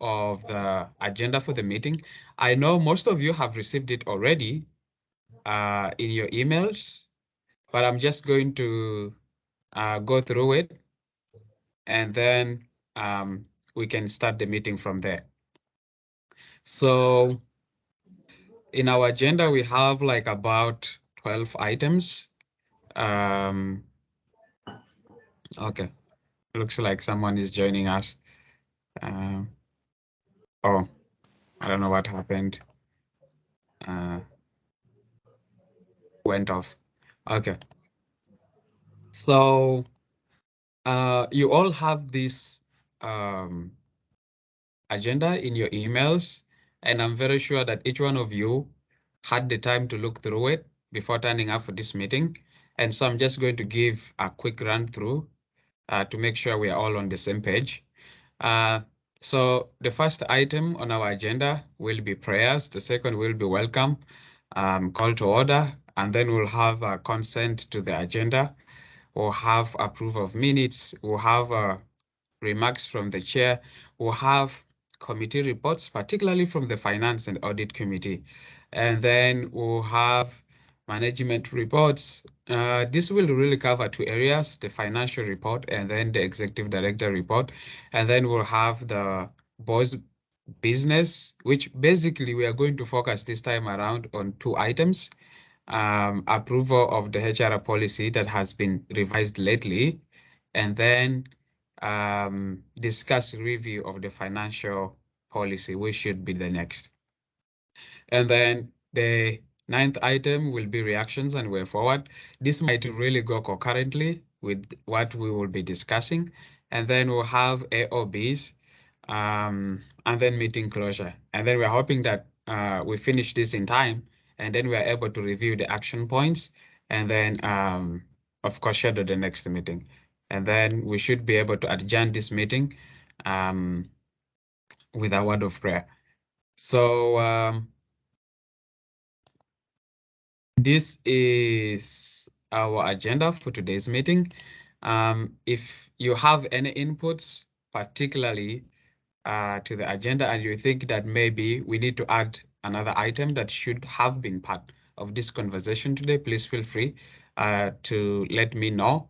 of the agenda for the meeting. I know most of you have received it already in your emails, but I'm just going to go through it, and then we can start the meeting from there. So in our agenda, we have like about 12 items. Okay, looks like someone is joining us. Oh, I don't know what happened. Went off. Okay. So you all have this agenda in your emails, and I'm very sure that each one of you had the time to look through it before turning up for this meeting. And so I'm just going to give a quick run through to make sure we are all on the same page. So the first item on our agenda will be prayers. The second will be welcome, call to order, and then we'll have a consent to the agenda. We'll have approval of minutes. We'll have remarks from the chair. We'll have committee reports, particularly from the Finance and Audit Committee. And then we'll have management reports. This will really cover two areas, the financial report and then the executive director report. And then we'll have the board's business, which basically we are going to focus this time around on two items. Approval of the HR policy that has been revised lately, and then discuss review of the financial policy, which should be the next. And then the ninth item will be reactions and way forward. This might really go concurrently with what we will be discussing. And then we'll have AOBs, and then meeting closure. And then we're hoping that we finish this in time, and then we are able to review the action points, and then, of course, schedule the next meeting. And then we should be able to adjourn this meeting with a word of prayer. So this is our agenda for today's meeting. If you have any inputs, particularly to the agenda, and you think that maybe we need to add another item that should have been part of this conversation today, please feel free to let me know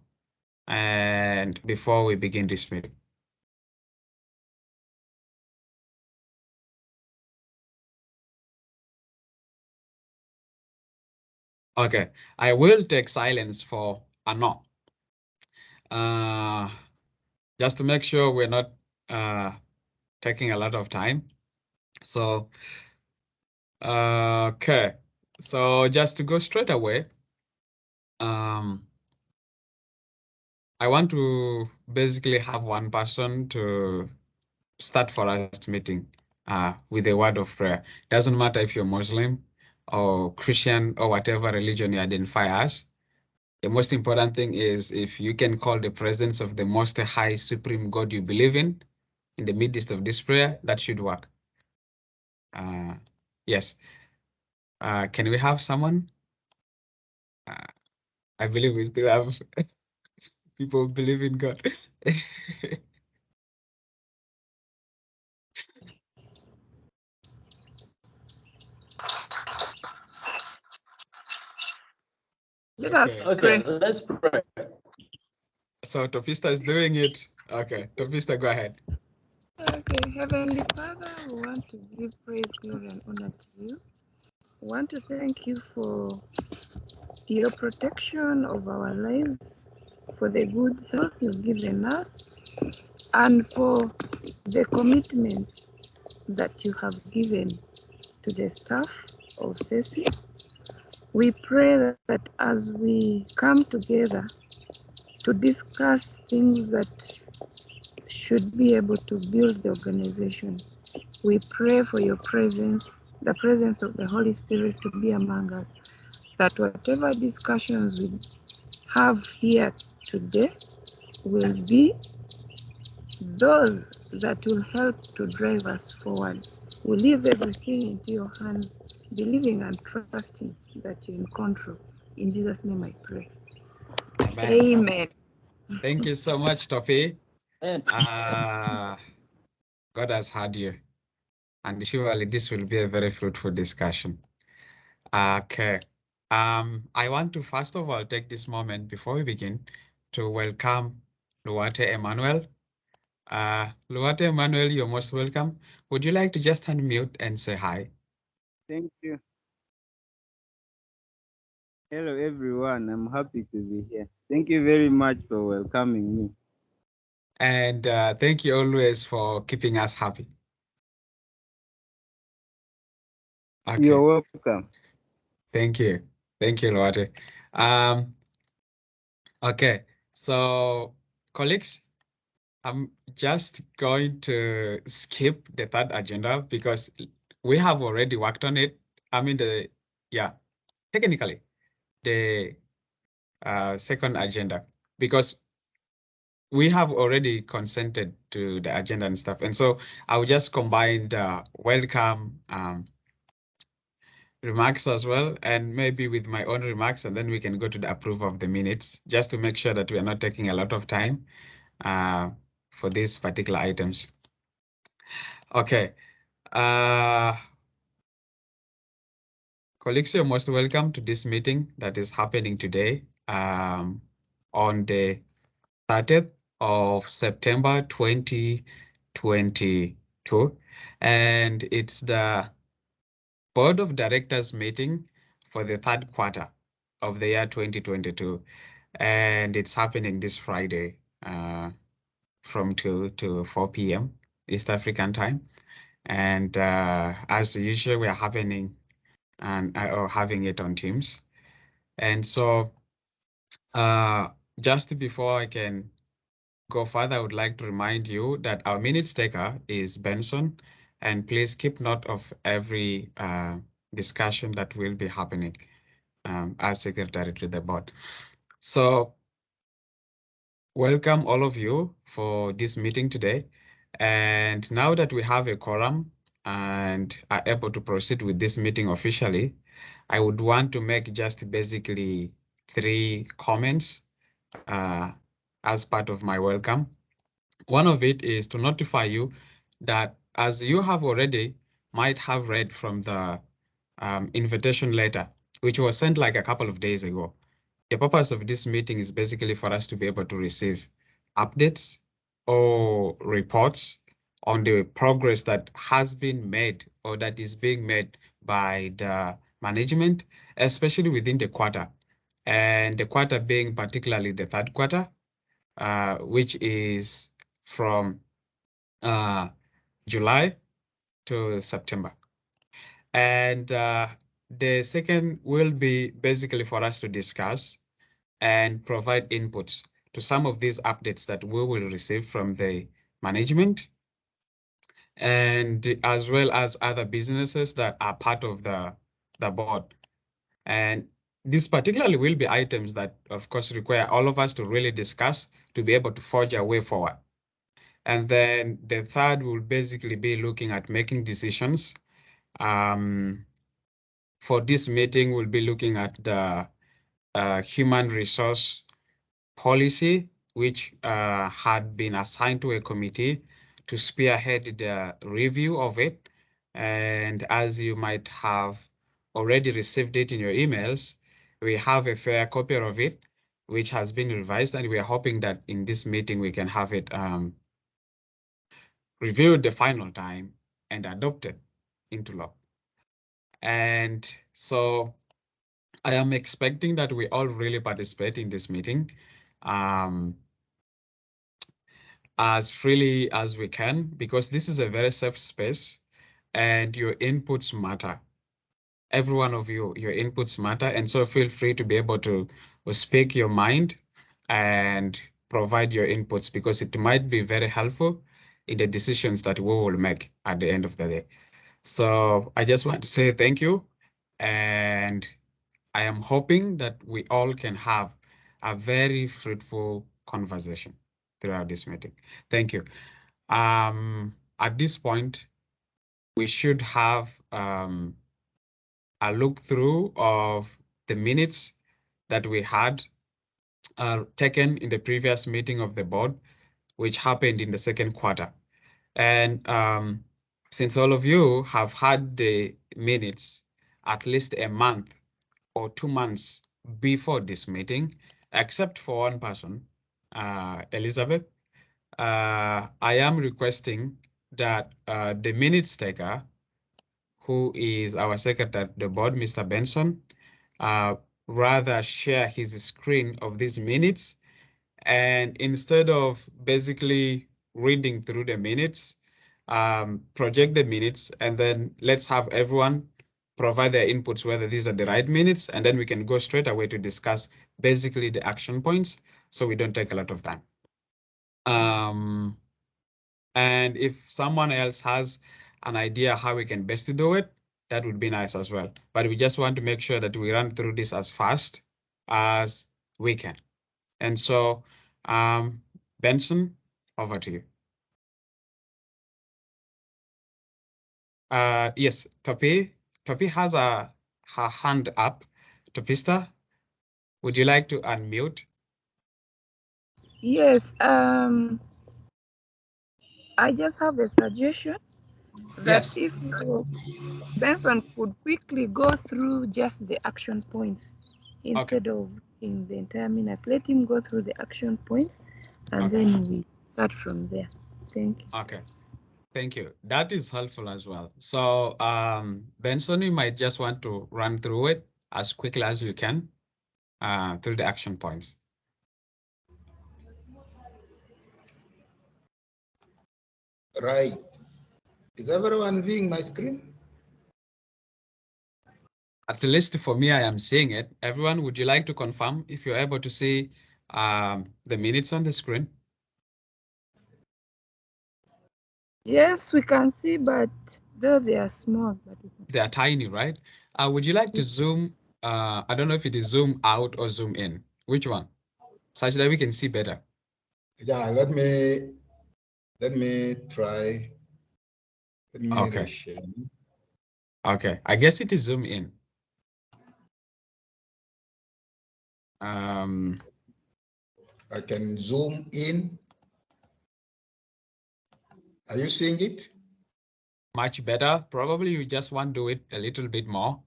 and before we begin this meeting. Okay, I will take silence for a no. Just to make sure we're not taking a lot of time. So, okay. So just to go straight away, I want to basically have one person to start for us meeting with a word of prayer. Doesn't matter if you're Muslim or Christian or whatever religion you identify as. The most important thing is if you can call the presence of the Most High Supreme God you believe in the midst of this prayer, that should work. Yes. Can we have someone? I believe we still have people who believe in God. Let us Okay, let's pray. So Topista is doing it. Okay, Topista, go ahead. Okay, Heavenly Father, we want to give praise, glory, and honor to you. We want to thank you for your protection of our lives, for the good health you've given us, and for the commitments that you have given to the staff of CECI. We pray that as we come together to discuss things that should be able to build the organization, we pray for your presence, the presence of the Holy Spirit to be among us, that whatever discussions we have here today will be those that will help to drive us forward. We leave everything into your hands, believing and trusting that you're in control. In Jesus' name I pray. Amen. Amen. Thank you so much, Topi. And God has heard you, and surely this will be a very fruitful discussion. Okay. I want to first of all take this moment before we begin to welcome Luate Emmanuel. Luate Emmanuel, you're most welcome. Would you like to just unmute and say hi? Thank you. Hello, everyone. I'm happy to be here. Thank you very much for welcoming me. And thank you always for keeping us happy. Okay. You're welcome. Thank you. Thank you, Luate. Um, okay. So, colleagues, I'm just going to skip the third agenda because we have already worked on it. I mean, yeah, technically, the second agenda, because we have already consented to the agenda and stuff. And so I will just combine the welcome remarks as well, and maybe with my own remarks, and then we can go to the approval of the minutes, just to make sure that we are not taking a lot of time uh, for these particular items. Okay. Uh, Colleagues, you're most welcome to this meeting that is happening today on the 30th of September 2022. And it's the Board of Directors meeting for the third quarter of the year 2022. And it's happening this Friday from 2 to 4 p.m. East African time. And as usual, we are happening and or having it on Teams. And so uh, just before I can go further, I would like to remind you that our minutes taker is Benson, and please keep note of every discussion that will be happening as secretary to the board. So welcome all of you for this meeting today. And now that we have a quorum and are able to proceed with this meeting officially, I would want to make just basically 3 comments as part of my welcome. One of it is to notify you that as you have already might have read from the invitation letter, which was sent like a couple of days ago. The purpose of this meeting is basically for us to be able to receive updates or reports on the progress that has been made or that is being made by the management, especially within the quarter. And the quarter being particularly the third quarter, which is from uh, July to September. And the second will be basically for us to discuss and provide inputs to some of these updates that we will receive from the management and as well as other businesses that are part of the board. And these particularly will be items that, of course, require all of us to really discuss to be able to forge our way forward. And then the third will basically be looking at making decisions. For this meeting, we'll be looking at the human resource policy, which had been assigned to a committee to spearhead the review of it. And as you might have already received it in your emails, we have a fair copy of it, which has been revised, and we are hoping that in this meeting we can have it reviewed the final time and adopted into law. And so I am expecting that we all really participate in this meeting as freely as we can, because this is a very safe space and your inputs matter. Every one of you, your inputs matter. And so feel free to be able to speak your mind and provide your inputs because it might be very helpful in the decisions that we will make at the end of the day. So I just want to say thank you. And I am hoping that we all can have a very fruitful conversation throughout this meeting. Thank you. At this point, we should have a look through of the minutes that we had taken in the previous meeting of the board, which happened in the second quarter. And since all of you have had the minutes at least a month or 2 months before this meeting, except for one person, Elizabeth, I am requesting that the minutes taker, who is our secretary at the board, Mr. Benson, uh, rather share his screen of these minutes. And instead of basically reading through the minutes, project the minutes, and then let's have everyone provide their inputs, whether these are the right minutes, and then we can go straight away to discuss basically the action points, so we don't take a lot of time. And if someone else has an idea how we can best do it, that would be nice as well. But we just want to make sure that we run through this as fast as we can. And so, Benson, over to you. Yes, Topi. Topi has her hand up. Topista, would you like to unmute? Yes, I just have a suggestion that Yes. if Benson could quickly go through just the action points instead of in the entire minutes. Let him go through the action points and then we start from there. Thank you. Okay. Thank you. That is helpful as well. So, Benson, you might just want to run through it as quickly as you can through the action points. Right. Is everyone viewing my screen? At least for me, I am seeing it. Everyone, would you like to confirm if you're able to see the minutes on the screen? Yes, we can see, but though they are small, but They are tiny, right? Would you like to zoom? I don't know if it is zoom out or zoom in. Which one? Such that we can see better. Yeah, let me try. Let me reshare. Okay, I guess it is zoom in. I can zoom in. Are you seeing it? Much better. Probably you just want to do it a little bit more.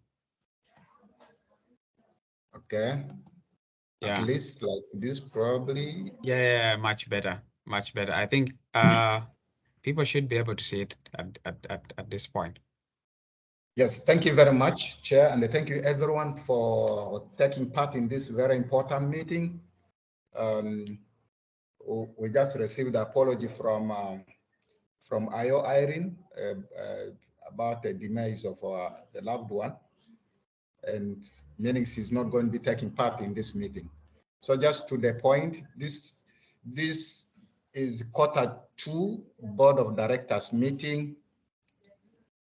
Okay. Yeah. At least like this, probably. Yeah, much better. Much better. I think people should be able to see it at this point. Yes, thank you very much, Chair, and thank you everyone for taking part in this very important meeting. We just received an apology from Ayo Irene about the demise of the loved one, and meaning she's not going to be taking part in this meeting. So just to the point, this is Q2 Board of Directors meeting.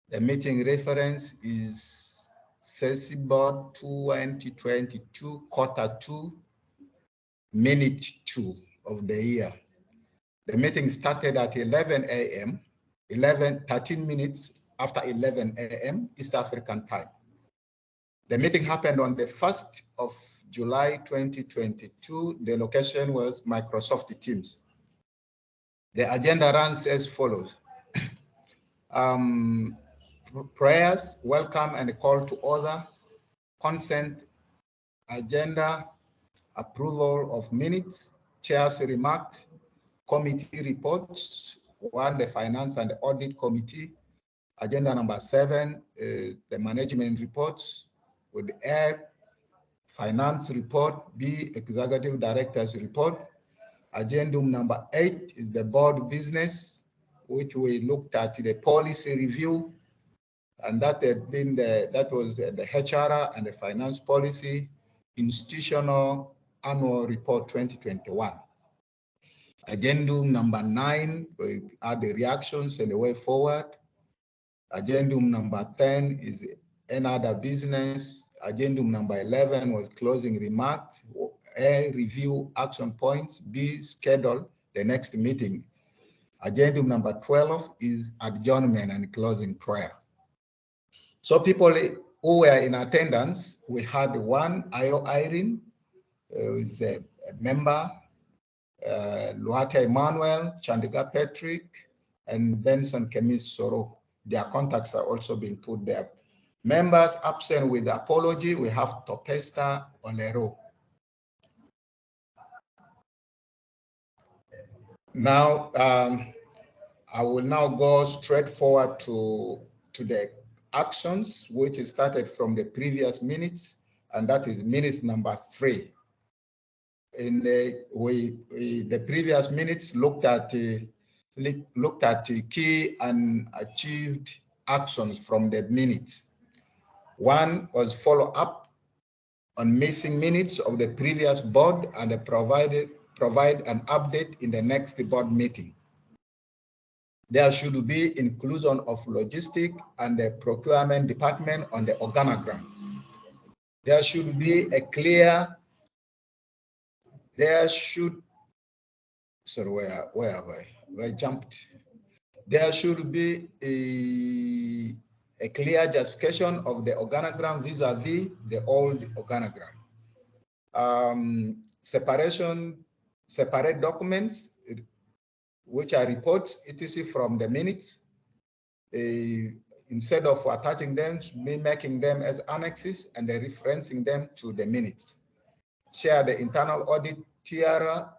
The meeting reference is CECI Board 2022 Q2 Minute 2 of the year. The meeting started at 11 a.m., 13 minutes after 11 a.m. East African time. The meeting happened on the 1st of July 2022. The location was Microsoft Teams. The agenda runs as follows. Prayers, welcome and call to order, consent, agenda, approval of minutes, chair's remarks, committee reports, one, the Finance and Audit Committee. Agenda number 7 is the management reports with A, Finance report, B, Executive Director's report. Agenda number 8 is the board business, which we looked at the policy review, and that was the HR and the finance policy institutional annual report 2021. Agenda number 9 are the reactions and the way forward. Agenda number 10 is another business. Agenda number 11 was closing remarks. A, review action points. B, schedule the next meeting. Agenda number 12 is adjournment and closing prayer. So people who were in attendance, we had one, Ayo Irene, who is a member, Luata Emmanuel, Chandiga Patrick, and Benson Kemis Soro. Their contacts are also being put there. Members absent with apology, we have Topesta Olero. Now, I will now go straight forward to the actions, which started from the previous minutes, and that is minute number 3. In the previous minutes looked at the key and achieved actions from the minutes. One was follow up on missing minutes of the previous board and provide an update in the next board meeting. There should be inclusion of logistic and the procurement department on the organogram. There should be a clear, sorry, where have I jumped? There should be a clear justification of the organogram vis-a-vis the old organogram. Separate documents, which are reports, etc. from the minutes. Instead of attaching them, be making them as annexes and referencing them to the minutes. Share the internal audit TOR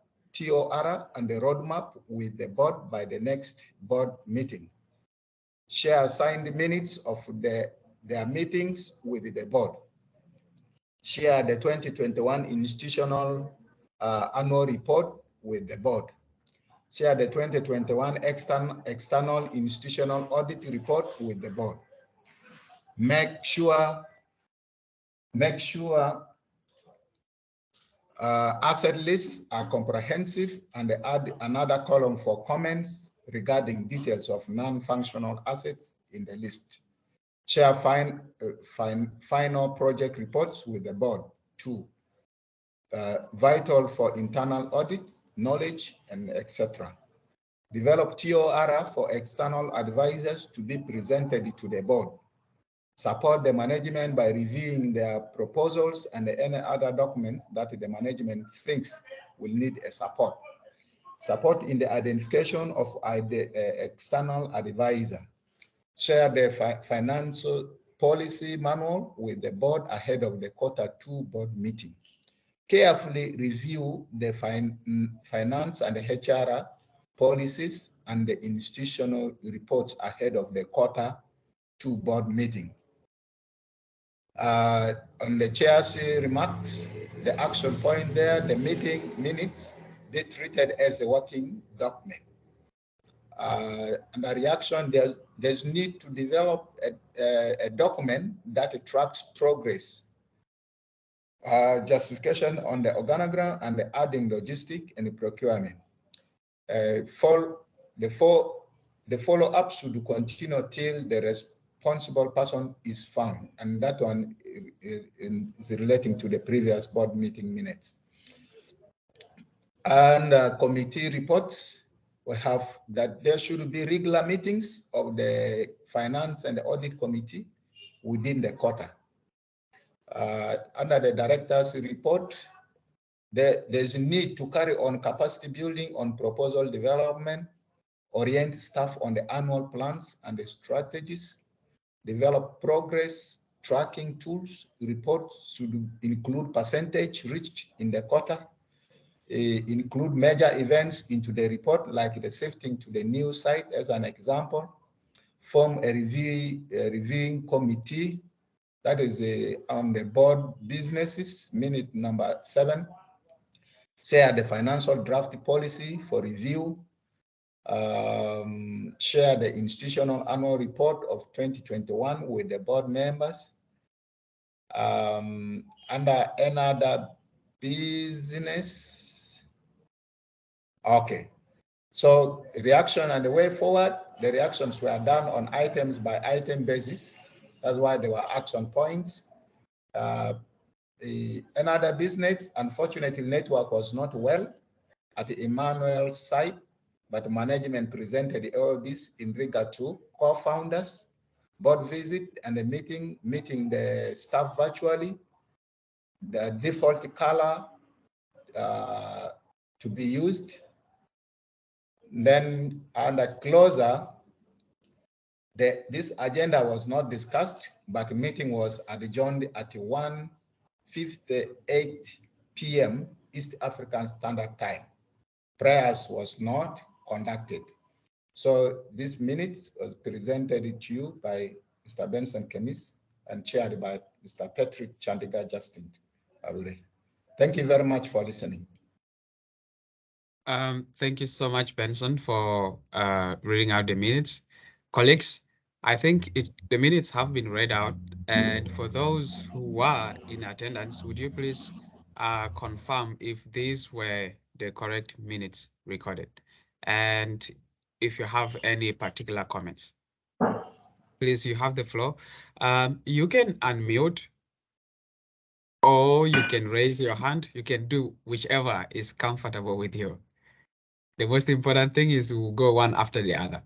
and the roadmap with the board by the next board meeting. Share signed minutes of their meetings with the board. Share the 2021 institutional annual report with the board. Share the 2021 external institutional audit report with the board. Make sure asset lists are comprehensive and add another column for comments regarding details of non-functional assets in the list. Share final project reports with the board. 2. Vital for internal audit, knowledge, and etc. Develop TOR for external advisors to be presented to the board. Support the management by reviewing their proposals and any other documents that the management thinks will need a support. Support in the identification of the external advisor. Share the financial policy manual with the board ahead of the Q2 board meeting. Carefully review the finance and the HR policies and the institutional reports ahead of the Q2 board meeting. On the chair's remarks, the action point there, the meeting minutes, be treated as a working document. And the reaction, there's need to develop a document that tracks progress. Justification on the organogram and the adding logistic and the procurement. The follow-up should continue till the responsible person is found, and that one is relating to the previous board meeting minutes. And committee reports, we have that there should be regular meetings of the finance and the audit committee within the quarter. Under the director's report, there's a need to carry on capacity building on proposal development, orient staff on the annual plans and the strategies, develop progress tracking tools. Reports should include percentage reached in the quarter, include major events into the report, like the shifting to the new site as an example. Form a reviewing committee, that is on the board businesses, minute number 7. Share the financial draft policy for review. Share the institutional annual report of 2021 with the board members. Under another business. Okay. So reaction and the way forward, the reactions were done on items by item basis. That's why there were action points. Another business, unfortunately, network was not well at the Emmanuel's site, but management presented the LBs in regard to co-founders, board visit, and the meeting the staff virtually. The default color to be used. Then under closer, this agenda was not discussed, but the meeting was adjourned at 1:58 p.m. East African Standard Time. Prayers was not conducted. So this minutes was presented to you by Mr. Benson Kemis and chaired by Mr. Patrick Chandiga Justin Abure. Thank you very much for listening. Thank you so much, Benson, for reading out the minutes. Colleagues, I think the minutes have been read out. And for those who were in attendance, would you please confirm if these were the correct minutes recorded? And if you have any particular comments, please, you have the floor. You can unmute or you can raise your hand. You can do whichever is comfortable with you. The most important thing is we'll go one after the other.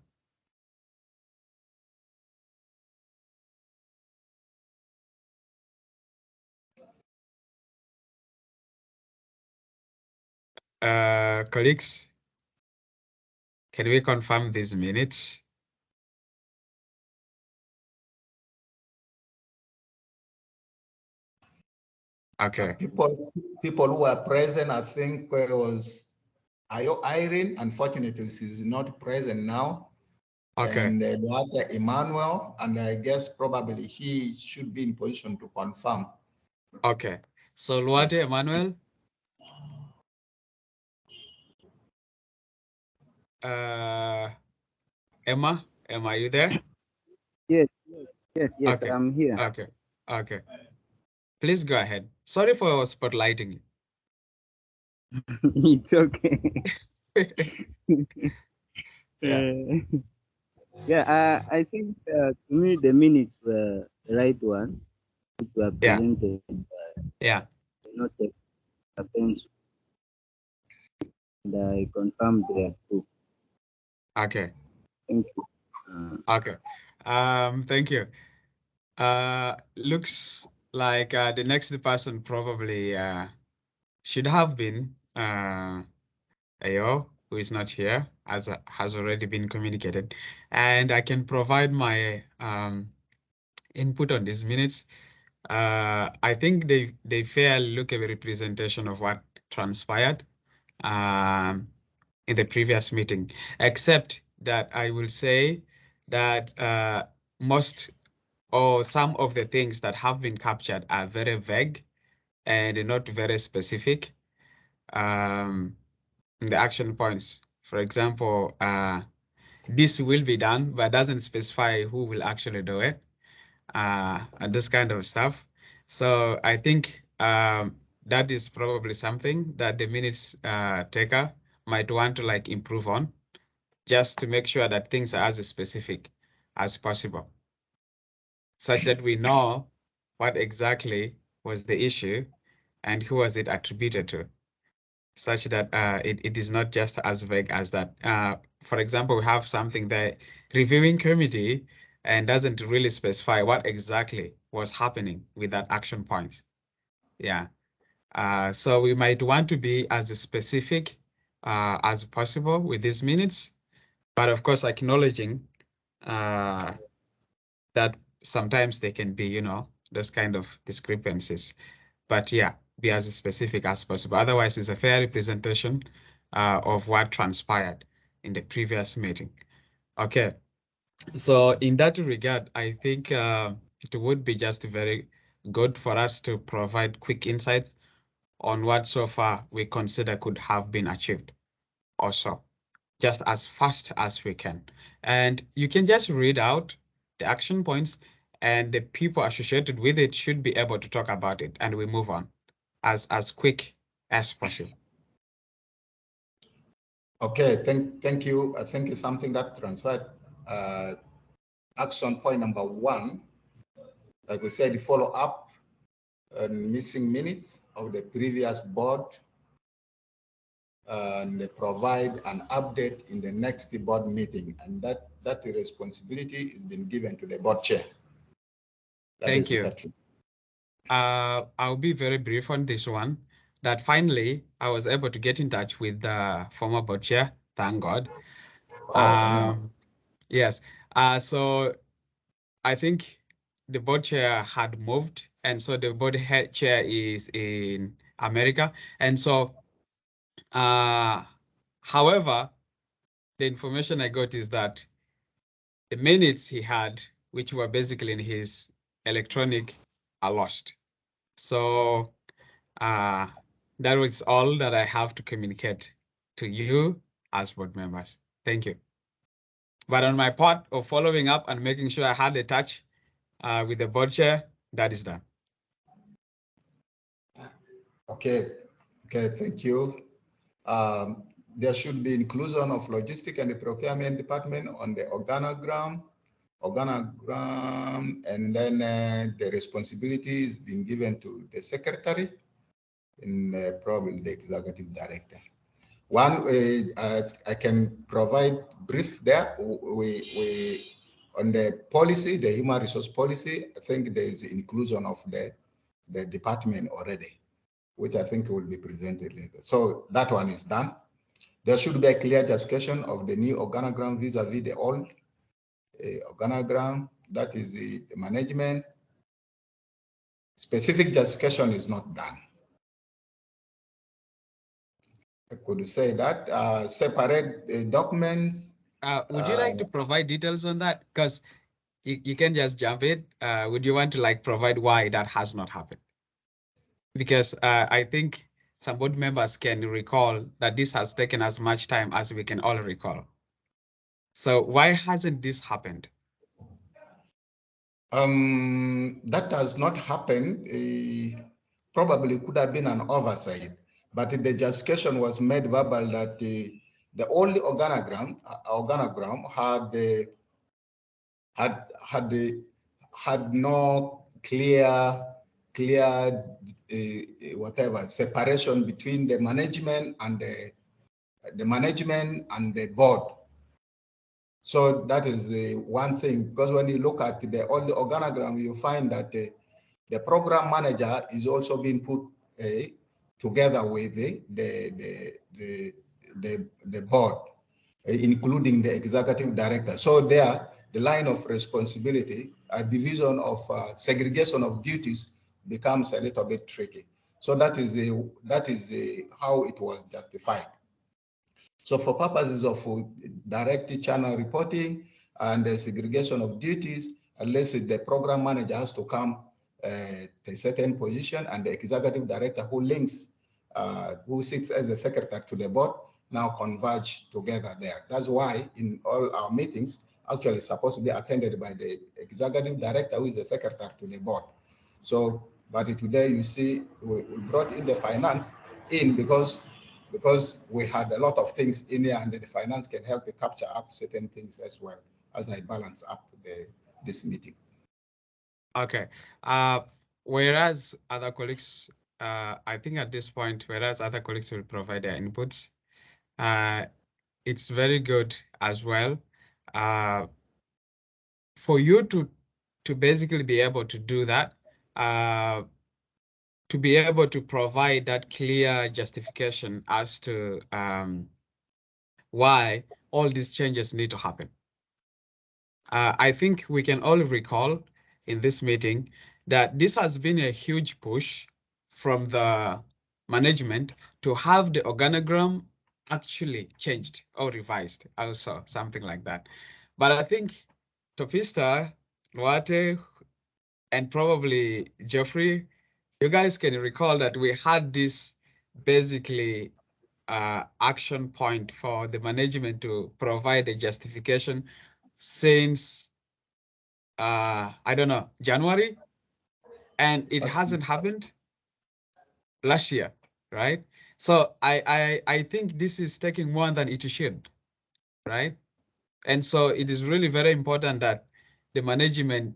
Colleagues, can we confirm these minutes? Okay. People who were present, I think was Irene. Unfortunately, she's not present now. Okay. And Luata Emmanuel, and I guess probably he should be in position to confirm. Okay. So Luate Yes. Emmanuel. Emma, are you there? Yes, Okay. I'm here. Okay. Okay. Please go ahead. Sorry for spotlighting you. It's okay. Yeah. I think to me the minutes were the right one, which were Yeah. presented Yeah. not attention. And I confirmed there too. Okay. Thank you. Okay. Thank you. Looks like the next person probably should have been Ayo, who is not here, as has already been communicated, and I can provide my input on these minutes. I think they fairly look at a representation of what transpired in the previous meeting, except that I will say that most or some of the things that have been captured are very vague and not very specific. In the action points, for example, this will be done, but doesn't specify who will actually do it, and this kind of stuff. So I think that is probably something that the minutes taker might want to like improve on, just to make sure that things are as specific as possible, such that we know what exactly was the issue and who was it attributed to, such that it is not just as vague as that. For example, we have something that reviewing committee and doesn't really specify what exactly was happening with that action point. Yeah. So we might want to be as specific as possible with these minutes, but of course acknowledging that sometimes they can be, those kind of discrepancies. But yeah, be as specific as possible. Otherwise, it's a fair representation of what transpired in the previous meeting. Okay, so in that regard, I think it would be just very good for us to provide quick insights on what so far we consider could have been achieved also, just as fast as we can. And you can just read out the action points and the people associated with it should be able to talk about it, and we move on as quick as possible. Okay, thank you. I think it's something that transpired. Action point number 1, like we said, follow up on missing minutes of the previous board and provide an update in the next board meeting. And that responsibility has been given to the board chair. Thank you. I'll be very brief on this one. That finally, I was able to get in touch with the former board chair, thank God. Oh, no. Yes. So I think the board chair had moved, and so the board head chair is in America. And so, however, the information I got is that the minutes he had, which were basically in his electronic, are lost. So that was all that I have to communicate to you as board members. Thank you. But on my part of following up and making sure I had a touch with the board chair, that is done. Okay, thank you. There should be inclusion of logistic and the procurement department on the organogram, and then the responsibility is being given to the secretary and probably the executive director. One, I can provide brief there. We on the policy, the human resource policy, I think there is inclusion of the department already, which I think will be presented later. So that one is done. There should be a clear justification of the new organogram vis-a-vis the old organogram. That is the management. Specific justification is not done. I could say that separate documents. Would you like to provide details on that? Because you can just jump in. Would you want to like provide why that has not happened? Because I think some board members can recall that this has taken as much time as we can all recall. So why hasn't this happened? That has not happened. Probably could have been an oversight, but the justification was made verbal that the only organogram had no clear whatever separation between the management and the board. So that is one thing, because when you look at all the organogram, you find that the program manager is also being put together with the board, including the executive director. So there, the line of responsibility, a division of segregation of duties becomes a little bit tricky. So that is how it was justified. So for purposes of direct channel reporting and the segregation of duties, unless the program manager has to come to a certain position and the executive director who sits as the secretary to the board, now converge together there. That's why in all our meetings, actually supposed to be attended by the executive director who is the secretary to the board. So, but today you see, we brought in the finance because we had a lot of things in here, and the finance can help to capture up certain things as well as I balance up this meeting. Okay. Whereas other colleagues, I think at this point, whereas other colleagues will provide their inputs, it's very good as well for you to basically be able to do that, to be able to provide that clear justification as to why all these changes need to happen. I think we can all recall in this meeting that this has been a huge push from the management to have the organogram actually changed or revised, also something like that. But I think Topista, Luate, and probably Jeffrey, you guys can recall that we had this basically action point for the management to provide a justification since I don't know, January, and it hasn't happened last year, right? So I think this is taking more than it should, right? And so it is really very important that the management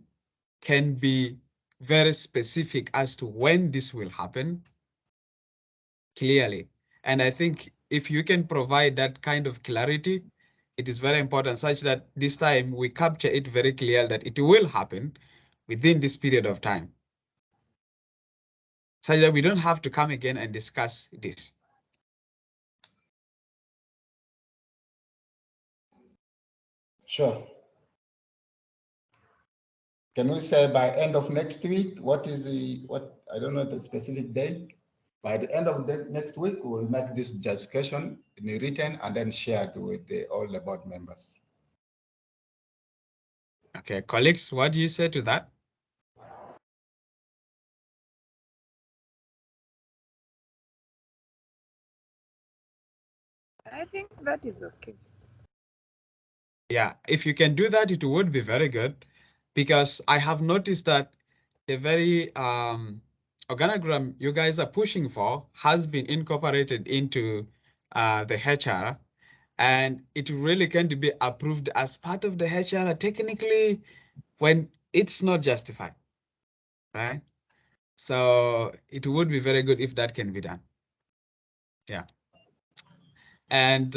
can be very specific as to when this will happen clearly. And I think if you can provide that kind of clarity, it is very important such that this time we capture it very clear that it will happen within this period of time, such that we don't have to come again and discuss this. Sure. Can we say by end of next week? What is I don't know the specific date. By the end of the next week, we'll make this justification in a written and then shared with all the board members. Okay, colleagues, what do you say to that? I think that is okay. Yeah, if you can do that, it would be very good, because I have noticed that the very organogram you guys are pushing for has been incorporated into the HR, and it really can be approved as part of the HR technically when it's not justified, right? So it would be very good if that can be done. Yeah. And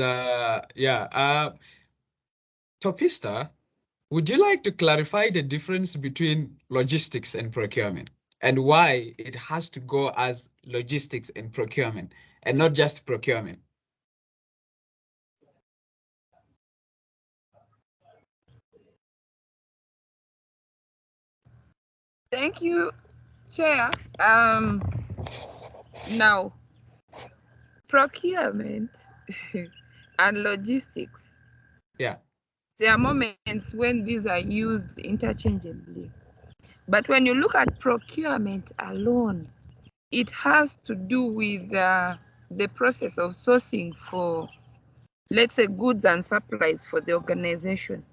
Topista, would you like to clarify the difference between logistics and procurement, and why it has to go as logistics and procurement and not just procurement? Thank you, Chair. Now, procurement and logistics. Yeah. There are moments when these are used interchangeably. But when you look at procurement alone, it has to do with the process of sourcing for, let's say, goods and supplies for the organization.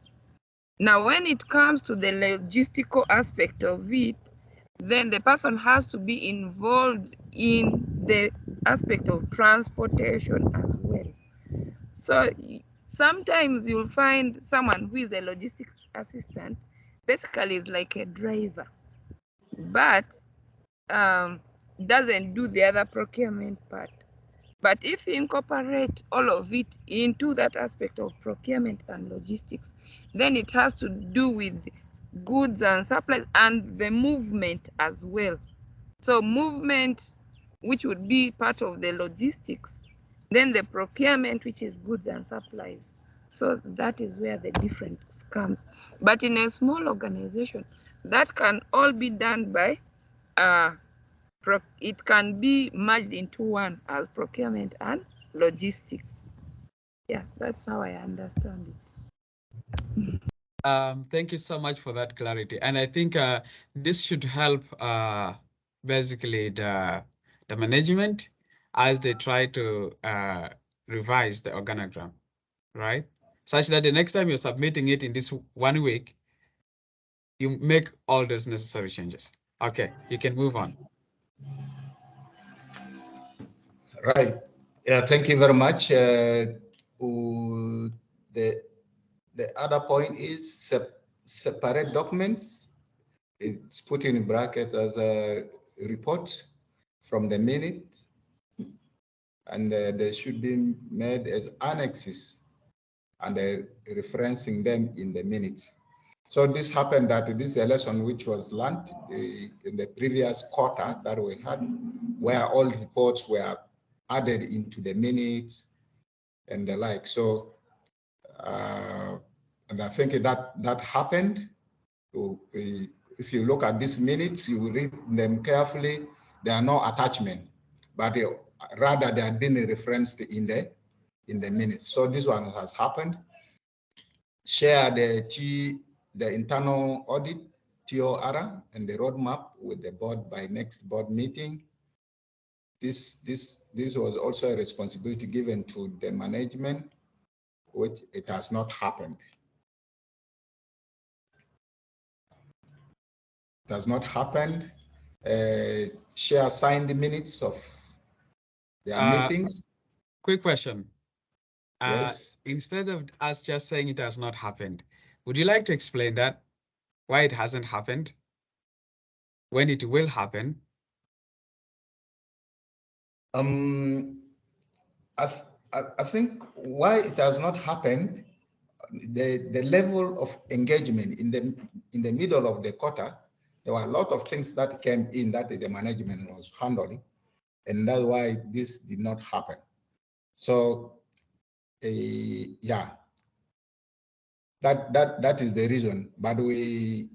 Now, when it comes to the logistical aspect of it, then the person has to be involved in the aspect of transportation as well. So sometimes you'll find someone who is a logistics assistant, basically is like a driver, but doesn't do the other procurement part. But if you incorporate all of it into that aspect of procurement and logistics, then it has to do with goods and supplies and the movement as well. So movement, which would be part of the logistics, then the procurement, which is goods and supplies. So that is where the difference comes. But in a small organization, that can all be done by it can be merged into one as procurement and logistics. Yeah, that's how I understand it. Thank you so much for that clarity. And I think this should help basically the management as they try to revise the organogram, right? Such that the next time you're submitting it in this 1 week, you make all those necessary changes. Okay, you can move on. Right. Yeah, thank you very much. The other point is separate documents. It's put in brackets as a report from the minute, and they should be made as annexes and referencing them in the minutes. So this happened that this election, which was learned in the previous quarter that we had, where all reports were added into the minutes and the like. So, and I think that happened. So, if you look at these minutes, you will read them carefully. There are no attachment, but rather they are being referenced in the minutes. So this one has happened. Share the internal audit, TOR, and the roadmap with the board by next board meeting. This was also a responsibility given to the management, which it has not happened. It has not happened. Share signed minutes of their meetings. Quick question. Yes. Instead of us just saying it has not happened, would you like to explain that? Why it hasn't happened? When it will happen? I think why it has not happened, the level of engagement in the middle of the quarter, there were a lot of things that came in that the management was handling, and that's why this did not happen. So, yeah, That is the reason. But we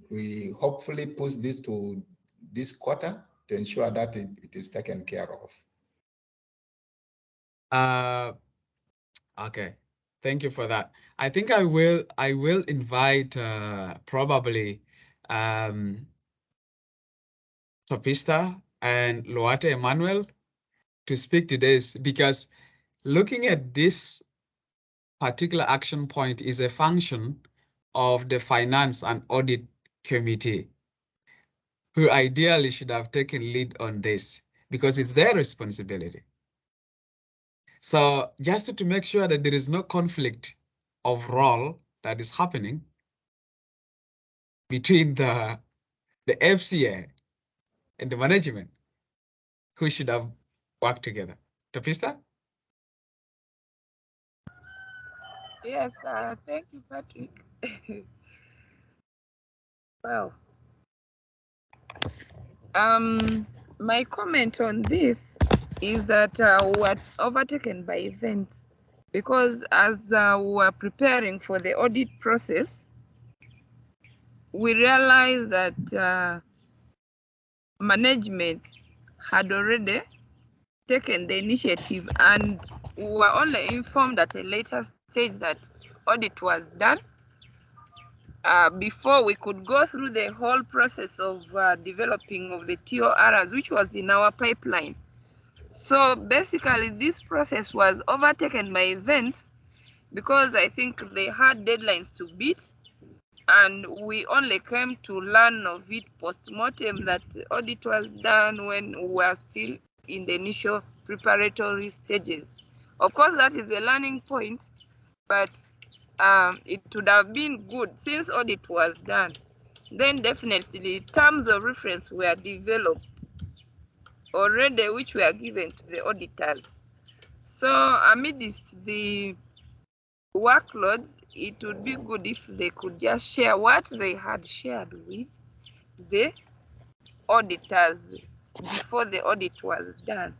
hopefully push this to this quarter to ensure that it is taken care of. Okay, thank you for that. I think I will invite probably Topista and Loate Emmanuel to speak to this, because looking at this particular action point is a function of the Finance and Audit Committee, who ideally should have taken lead on this because it's their responsibility. So just to make sure that there is no conflict of role that is happening between the FCA and the management, who should have worked together. Topista? Yes, thank you, Patrick. Well, my comment on this is that we were overtaken by events, because as we were preparing for the audit process, we realized that management had already taken the initiative, and we were only informed at a later stage that audit was done before we could go through the whole process of developing of the TORs, which was in our pipeline. So basically, this process was overtaken by events because I think they had deadlines to beat, and we only came to learn of it post-mortem that audit was done when we were still in the initial preparatory stages. Of course, that is a learning point, but it would have been good since audit was done. Then definitely terms of reference were developed already, which were given to the auditors. So amidst the workloads, it would be good if they could just share what they had shared with the auditors before the audit was done.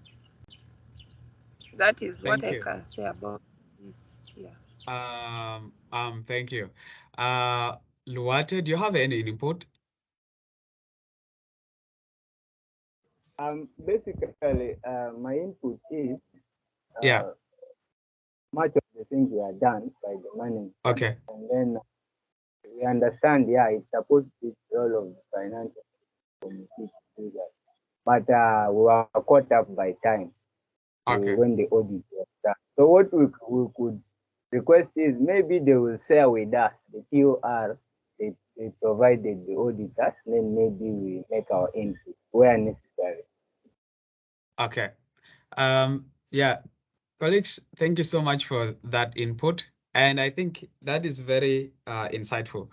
That is what I can say about this. Yeah. Thank you. Luate, do you have any input? Basically, my input is Yeah. much of the things were done by the management. Okay. And then we understand, yeah, it's supposed to be the role of the financial committee to do that. But we were caught up by time when the audit was done. So what we could request is maybe they will share with us the TOR they provided the auditors, then maybe we make our input where necessary. Okay. Yeah, colleagues, thank you so much for that input. And I think that is very insightful.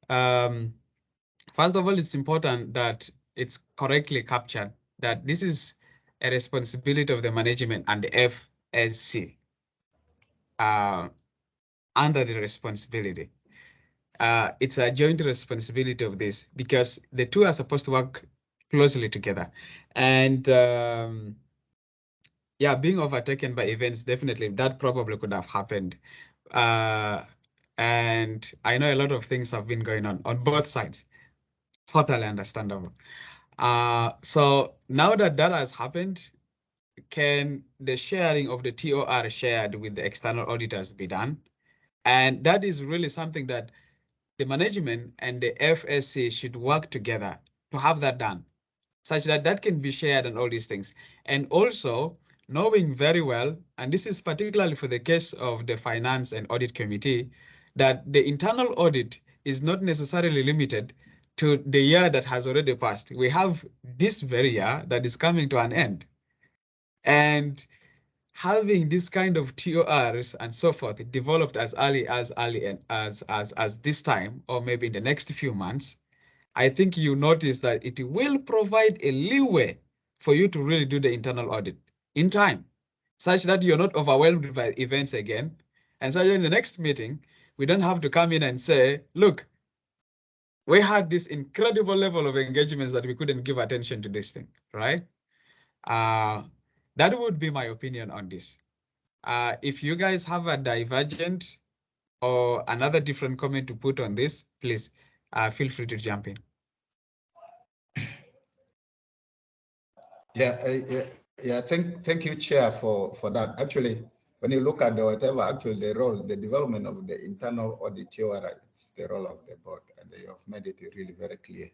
First of all, it's important that it's correctly captured that this is a responsibility of the management and the FSC under the responsibility. It's a joint responsibility of this because the two are supposed to work closely together. And yeah, being overtaken by events, definitely that probably could have happened. And I know a lot of things have been going on both sides. Totally understandable. So now that that has happened, can the sharing of the TOR shared with the external auditors be done? And that is really something that the management and the FSC should work together to have that done, such that that can be shared and all these things. And also knowing very well, and this is particularly for the case of the Finance and Audit Committee, that the internal audit is not necessarily limited to the year that has already passed. We have this very year that is coming to an end. And having this kind of TORs and so forth developed as early as this time, or maybe in the next few months, I think you notice that it will provide a leeway for you to really do the internal audit in time, such that you're not overwhelmed by events again. And so in the next meeting, we don't have to come in and say, look, we had this incredible level of engagements that we couldn't give attention to this thing, right? That would be my opinion on this. If you guys have a divergent or another different comment to put on this, please feel free to jump in. Yeah. Thank you, Chair, for that. Actually, when you look at the whatever, actually the role, the development of the internal audit, it's the role of the board, and they have made it really very clear.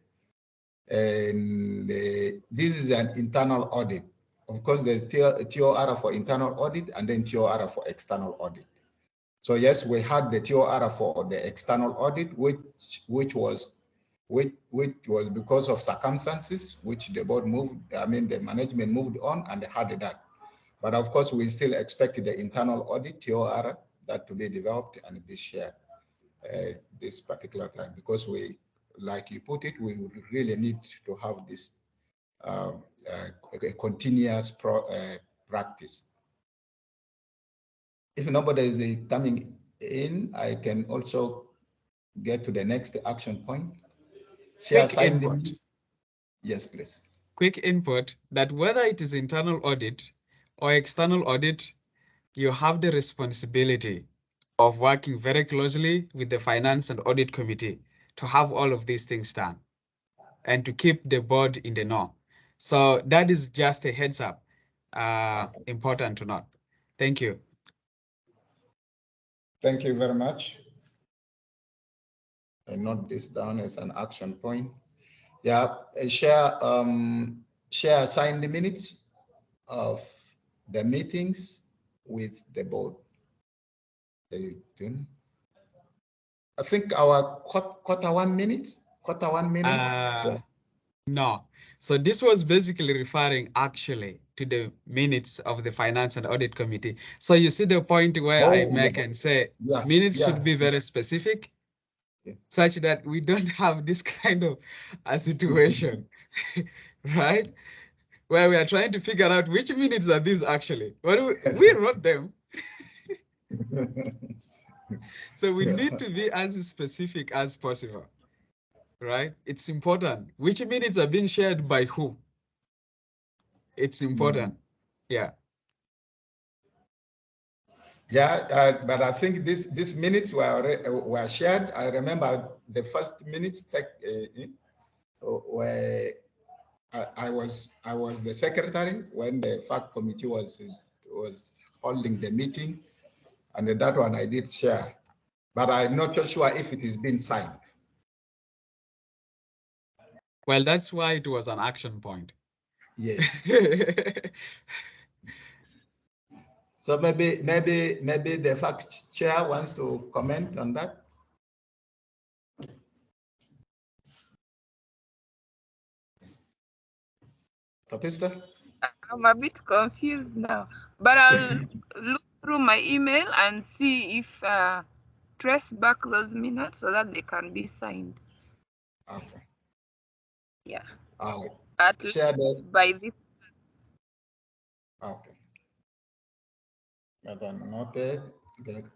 And this is an internal audit. Of course, there's still a TOR for internal audit and then TOR for external audit. So yes, we had the TOR for the external audit, which was because of circumstances which the board the management moved on and they had that. But of course, we still expect the internal audit TOR that to be developed and be shared this particular time, because we, like you put it, we really need to have this a continuous practice. If nobody is coming in, I can also get to the next action point. Share sign them. Yes, please. Quick input that whether it is internal audit or external audit, you have the responsibility of working very closely with the Finance and Audit Committee to have all of these things done and to keep the board in the know. So that is just a heads up, important to note. Thank you. Thank you very much. I note this down as an action point. Yeah, share assign the minutes of the meetings with the board. I think our quarter one minute. No. So this was basically referring actually to the minutes of the Finance and Audit Committee. So you see the point where I make and say minutes should be very specific, such that we don't have this kind of a situation, right? Where we are trying to figure out which minutes are these actually. Well, we wrote them. So we need to be as specific as possible, right? It's important. Which minutes are being shared by who? It's important. Yeah. Yeah, but I think these minutes were shared. I remember the first minutes where I was the secretary when the fact committee was holding the meeting, and that one I did share, but I'm not sure if it is being signed. Well, that's why it was an action point. Yes. So maybe the fact chair wants to comment on that. Topista? I'm a bit confused now, but I'll look through my email and see if trace back those minutes so that they can be signed. Okay. Yeah. At least by this. Okay. Noted. Good.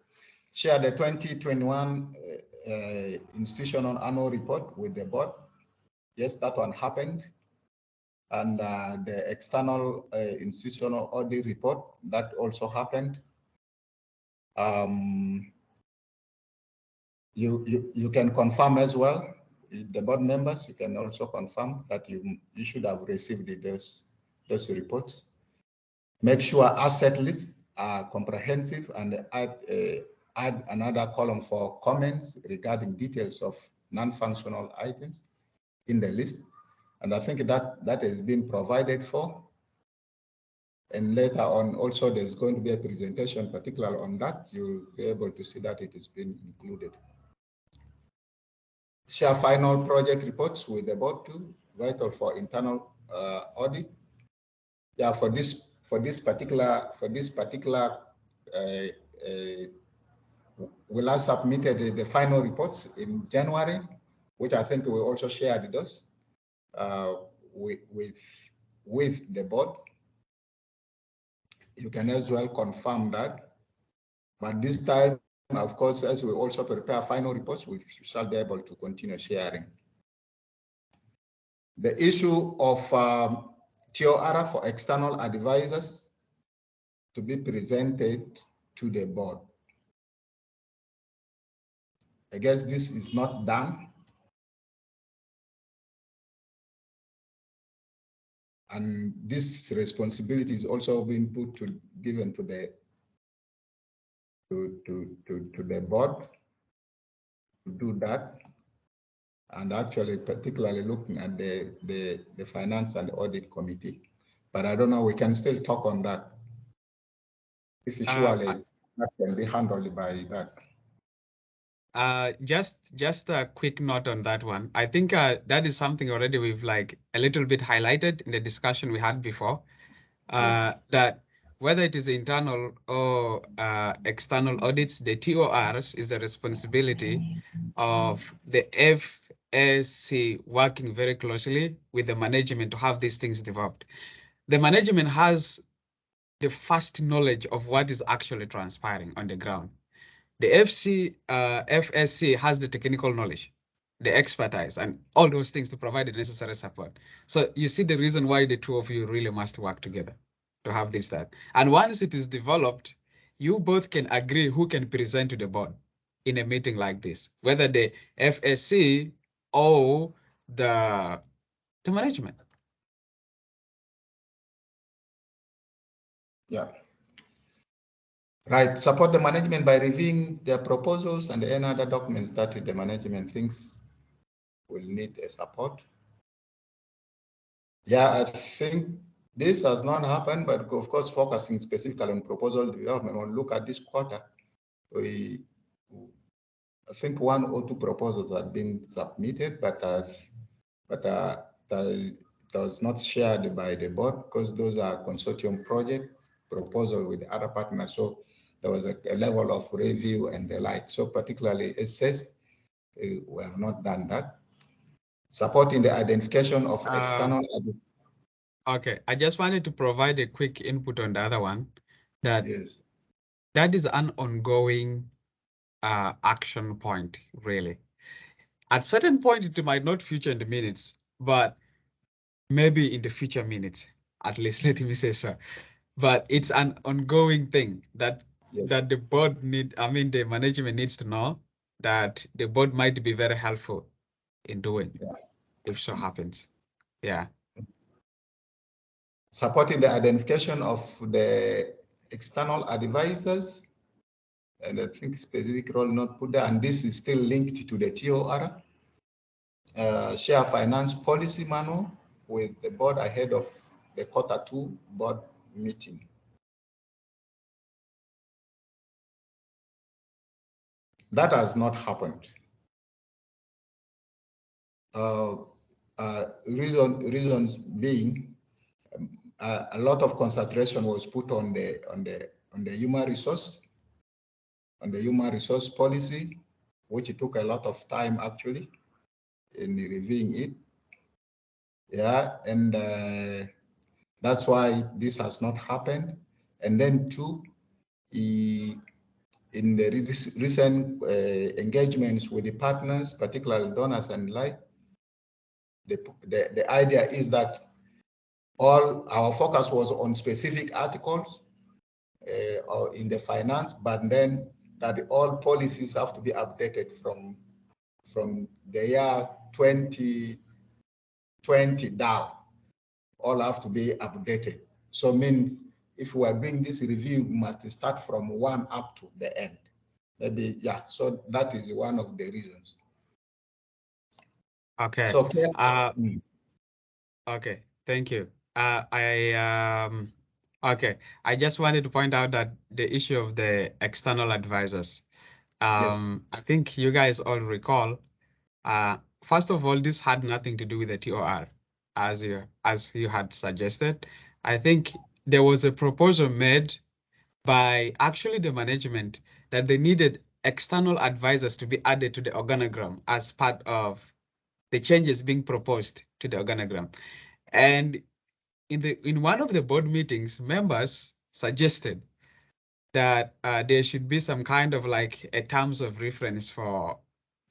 Share the 2021 institutional annual report with the board. Yes, that one happened. And the external institutional audit report, that also happened. You can confirm as well, the board members, you can also confirm that you should have received those reports. Make sure asset lists are comprehensive and add another column for comments regarding details of non-functional items in the list. And I think that has been provided for. And later on, also, there's going to be a presentation particularly on that. You'll be able to see that it has been included. Share final project reports with the board too, vital for internal audit. Yeah, for this particular, we last submitted the final reports in January, which I think we also shared those with the board. You can as well confirm that. But this time, of course, as we also prepare final reports, we shall be able to continue sharing. The issue of TOR for external advisors to be presented to the board. I guess this is not done. And this responsibility is also being given to the to the board to do that. And actually particularly looking at the finance and audit committee. But I don't know, we can still talk on that. If surely that can be handled by that. Just a quick note on that one. I think that is something already we've like a little bit highlighted in the discussion we had before. That whether it is internal or external audits, the TORs is the responsibility of the FSC working very closely with the management to have these things developed. The management has the first knowledge of what is actually transpiring on the ground. The FSC has the technical knowledge, the expertise, and all those things to provide the necessary support. So you see the reason why the two of you really must work together to have this that. And once it is developed, you both can agree who can present to the board in a meeting like this, whether the FSC or the management. Yeah. Right. Support the management by reviewing their proposals and any other documents that the management thinks will need a support. Yeah, I think this has not happened, but of course, focusing specifically on proposal development. When we look at this quarter, I think one or two proposals have been submitted, but that was not shared by the board because those are consortium projects proposal with other partners. So there was a level of review and the like. So particularly it says we have not done that. Supporting the identification of external. Okay, I just wanted to provide a quick input on the other one. That yes. That is an ongoing action point, really. At certain point, it might not feature in the minutes, but maybe in the future minutes, at least let me say so. But it's an ongoing thing that Yes. the board the management needs to know that the board might be very helpful in doing, if so happens. Yeah. Supporting the identification of the external advisors, and I think specific role not put there, and this is still linked to the TOR. Share finance policy manual with the board ahead of the Q2 board meeting. That has not happened. Reasons being, a lot of concentration was put on the human resource, on the human resource policy, which took a lot of time actually in reviewing it. Yeah, and that's why this has not happened. And then two, in the recent engagements with the partners, particularly donors and like, the idea is that all our focus was on specific articles or in the finance, but then that all policies have to be updated from the year 2020 down. All have to be updated. So means if we are doing this review, we must start from one up to the end. Maybe, yeah, so that is one of the reasons. Okay. So, okay, thank you. Okay, I just wanted to point out that the issue of the external advisors. yes. I think you guys all recall, first of all, this had nothing to do with the TOR, as you had suggested. I think there was a proposal made by actually the management that they needed external advisors to be added to the organogram as part of the changes being proposed to the organogram. And in one of the board meetings, members suggested that there should be some kind of like a terms of reference for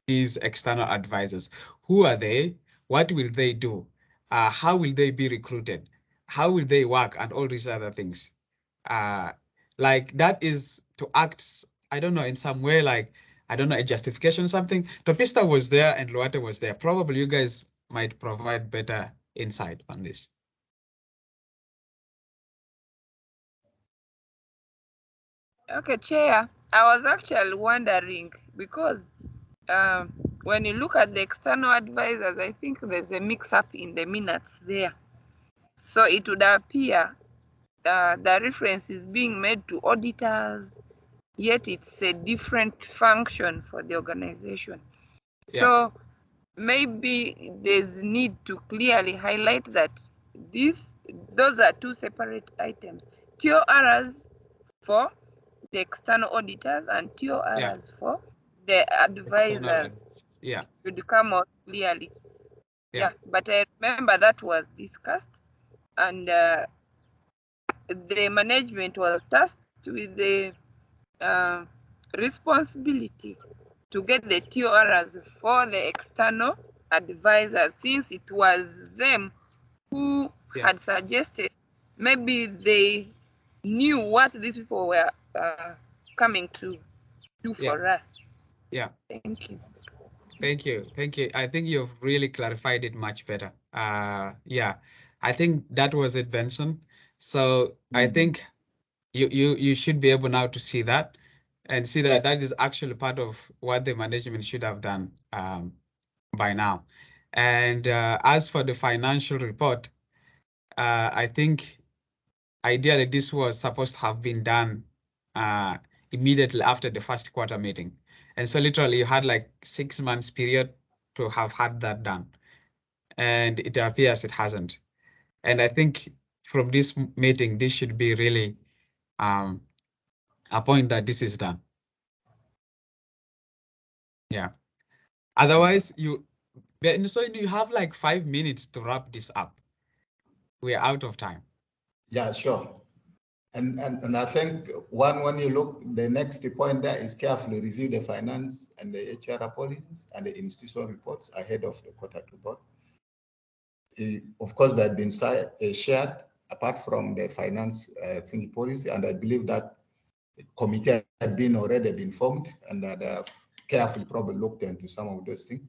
these external advisors. Who are they? What will they do? How will they be recruited? How will they work? And all these other things. Like that is to act, I don't know, in some way like I don't know, a justification or something. Topista was there and Luate was there. Probably you guys might provide better insight on this. Okay, Chair, I was actually wondering because when you look at the external advisors, I think there's a mix-up in the minutes there. So it would appear the reference is being made to auditors, yet it's a different function for the organization. Yeah. So maybe there's need to clearly highlight that those are two separate items. TORs for the external auditors and TORs for the advisors. Yeah. It should come out clearly. Yeah. But I remember that was discussed, and the management was tasked with the responsibility to get the TORs for the external advisors, since it was them who had suggested. Maybe they knew what these people were coming to do for us. Yeah. Thank you. Thank you. Thank you. I think you've really clarified it much better. Yeah, I think that was it, Benson. So I think you should be able now to see that and see that that is actually part of what the management should have done by now. And as for the financial report, I think ideally this was supposed to have been done immediately after the first quarter meeting. And so literally you had like 6 months period to have had that done. And it appears it hasn't. And I think from this meeting, this should be really a point that this is done. Yeah. Otherwise, so you have like 5 minutes to wrap this up. We're out of time. Yeah, sure. And I think when you look, the next point there is carefully review the finance and the HR policies and the institutional reports ahead of the quarter two board. Of course, that had been shared apart from the finance thingy policy, and I believe that the committee had already been formed and that they have carefully probably looked into some of those things.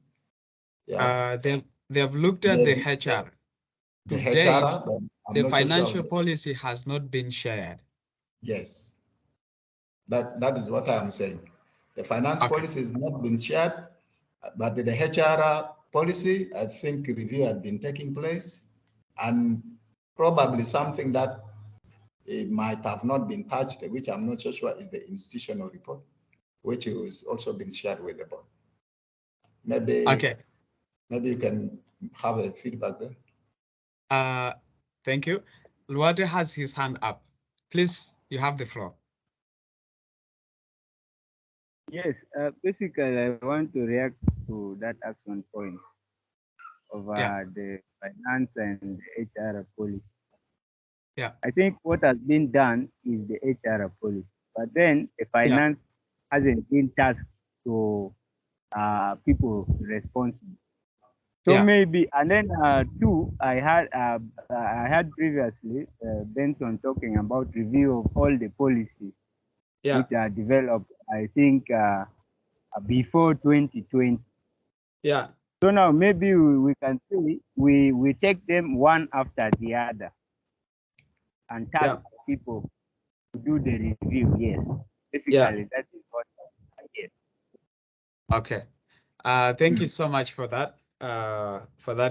Yeah. They have looked at the HR. The To date, HR, but I'm the not so financial sure. policy has not been shared. Yes. That is what I'm saying. The finance policy has not been shared, but the HR policy, I think review had been taking place, and probably something that it might have not been touched, which I'm not so sure, is the institutional report, which has also been shared with the board. Maybe you can have a feedback there. Thank you. Luate has his hand up. Please, you have the floor. Yes, basically, I want to react to that action point of the finance and the HR policy. Yeah. I think what has been done is the HR policy, but then the finance hasn't been tasked to people responsible. So maybe, and then two, I had previously Benson talking about review of all the policies which are developed, I think, before 2020. Yeah. So now maybe we can say we take them one after the other and task people to do the review. Yes, basically that is what I get. Okay. Thank you so much for that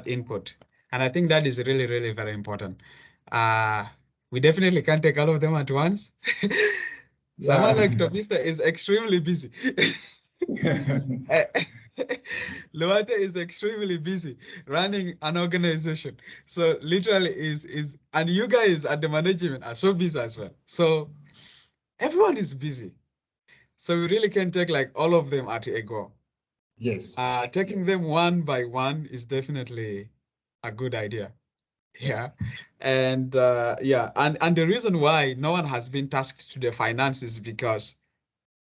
input. And I think that is really, really very important. We definitely can't take all of them at once. Someone like Topista is extremely busy. Luate is extremely busy running an organization. So literally and you guys at the management are so busy as well. So everyone is busy. So we really can take like all of them at a go. Yes. Taking them one by one is definitely a good idea. Yeah. And and the reason why no one has been tasked to the finance is because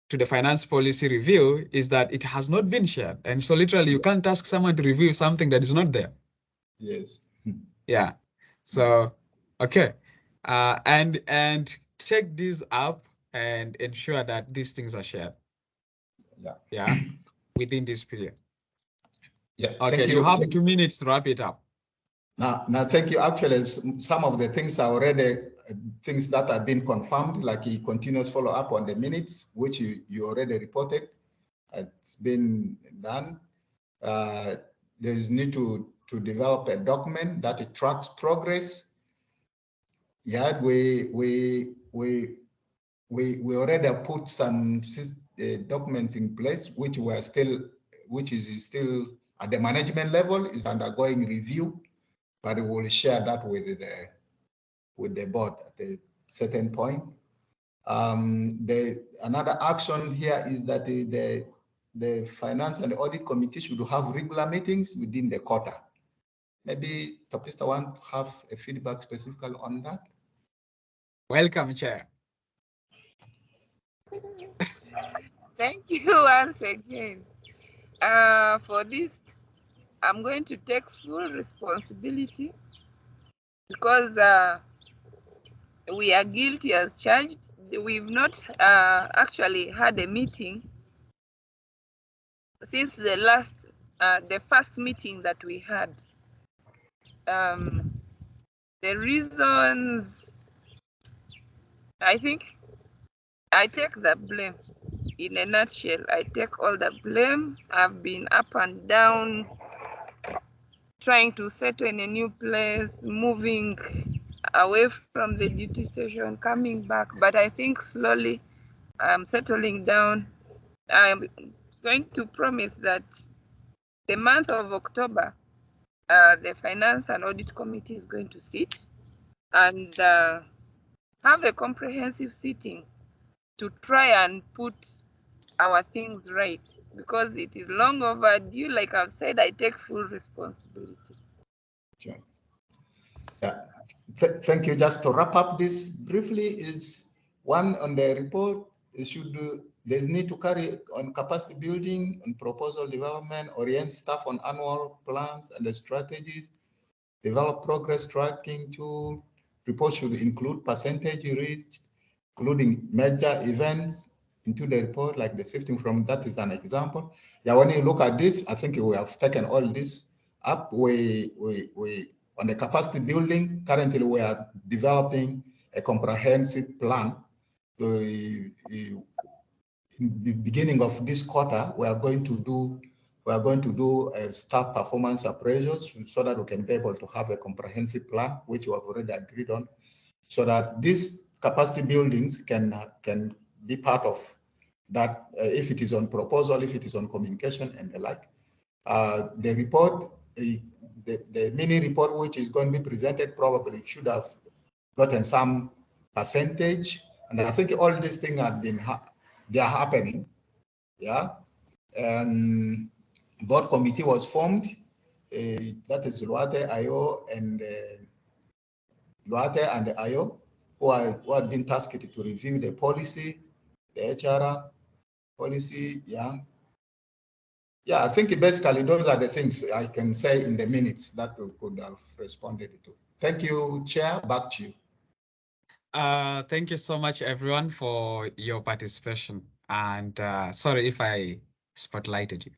to the finance policy review is that it has not been shared. And so literally you can't ask someone to review something that is not there. Yes. Yeah. So, okay. And take these up and ensure that these things are shared. Yeah, within this period. Yeah. Okay, Thank you you. have 2 minutes to wrap it up. Now, thank you. Actually, some of the things are already things that have been confirmed, like a continuous follow-up on the minutes, which you already reported. It's been done. There is need to develop a document that it tracks progress. Yeah, we already put some documents in place, which is still at the management level, is undergoing review, but we will share that with the board at a certain point. Another action here is that the finance and the audit committee should have regular meetings within the quarter. Maybe Topista want to have a feedback specifically on that. Welcome, Chair. Thank you once again. For this, I'm going to take full responsibility because we are guilty as charged. We've not actually had a meeting since the first meeting that we had. The reasons, I think I take the blame. In a nutshell, I take all the blame. I've been up and down trying to settle in a new place, moving away from the duty station, coming back. But I think slowly I'm settling down. I'm going to promise that the month of October, the Finance and Audit Committee is going to sit and have a comprehensive sitting to try and put our things right, because it is long overdue. Like I've said, I take full responsibility. Sure. Yeah. Thank you. Just to wrap up this briefly, is one on the report, there's need to carry on capacity building, on proposal development, orient staff on annual plans and the strategies, develop progress tracking tool. Report should include percentage reached, including major events into the report, like the sifting from that is an example. Yeah, when you look at this, I think we have taken all this up. We on the capacity building, currently we are developing a comprehensive plan. In the beginning of this quarter, we are going to do a staff performance appraisals so that we can be able to have a comprehensive plan, which we have already agreed on, so that these capacity buildings can be part of that, if it is on proposal, if it is on communication and the like. The report, the mini report, which is going to be presented, probably should have gotten some percentage. And I think all these things they are happening. Yeah. Board committee was formed. That is Luate, IO, and Luate and the IO, who had been tasked to review the policy, the HR policy. Yeah. Yeah, I think basically those are the things I can say in the minutes that we could have responded to. Thank you, Chair. Back to you. Thank you so much, everyone, for your participation. And sorry if I spotlighted you.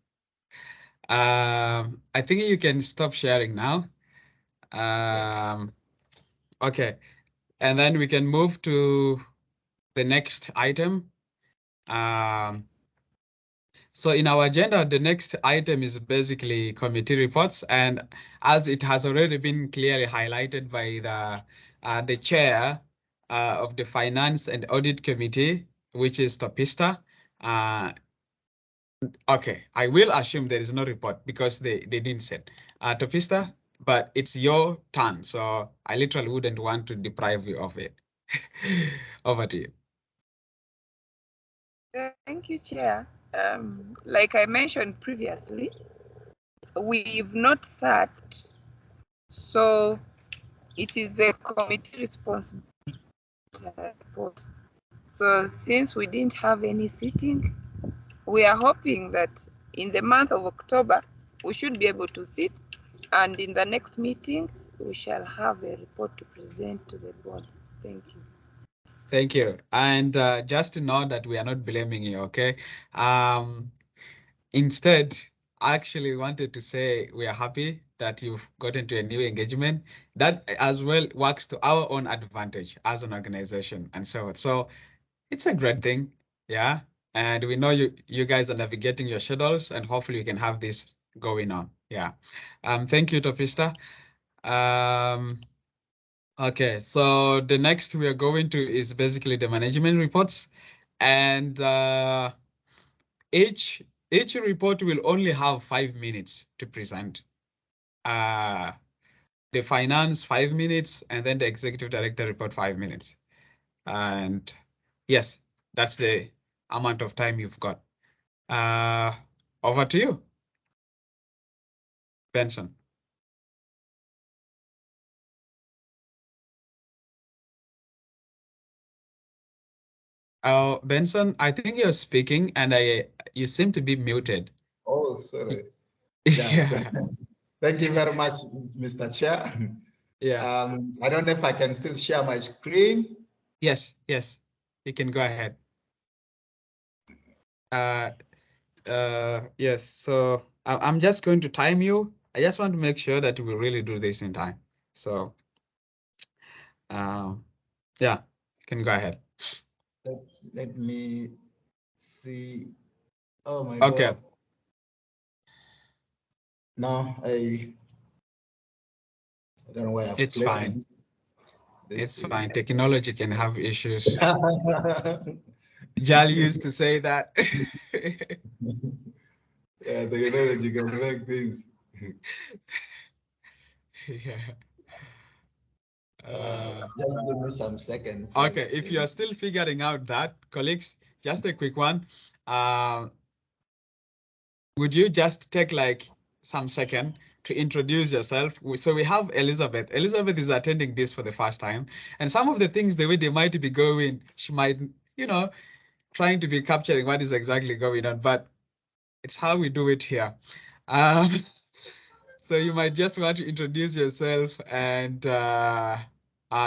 I think you can stop sharing now. Okay, and then we can move to the next item. So in our agenda, the next item is basically committee reports, and as it has already been clearly highlighted by the chair of the Finance and Audit Committee, which is Topista. Okay, I will assume there is no report because they didn't say. Topista, but it's your turn, so I literally wouldn't want to deprive you of it. Over to you. Thank you, Chair. Like I mentioned previously, we've not sat, so it is the committee responsibility to report. So since we didn't have any sitting, we are hoping that in the month of October, we should be able to sit, and in the next meeting, we shall have a report to present to the board. Thank you. Thank you. And just to know that we are not blaming you, okay? instead, I actually wanted to say we are happy that you've gotten to a new engagement that as well works to our own advantage as an organization and so on. So it's a great thing. Yeah. And we know you guys are navigating your schedules and hopefully you can have this going on. Yeah. Thank you, Topista. Okay, so the next we are going to is basically the management reports. And each report will only have 5 minutes to present. The finance 5 minutes, and then the executive director report 5 minutes. And yes, that's the amount of time you've got. Over to you, Benson. Benson, I think you're speaking and you seem to be muted. Oh, sorry. Yes. Yeah. Thank you very much, Mr. Chair. Yeah. I don't know if I can still share my screen. Yes, you can go ahead. Yes, so I'm just going to time you. I just want to make sure that we really do this in time. So, yeah, you can go ahead. Let me see. Oh my Okay. God. No, I don't know where I've It's placed fine. this It's fine. Technology can have issues. yeah, Jal used to say that. technology can make things. Yeah. Just give me some seconds. Okay, if you are still figuring out that, colleagues, just a quick one. Uh, would you just take like some second to introduce yourself? So we have Elizabeth. Elizabeth is attending this for the first time, and some of the things, the way they might be going, she might, trying to be capturing what is exactly going on, but it's how we do it here. Um, so you might just want to introduce yourself and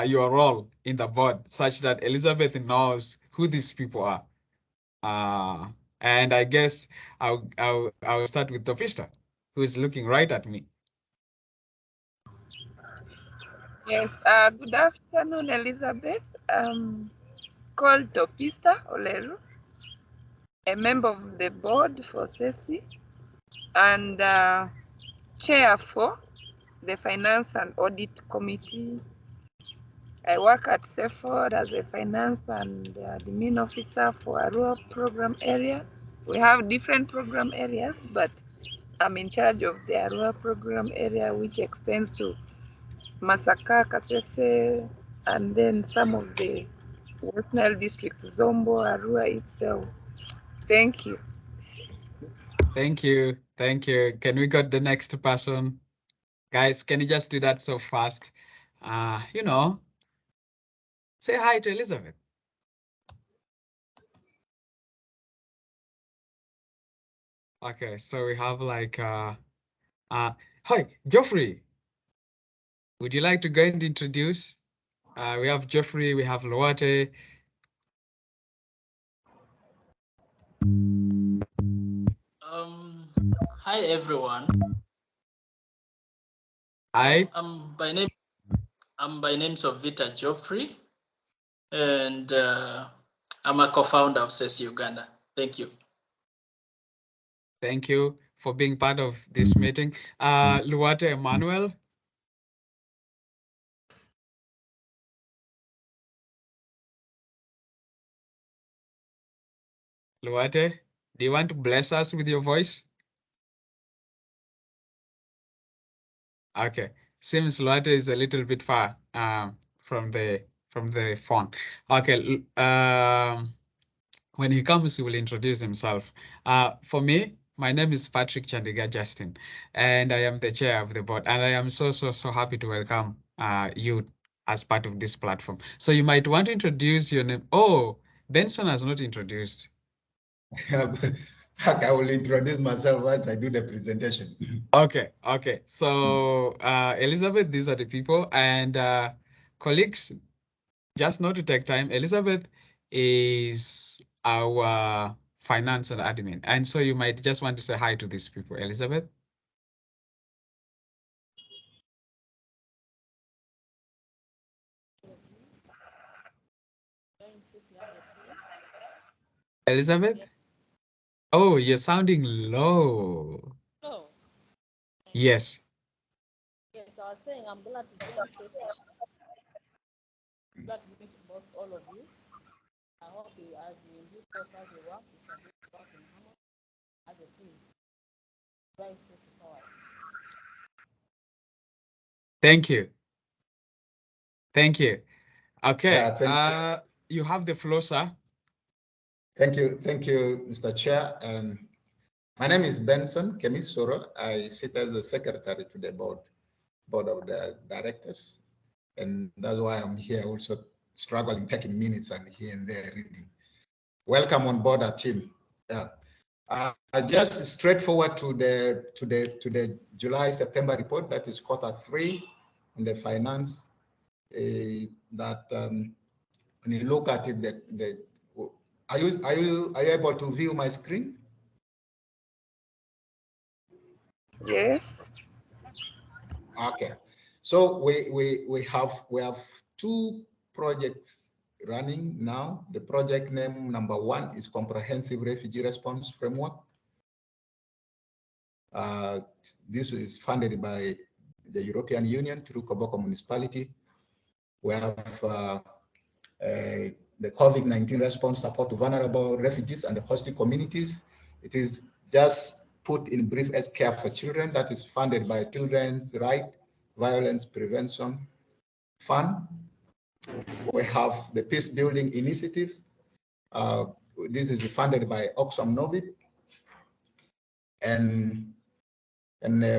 your role in the board, such that Elizabeth knows who these people are. And I guess I'll start with Topista, who is looking right at me. Yes, good afternoon, Elizabeth. Called Topista Oleru, a member of the board for CECI and chair for the Finance and Audit Committee. I work at CEFOD as a finance and admin officer for Arua program area. We have different program areas, but I'm in charge of the Arua program area, which extends to Masaka, Kasese, and then some of the West Nile districts, Zombo, Arua itself. Thank you. Thank you. Thank you. Can we get the next person? Guys, can you just do that so fast? You know, say hi to Elizabeth. Okay, so we have like hi, Geoffrey. Would you like to go and introduce? We have Geoffrey, we have Loate. Hi everyone. Hi. I'm by name Sovita Geoffrey, and I'm a co-founder of CECI Uganda. Thank you. Thank you for being part of this meeting. Luate Emmanuel. Luate, do you want to bless us with your voice? Okay, seems Luate is a little bit far from the phone. Okay, when he comes, he will introduce himself. For me, my name is Patrick Chandiga Justin, and I am the chair of the board. And I am so happy to welcome you as part of this platform. So you might want to introduce your name. Oh, Benson has not introduced. I will introduce myself once I do the presentation. Okay. So Elizabeth, these are the people and colleagues. Just not to take time, Elizabeth is our finance and admin. And so you might just want to say hi to these people. Elizabeth? Elizabeth? Oh, you're sounding low. No. Yes. Yes, I was saying I'm glad to join CECI. Glad to meet both all of you. I hope you, as we in this course as we work, we shall be working harmony as a team. Drive CECI forward. Thank you. Thank you. Okay. You have the floor, sir. Thank you, Mr. Chair. My name is Benson Kemisoro. I sit as the secretary to the board of the directors, and that's why I'm here also struggling, taking minutes and here and there reading. Welcome on board our team. Yeah. Just straightforward to the July-September report, that is Q3 in the finance. That when you look at it, are you able to view my screen? Yes. Okay. So we have two projects running now. The project name number 1 is Comprehensive Refugee Response Framework. This is funded by the European Union through Koboko Municipality. We have the COVID-19 response support to vulnerable refugees and the hosting communities. It is just put in brief as Care for Children, that is funded by Children's Right Violence Prevention Fund. We have the Peace Building Initiative. This is funded by Oxfam Novib. And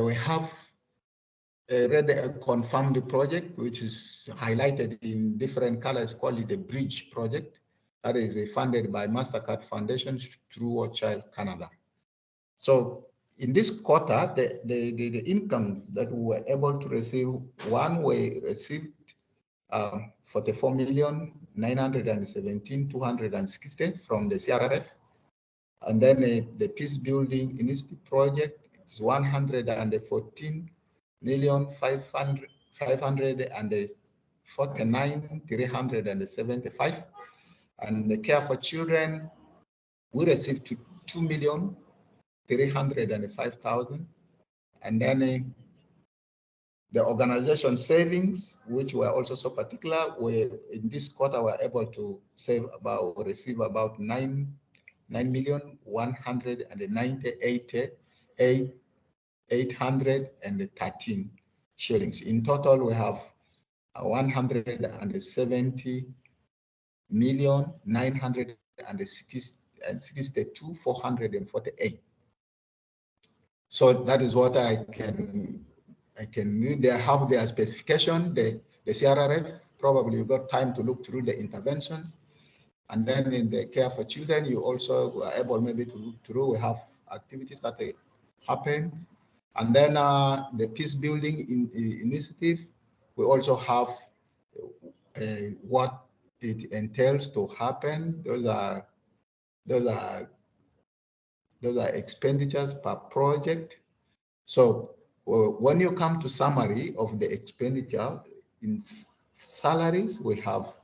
we have already confirmed the project, which is highlighted in different colors, called it the Bridge Project. That is funded by MasterCard Foundation through War Child Canada. So in this quarter, the incomes that we were able to receive, one, we received 44,917,260 from the CRRF. And then the Peace Building Initiative project, it's 114,549,375. And the Care for Children, we received 2,305,000. And then the organization savings, which were also so particular, we in this quarter were able to receive about 9,198,813 shillings. In total, we have 170,962,448. So that is what I can read. They have their specification, the CRRF. Probably you got time to look through the interventions. And then in the Care for Children, you also were able maybe to look through. We have activities that happened. And then the Peace Building Initiative, we also have what it entails to happen. Those are expenditures per project. So when you come to summary of the expenditure, in salaries, we have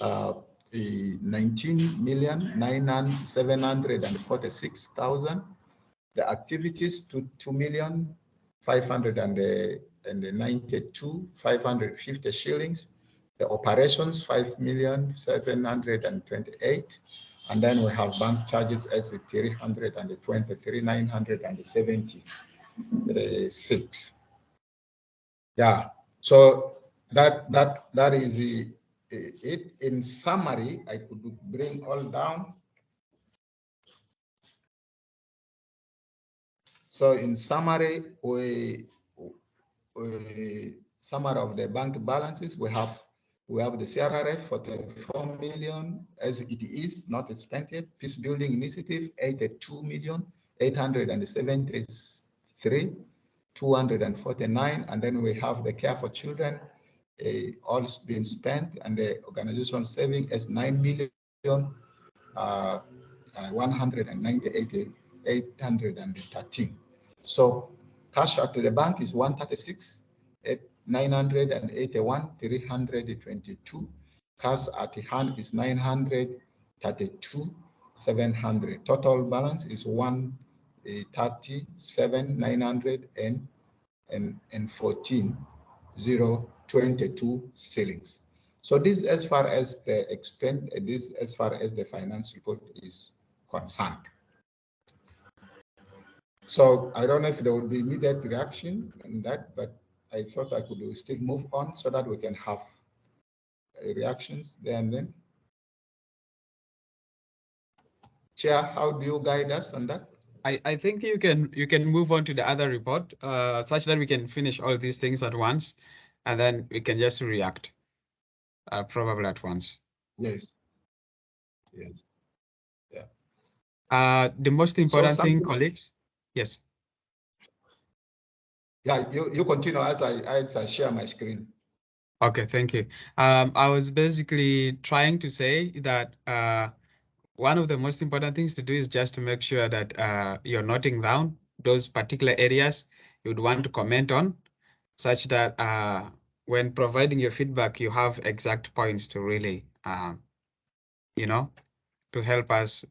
19,746,000. The activities to 2,592,550 shillings. The operations 5,728,000. And then we have bank charges as 323,976. Yeah. So that is it. In summary, I could bring all down. So in summary, summary of the bank balances, we have the CRRF for the 4 million as it is, not spent yet. Peace Building Initiative, 82,873,249. And then we have the Care for Children, all been spent, and the organization saving as 9 million. 198,813. So cash at the bank is 136, 981, 322. Cash at hand is 932, 700. Total balance is 137, 914, 022 shillings. So this as far as the as far as the finance report is concerned. So I don't know if there will be immediate reaction on that, but I thought I could still move on so that we can have reactions there and then. Chair, how do you guide us on that? I think you can move on to the other report, such that we can finish all these things at once, and then we can just react, probably at once. Yes. Yes. Yeah. The most important thing, colleagues. Yes. Yeah, you continue as I share my screen. Okay, thank you. I was basically trying to say that one of the most important things to do is just to make sure that you're noting down those particular areas you'd want to comment on, such that when providing your feedback, you have exact points to really, to help us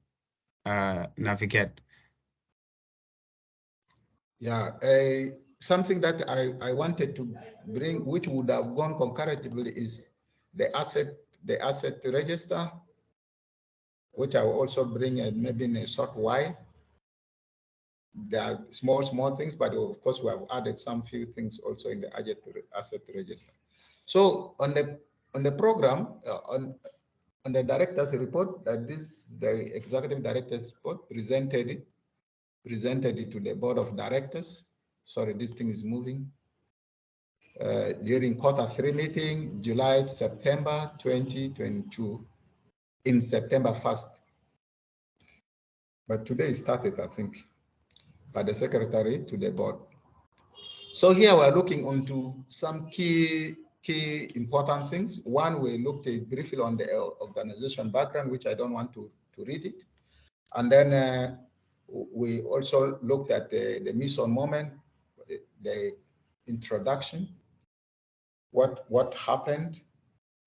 navigate. Yeah, something that I wanted to bring, which would have gone concurrently, is the asset register, which I will also bring maybe in a short while. There are small things, but of course we have added some few things also in the asset register. So on the program, on the director's report, the executive director's report presented it to the board of directors. Sorry, this thing is moving. During Q3 meeting, July, September 2022, in September 1st. But today it started, I think, by the secretary to the board. So here we're looking into some key important things. One, we looked briefly on the organization background, which I don't want to read it. And then we also looked at the mission moment, the introduction, what happened.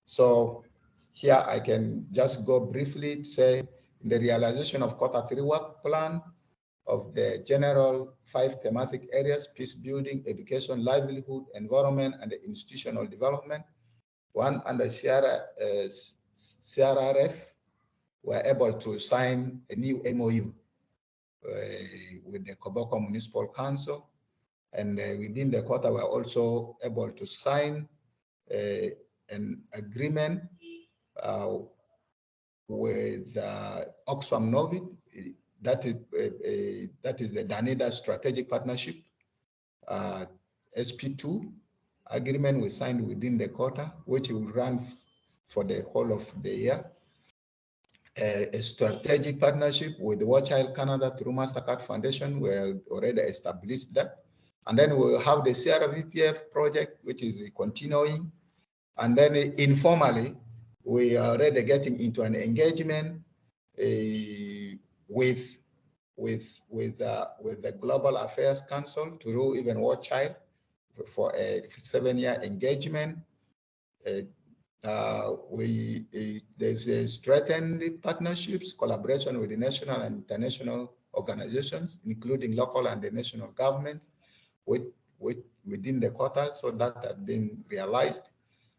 So here I can just go briefly say the realization of Q3 work plan of the general 5 thematic areas: peace building, education, livelihood, environment, and the institutional development. One, under CRRF, were able to sign a new MOU with the Koboko Municipal Council. And within the quarter, we're also able to sign an agreement with Oxfam Novit. That is the Danida Strategic Partnership, SP2 agreement we signed within the quarter, which will run for the whole of the year. A strategic partnership with Watch Child Canada through MasterCard Foundation, we already established that. And then we'll have the CRVPF project, which is continuing. And then informally, we are already getting into an engagement with the Global Affairs Council to do even Watch Child for a 7-year engagement. There's a strengthened partnerships, collaboration with the national and international organizations, including local and the national governments, within the quarter, so that had been realized.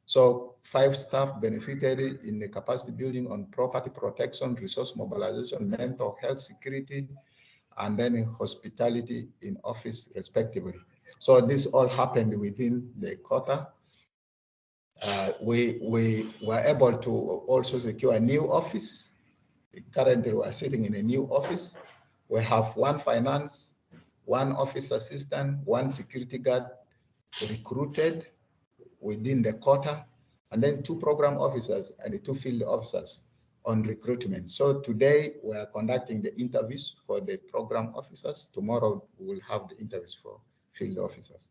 So 5 staff benefited in the capacity building on property protection, resource mobilization, mental health, security, and then hospitality in office, respectively. So this all happened within the quarter. We were able to also secure a new office. Currently, we are sitting in a new office. We have 1 finance, 1 office assistant, 1 security guard recruited within the quarter, and then 2 program officers and 2 field officers on recruitment. So today we are conducting the interviews for the program officers. Tomorrow we will have the interviews for field officers.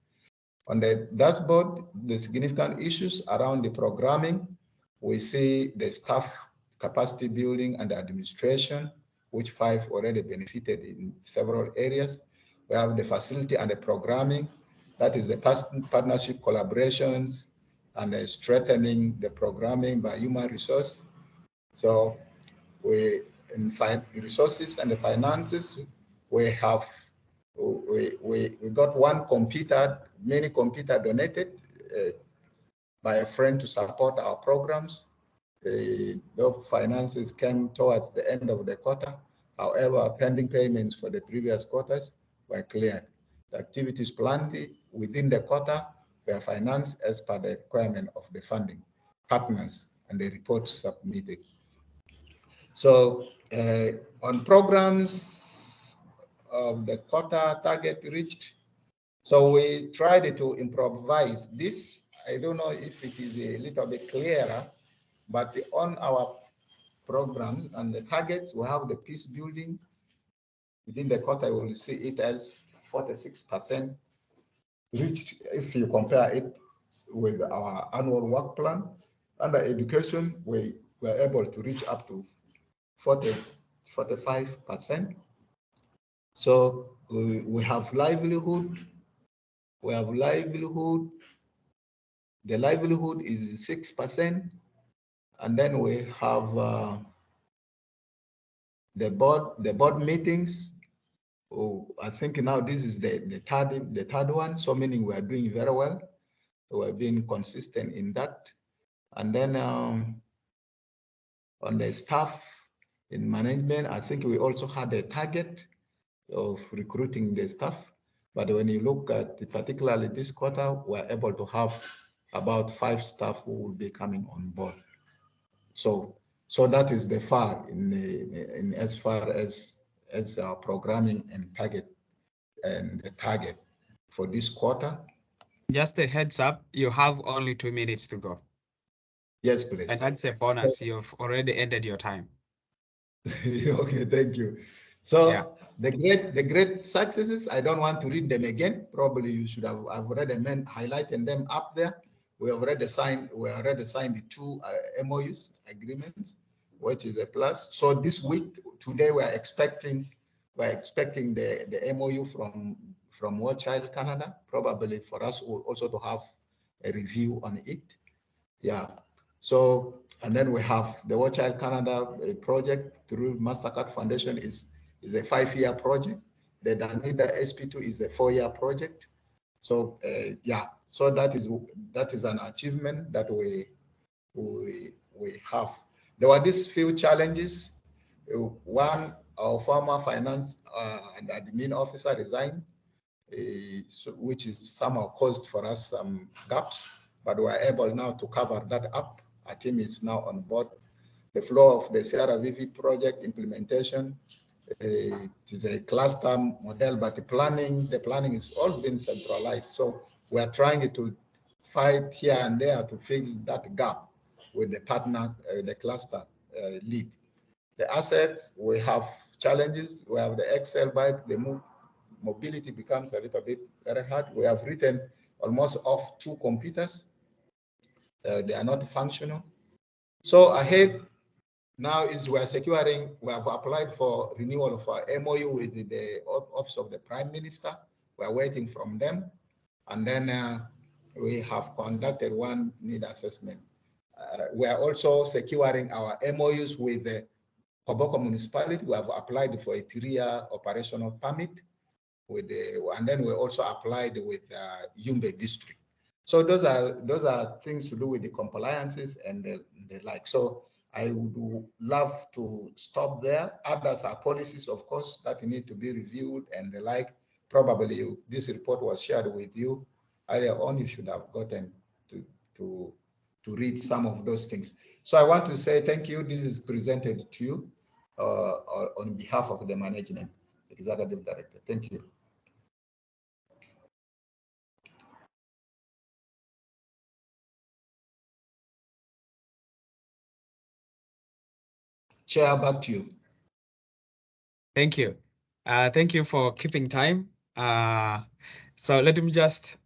On the dashboard, the significant issues around the programming, we see the staff capacity building and administration, which 5 already benefited in several areas. We have the facility and the programming, that is the partnership collaborations and strengthening the programming by human resource. So we, in resources and the finances, we have, we got one computer, mini computer donated by a friend to support our programs. The finances came towards the end of the quarter. However, pending payments for the previous quarters were cleared. The activities planned within the quarter were financed as per the requirement of the funding partners and the reports submitted. So on programs, the quarter target reached. So we tried to improvise this. I don't know if it is a little bit clearer, but on our program and the targets, we have the peace building. Within the quarter, you will see it as 46% reached if you compare it with our annual work plan. Under education, we were able to reach up to 45%. So we have livelihood. We have livelihood. The livelihood is 6%. And then we have the board meetings. Oh, I think now this is the third one. So meaning we are doing very well. We are being consistent in that. And then on the staff in management, I think we also had a target of recruiting the staff. But when you look at particularly this quarter, we're able to have about 5 staff who will be coming on board. So that is the far in as far as our programming and the target for this quarter. Just a heads up, you have only 2 minutes to go. Yes, please. And that's a bonus. You've already ended your time. Okay, thank you. So yeah. the great successes, I don't want to read them again. Probably you should have, I've already highlighted them up there. We already signed the 2 MOUs agreements, which is a plus. So this week, today, we're expecting the MOU from War Child Canada, probably for us also to have a review on it. Yeah. So, and then we have the War Child Canada project through MasterCard Foundation is a 5-year project. The Danida SP2 is a 4-year project. So yeah, so that is an achievement that we have. There were these few challenges. One, our former finance and admin officer resigned, which is somehow caused for us some gaps, but we are able now to cover that up. Our team is now on board. The flow of the CRVV project implementation, it is a cluster model, but the planning is all been centralized. So we are trying to fight here and there to fill that gap with the partner, the cluster lead. The assets, we have challenges. We have the Excel bike, the mobility becomes a little bit very hard. We have written almost off 2 computers. They are not functional. So ahead now is we have applied for renewal of our MOU with the Office of the Prime Minister. We are waiting from them. And then we have conducted one need assessment. We are also securing our MOUs with the Koboko municipality. We have applied for a 3-year operational permit and then we also applied with Yumbe district. So those are things to do with the compliances and the like. So I would love to stop there. Others are policies, of course, that need to be reviewed and the like. Probably this report was shared with you earlier on. You should have gotten to read some of those things. So I want to say thank you. This is presented to you on behalf of the management, executive director. Thank you. Chair, back to you. Thank you. Thank you for keeping time. So let me just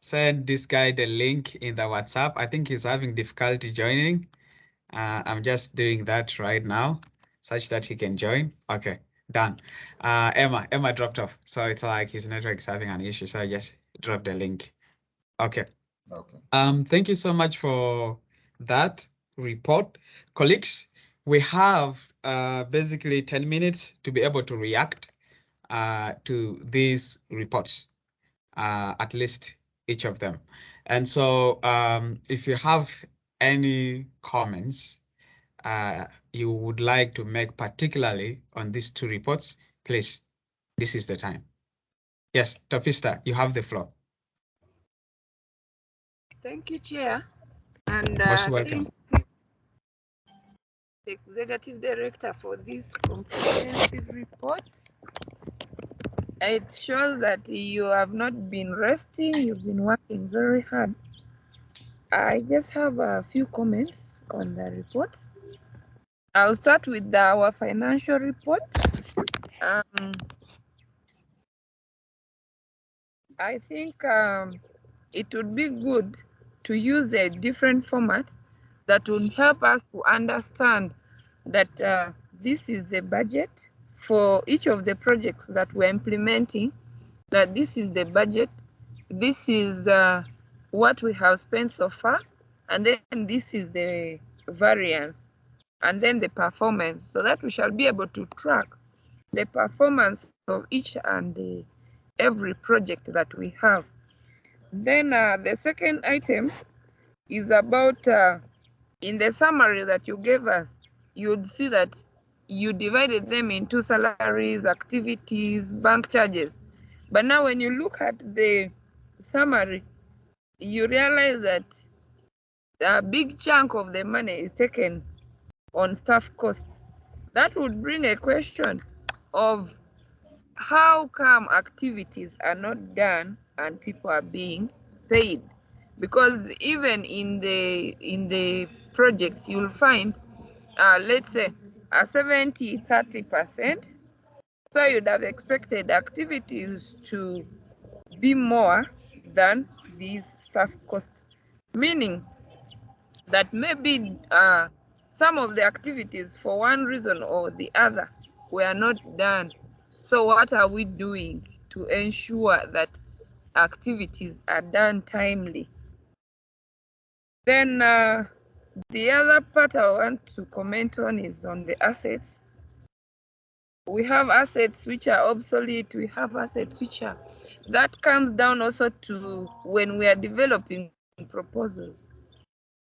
send this guy the link in the WhatsApp. I think he's having difficulty joining. I'm just doing that right now. such that he can join. Okay, done. Emma dropped off, so it's like his network is having an issue, so I just dropped the link. Okay. Okay. Thank you so much for that report. Colleagues, we have basically 10 minutes to be able to react to these reports, at least each of them. And so if you have any comments you would like to make, particularly on these two reports, please, this is the time. Yes, Topista, you have the floor. Thank you, Chair. And Most welcome. thank the Executive Director for this comprehensive report. It shows that you have not been resting, you've been working very hard. I just have a few comments on the reports. I'll start with our financial report. I think it would be good to use a different format that will help us to understand that this is the budget for each of the projects that we're implementing, that this is the budget, this is what we have spent so far, and then this is the variance, and then the performance, so that we shall be able to track the performance of each and every project that we have. Then the second item is about, in the summary that you gave us, you'd see that you divided them into salaries, activities, bank charges. But now when you look at the summary, you realize that a big chunk of the money is taken on staff costs. That would bring a question of how come activities are not done and people are being paid? Because even in the projects, you'll find, let's say, a 70-30%. So you'd have expected activities to be more than these staff costs, meaning that maybe some of the activities, for one reason or the other, were not done. So what are we doing to ensure that activities are done timely? Then the other part I want to comment on is on the assets. We have assets which are obsolete, we have assets which are, that comes down also to when we are developing proposals.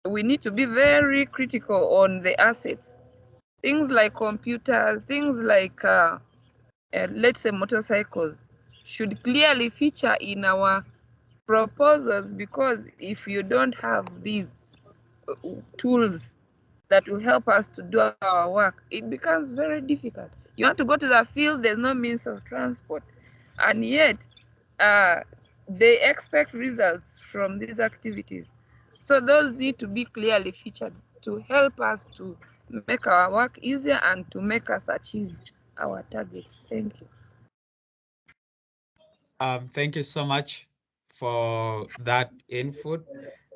We need to be very critical on the assets. Things like computers, things like, let's say, motorcycles, should clearly feature in our proposals, because if you don't have these tools that will help us to do our work, it becomes very difficult. You want to go to the field, there's no means of transport, and yet they expect results from these activities. So those need to be clearly featured to help us to make our work easier and to make us achieve our targets. Thank you. Thank you so much for that input.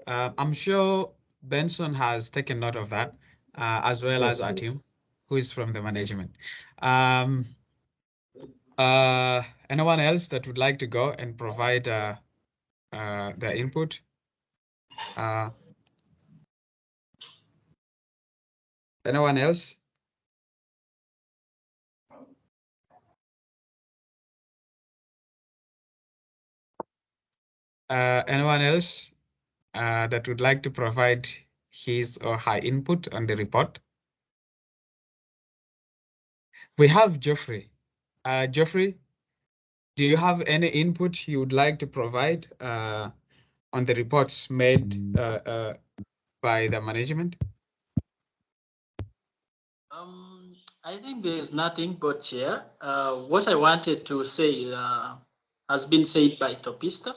I'm sure Benson has taken note of that, as well as Atim, who is from the management. Anyone else that would like to go and provide their input? Anyone else? Anyone else that would like to provide his or her input on the report? We have Geoffrey. Geoffrey, do you have any input you would like to provide on the reports made by the management? I think there is nothing but Chair. What I wanted to say has been said by Topista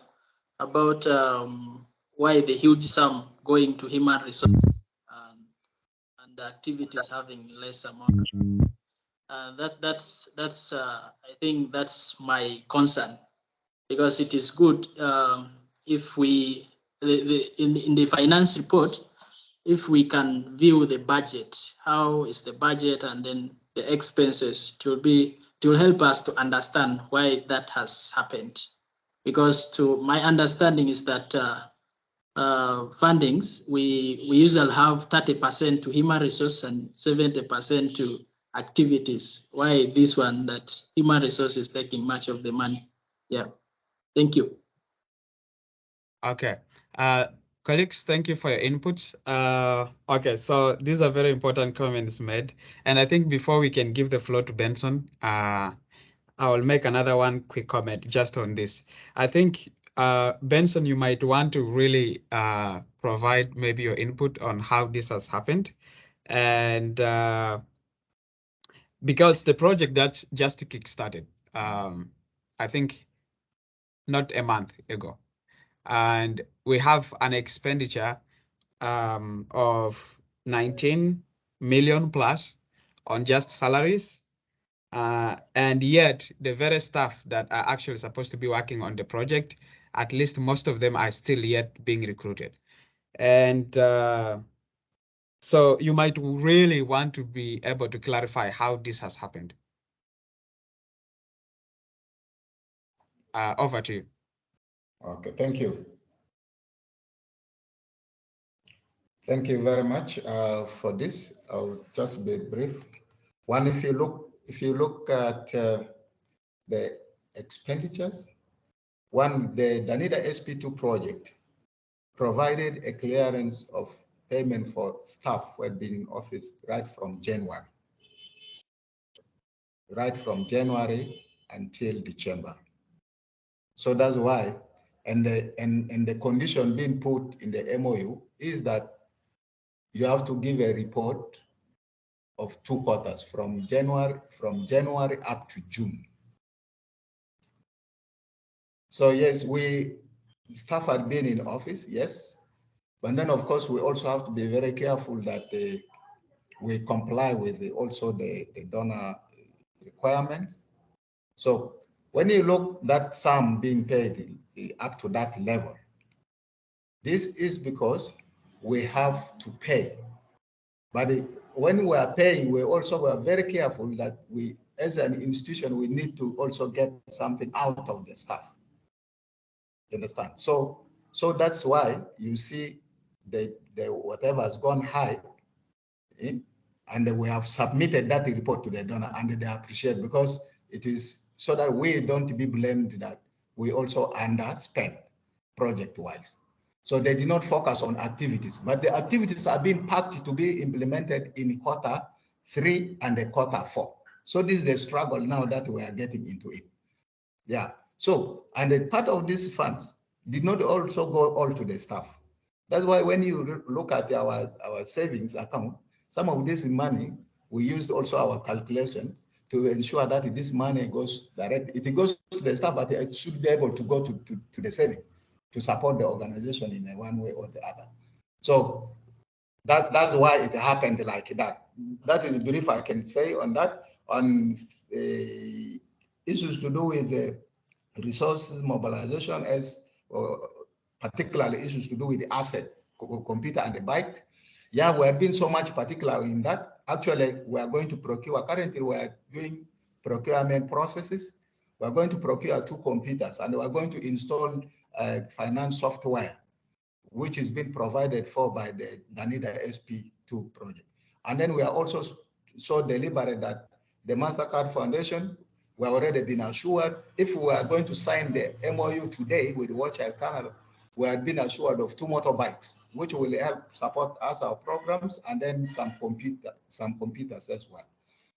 about why the huge sum going to human resources and the activities having less amount. That's I think that's my concern, because it is good if we in the finance report, if we can view the budget, how is the budget, and then the expenses. It will help us to understand why that has happened. Because to my understanding is that fundings, we usually have 30% to human resource and 70% to activities. Why this one, that human resource is taking much of the money? Yeah, thank you. Okay. Colleagues, thank you for your inputs. Okay, so these are very important comments made. And I think before we can give the floor to Benson, I will make another one quick comment just on this. I think, Benson, you might want to really provide maybe your input on how this has happened. And because the project that just kickstarted, I think not a month ago. And we have an expenditure of 19 million plus on just salaries. And yet the very staff that are actually supposed to be working on the project, at least most of them are still yet being recruited. And so you might really want to be able to clarify how this has happened. Over to you. Okay, thank you. Thank you very much for this. I'll just be brief. One, if you look at the expenditures, one, the Danida SP2 project provided a clearance of payment for staff who had been in office right from January until December. So that's why, and the condition being put in the MOU is that you have to give a report of 2 quarters from January up to June. So yes, staff had been in office, yes, but then of course we also have to be very careful that we comply with the donor requirements. So when you look that sum being paid up to that level, this is because we have to pay. But when we are paying, we are very careful that we, as an institution, we need to also get something out of the staff. You understand? So that's why you see the whatever has gone high, and we have submitted that report to the donor, and they appreciate, because it is so that we don't be blamed that we also underspend project-wise. So they did not focus on activities, but the activities are being packed to be implemented in Q3 and Q4. So this is the struggle now that we are getting into it. Yeah. So, and a part of these funds did not also go all to the staff. That's why when you look at our savings account, some of this money, we used also our calculations to ensure that this money goes direct. It goes to the staff, but it should be able to go to the saving to support the organization in one way or the other. So that's why it happened like that. That is brief I can say on that. On issues to do with the resources mobilization, particularly issues to do with the assets, computer and the bike. Yeah, we have been so much particular in that. Actually, we are going to procure, currently we are doing procurement processes. We are going to procure 2 computers, and we are going to install finance software, which is being provided for by the Danida SP2 project. And then we are also so deliberate that the MasterCard Foundation, we have already been assured, if we are going to sign the MOU today with Watch Out Canada, we have been assured of 2 motorbikes, which will help support us, our programs, and then some computers as well.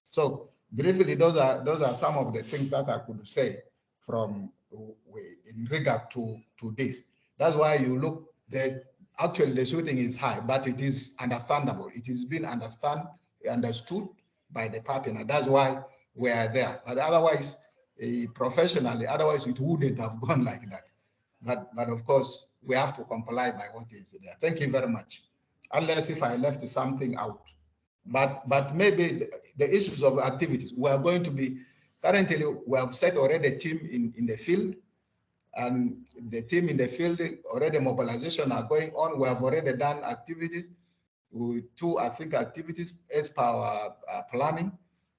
So briefly, those are some of the things that I could say from in regard to this. That's why you look, actually the shooting is high, but it is understandable. It is being understood by the partner. That's why we are there. But otherwise, professionally, otherwise it wouldn't have gone like that. But of course, we have to comply by what is there. Thank you very much. Unless if I left something out. But maybe the issues of activities, we are going to be, currently we have set already a team in the field, and the team in the field already mobilization are going on. We have already done activities, 2, I think, activities as per our planning.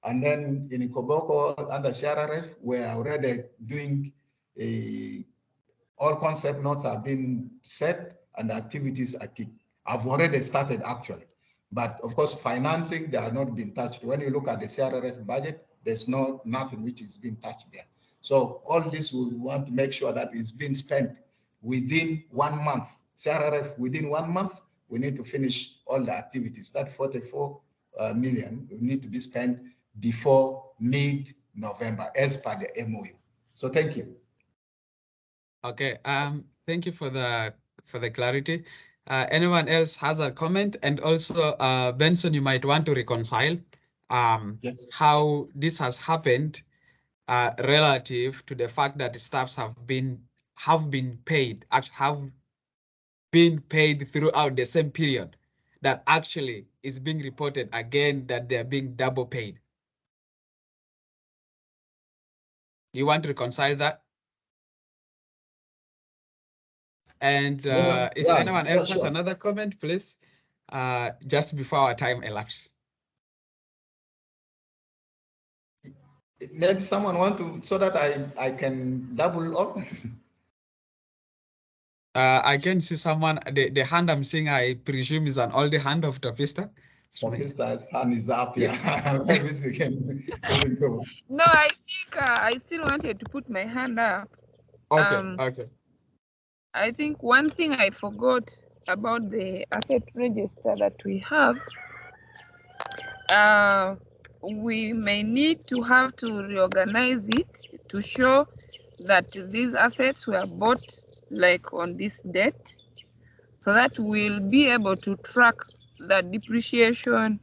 And then in Koboko under CRRF, we're already doing all concept notes have been set and activities have already started actually. But of course, financing, they are not been touched. When you look at the CRRF budget, there's nothing which is being touched there. So all this we want to make sure that it's being spent within 1 month. CRRF within 1 month, we need to finish all the activities. That 44 million will need to be spent before mid-November as per the MOU. So thank you. Okay, thank you for the clarity. Anyone else has a comment? And also, Benson, you might want to reconcile yes, how this has happened relative to the fact that the staffs have been paid throughout the same period, that actually is being reported again that they're being double paid. You want to reconcile that? And if anyone else has another comment, please, just before our time elapses. Maybe someone want to, so that I can double up. I can see someone, the hand I'm seeing, I presume is an older hand of Topista. Topista's hand is up, yeah. Maybe you can go. No, I think I still wanted to put my hand up. Okay, okay. I think one thing I forgot about the asset register that we have, we may need to have to reorganize it to show that these assets were bought like on this date, so that we'll be able to track the depreciation,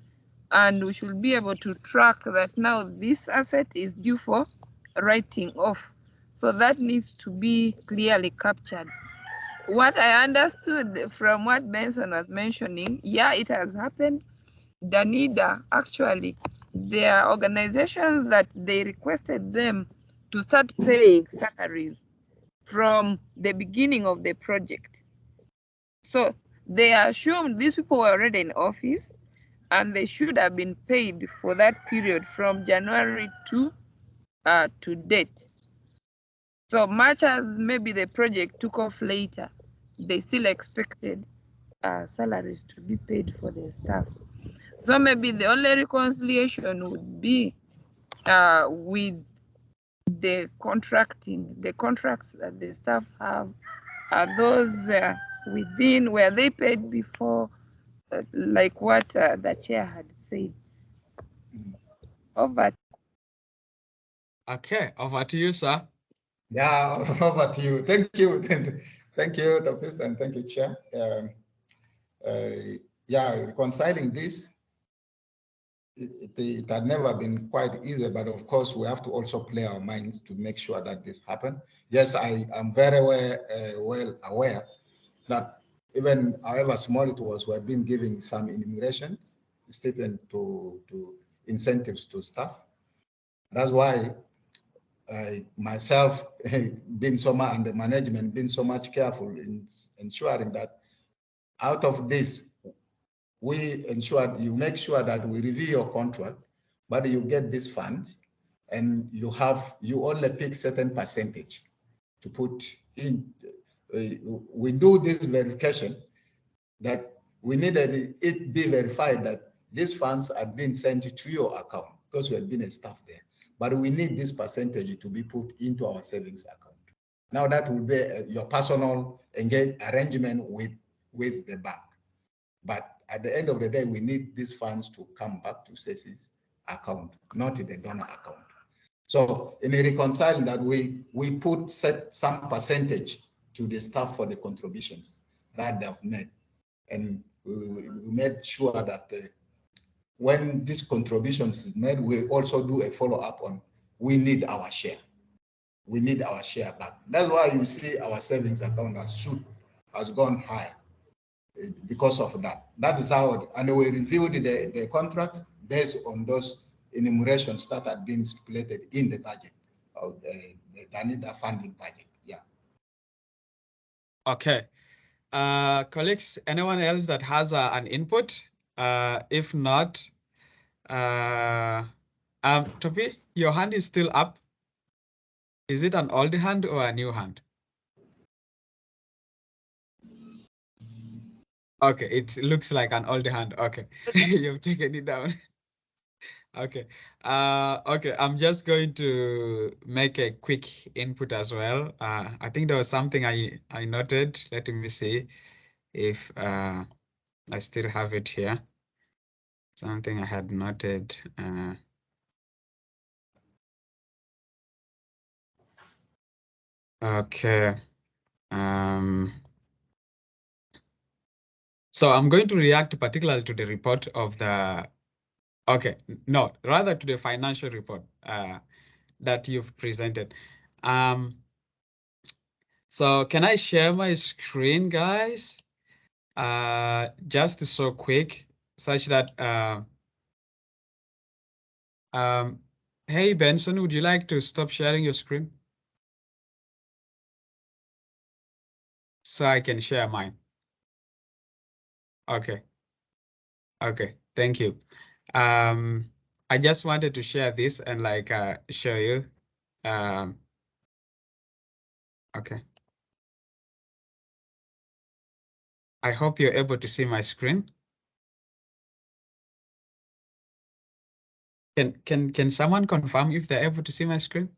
and we should be able to track that now this asset is due for writing off. So that needs to be clearly captured. What I understood from what Benson was mentioning, yeah, it has happened. Danida, actually, there are organizations that they requested them to start paying salaries from the beginning of the project. So they assumed these people were already in office and they should have been paid for that period from January to date. So much as maybe the project took off later, they still expected salaries to be paid for their staff. So maybe the only reconciliation would be with the contracts that the staff have, are those within where they paid before, like what the chair had said. Over. Okay, over to you, sir. Yeah, over to you. Thank you. Thank you, Topist, and thank you, Chair. Yeah, reconciling this, it had never been quite easy, but of course we have to also play our minds to make sure that this happens. Yes, I am very well aware that even however small it was, we have been giving some enumerations, stipend to incentives to staff. That's why I myself been so much, and the management been so much careful in ensuring that out of this, we ensure you make sure that we review your contract, but you get this fund and you only pick certain percentage to put in. We do this verification that we needed it be verified that these funds are being sent to your account because we have been a staff there. But we need this percentage to be put into our savings account. Now that will be your personal arrangement with the bank. But at the end of the day, we need these funds to come back to CECI's account, not in the donor account. So in reconciling that, we set some percentage to the staff for the contributions that they've made. And we made sure that when this contributions is made, we also do a follow-up on we need our share. We need our share back. That's why you see our savings account has gone higher because of that. That is how, and we reviewed the contracts based on those enumerations that had been stipulated in the budget of the Danida funding budget. Yeah. Okay. Colleagues, anyone else that has an input? If not, Topi, your hand is still up. Is it an old hand or a new hand? Okay, it looks like an old hand. Okay, you've taken it down. Okay. Okay, I'm just going to make a quick input as well. I think there was something I noted. Let me see if I still have it here. Something I had noted. Okay. So I'm going to react particularly to the report of the, okay, no, rather to the financial report that you've presented. So can I share my screen, guys? Just so quick, such that, hey, Benson, would you like to stop sharing your screen? So I can share mine. Okay. Okay, thank you. I just wanted to share this and like show you. Okay. I hope you're able to see my screen. Can someone confirm if they're able to see my screen?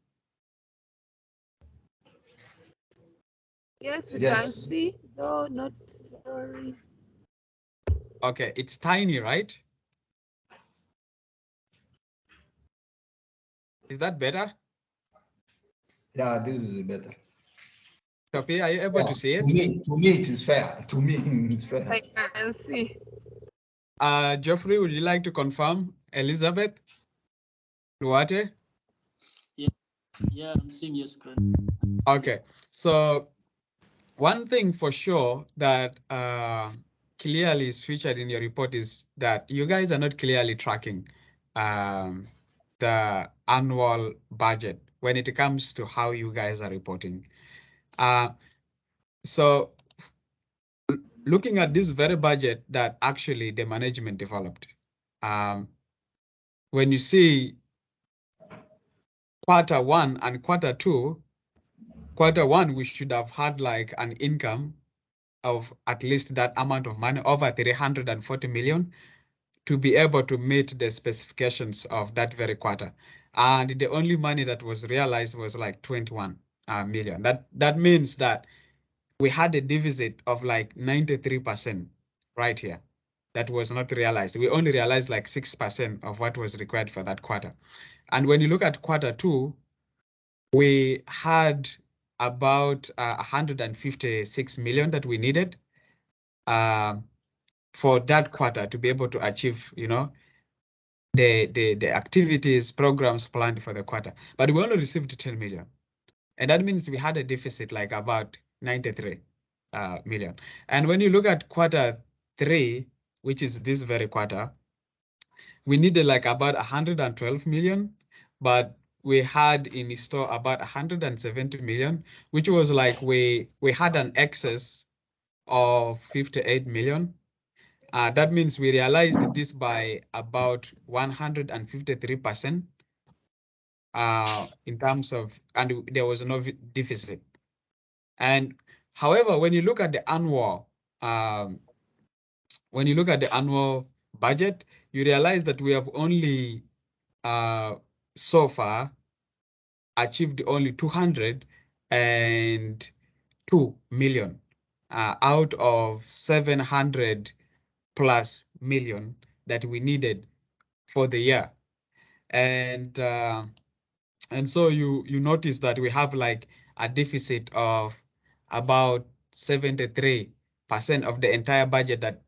Yes, we can see, though not very. Okay, it's tiny, right? Is that better? Yeah, this is better. Sophie, are you able to see it? To me, it is fair. To me, it's fair. I can see. Geoffrey, would you like to confirm? Elizabeth? Duarte? Yeah, I'm seeing your screen. Okay, so one thing for sure that clearly is featured in your report is that you guys are not clearly tracking the annual budget when it comes to how you guys are reporting. So looking at this very budget that actually the management developed, when you see Q1 and Q2, Q1 we should have had like an income of at least that amount of money, over 340 million, to be able to meet the specifications of that very quarter. And the only money that was realized was like 21 million. That means that we had a deficit of like 93% right here. That was not realized. We only realized like 6% of what was required for that quarter. And when you look at Q2, we had about 156 million that we needed for that quarter to be able to achieve, the activities, programs planned for the quarter. But we only received 10 million. And that means we had a deficit like about 93 million. And when you look at Q3, which is this very quarter, we needed like about 112 million, but we had in store about 170 million, which was like we had an excess of 58 million. That means we realized this by about 153% in terms of, and there was no deficit. And however, when you look at the annual, budget, you realize that we have only so far achieved only 202 million out of 700 plus million that we needed for the year. And so you notice that we have like a deficit of about 73% of the entire budget that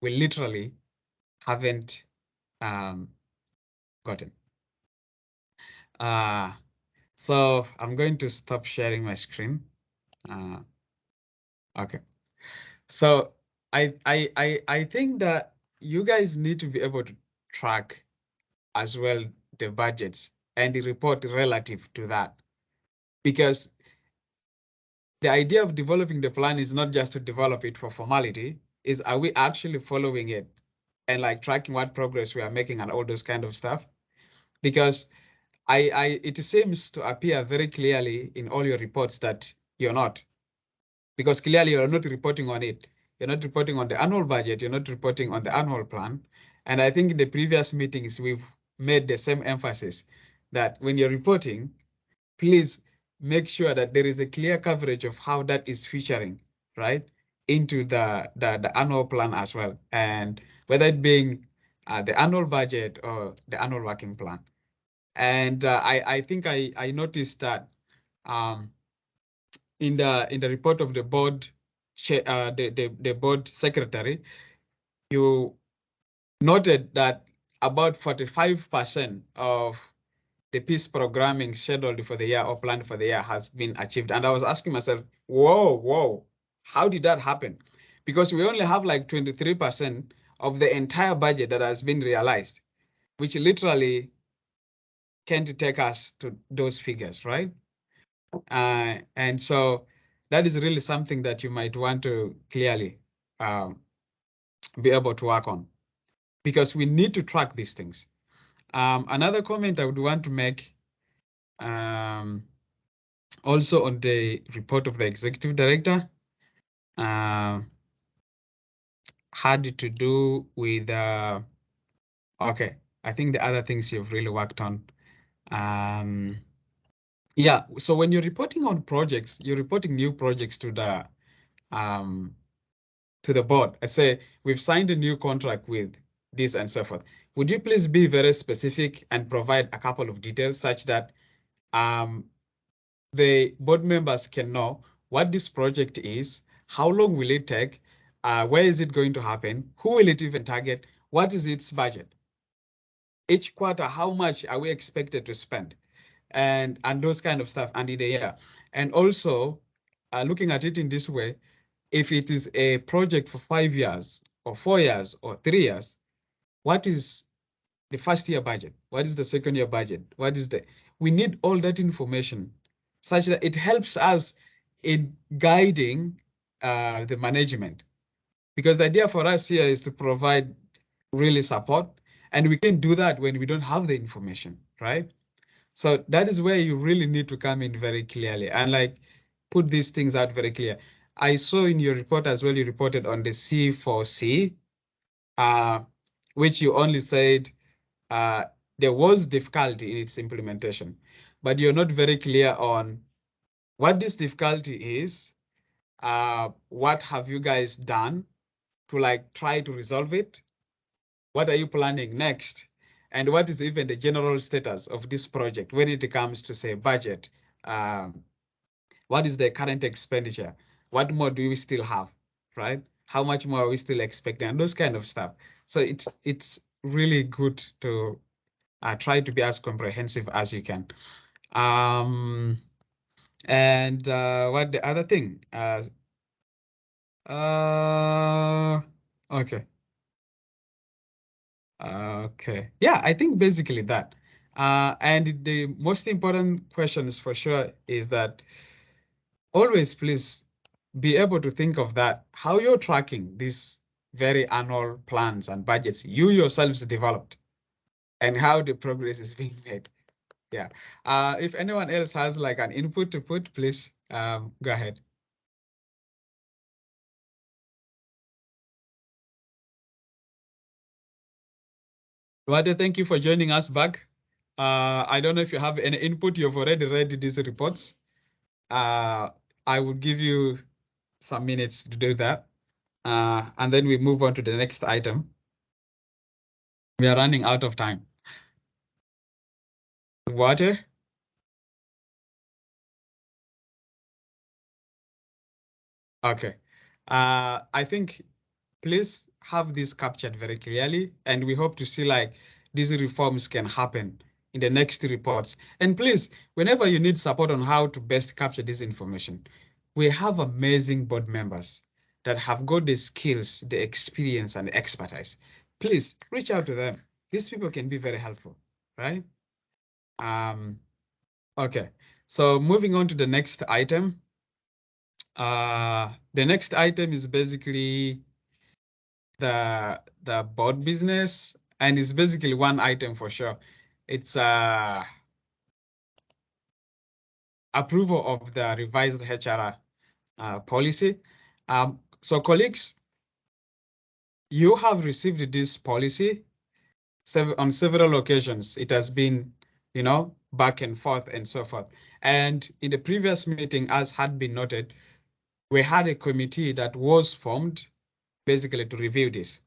we literally haven't gotten. So I'm going to stop sharing my screen. Okay. So I think that you guys need to be able to track as well the budgets and the report relative to that, because the idea of developing the plan is not just to develop it for formality, is are we actually following it and like tracking what progress we are making and all those kind of stuff. because it seems to appear very clearly in all your reports that you're not, because clearly you're not reporting on it. You're not reporting on the annual budget. You're not reporting on the annual plan. And I think in the previous meetings, we've made the same emphasis that when you're reporting, please make sure that there is a clear coverage of how that is featuring, right, into the annual plan as well. And whether it being the annual budget or the annual working plan. And I think I noticed that um, in the report of the board, the board secretary, you noted that about 45% of the peace programming scheduled for the year or planned for the year has been achieved. And I was asking myself, whoa, how did that happen? Because we only have like 23% of the entire budget that has been realized, which literally can't take us to those figures, right? And so that is really something that you might want to clearly um, be able to work on, because we need to track these things. Another comment I would want to make also on the report of the executive director had to do with, okay, I think the other things you've really worked on. Yeah, so when you're reporting on projects, you're reporting new projects to the board. I say, we've signed a new contract with this and so forth. Would you please be very specific and provide a couple of details such that the board members can know what this project is, how long will it take, where is it going to happen, who will it even target, what is its budget? Each quarter, how much are we expected to spend? And those kind of stuff, and in a year. And also, looking at it in this way, if it is a project for 5 years or 4 years or 3 years, what is the first year budget? What is the second year budget? We need all that information such that it helps us in guiding the management. Because the idea for us here is to provide really support, and we can do that when we don't have the information, right? So that is where you really need to come in very clearly and like put these things out very clear. I saw in your report as well, you reported on the C4C, which you only said there was difficulty in its implementation, but you're not very clear on what this difficulty is. What have you guys done to like try to resolve it? What are you planning next? And what is even the general status of this project when it comes to, say, budget? What is the current expenditure? What more do we still have, right? How much more are we still expecting? And those kind of stuff. So it's really good to try to be as comprehensive as you can. And what the other thing? Okay. Okay. Yeah, I think basically that. And the most important questions for sure is that always please be able to think of that, how you're tracking these very annual plans and budgets you yourselves developed and how the progress is being made. Yeah. If anyone else has like an input to put, please go ahead. Wade, thank you for joining us back. I don't know if you have any input. You've already read these reports. I will give you some minutes to do that. And then we move on to the next item. We are running out of time. Water? Okay. I think please have this captured very clearly, and we hope to see like these reforms can happen in the next reports. And please, whenever you need support on how to best capture this information, we have amazing board members that have got the skills, the experience, and the expertise. Please reach out to them. These people can be very helpful, right? Okay, so moving on to the next item. The next item is basically the board business, and it's basically one item for sure. It's approval of the revised HR policy. So colleagues, you have received this policy on several occasions. It has been, back and forth and so forth. And in the previous meeting, as had been noted, we had a committee that was formed basically to review this.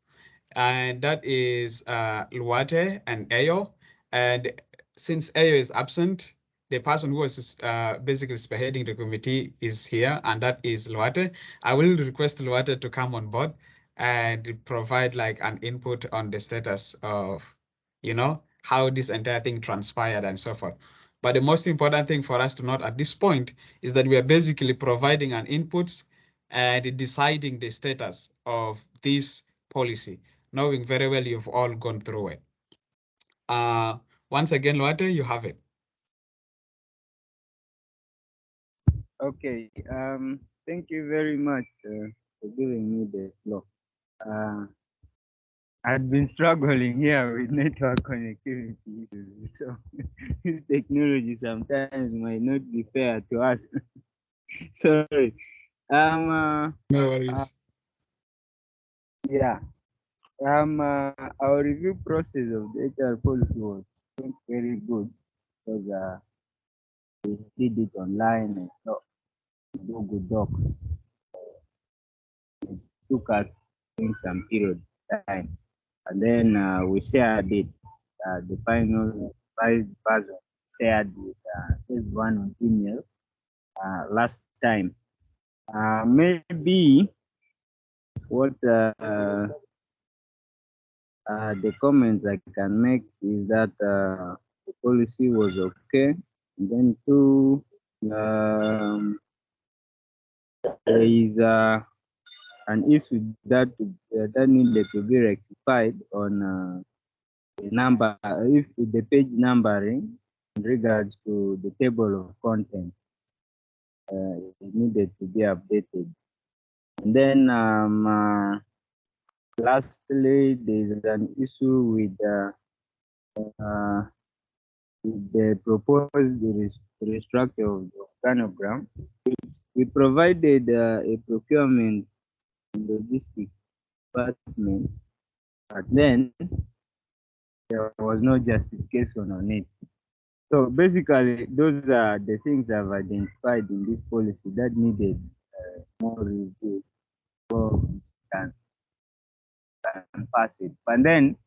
And that is Luate and Ayo. And since Ayo is absent, the person who was basically spearheading the committee is here, and that is Luate. I will request Luate to come on board and provide like an input on the status of, how this entire thing transpired and so forth. But the most important thing for us to note at this point is that we are basically providing an input and deciding the status of this policy, knowing very well you've all gone through it. Once again, Luate, you have it. Okay. Thank you very much for giving me the floor. I've been struggling here with network connectivity issues, so this technology sometimes might not be fair to us. Sorry. No worries. Yeah. Our review process of the HR policy was very good because we did it online and so Google Docs. It took us in some period of time, and then we shared it. The final version shared with everyone on email last time. Maybe what the comments I can make is that the policy was okay. And then two, there is an issue that needed to be rectified on the number, if the page numbering in regards to the table of content, it needed to be updated. And then lastly, there is an issue with the proposed restructure of the organogram. We provided a procurement and logistics department, but then there was no justification on it. So basically, those are the things I've identified in this policy that needed more review before we can pass it. But then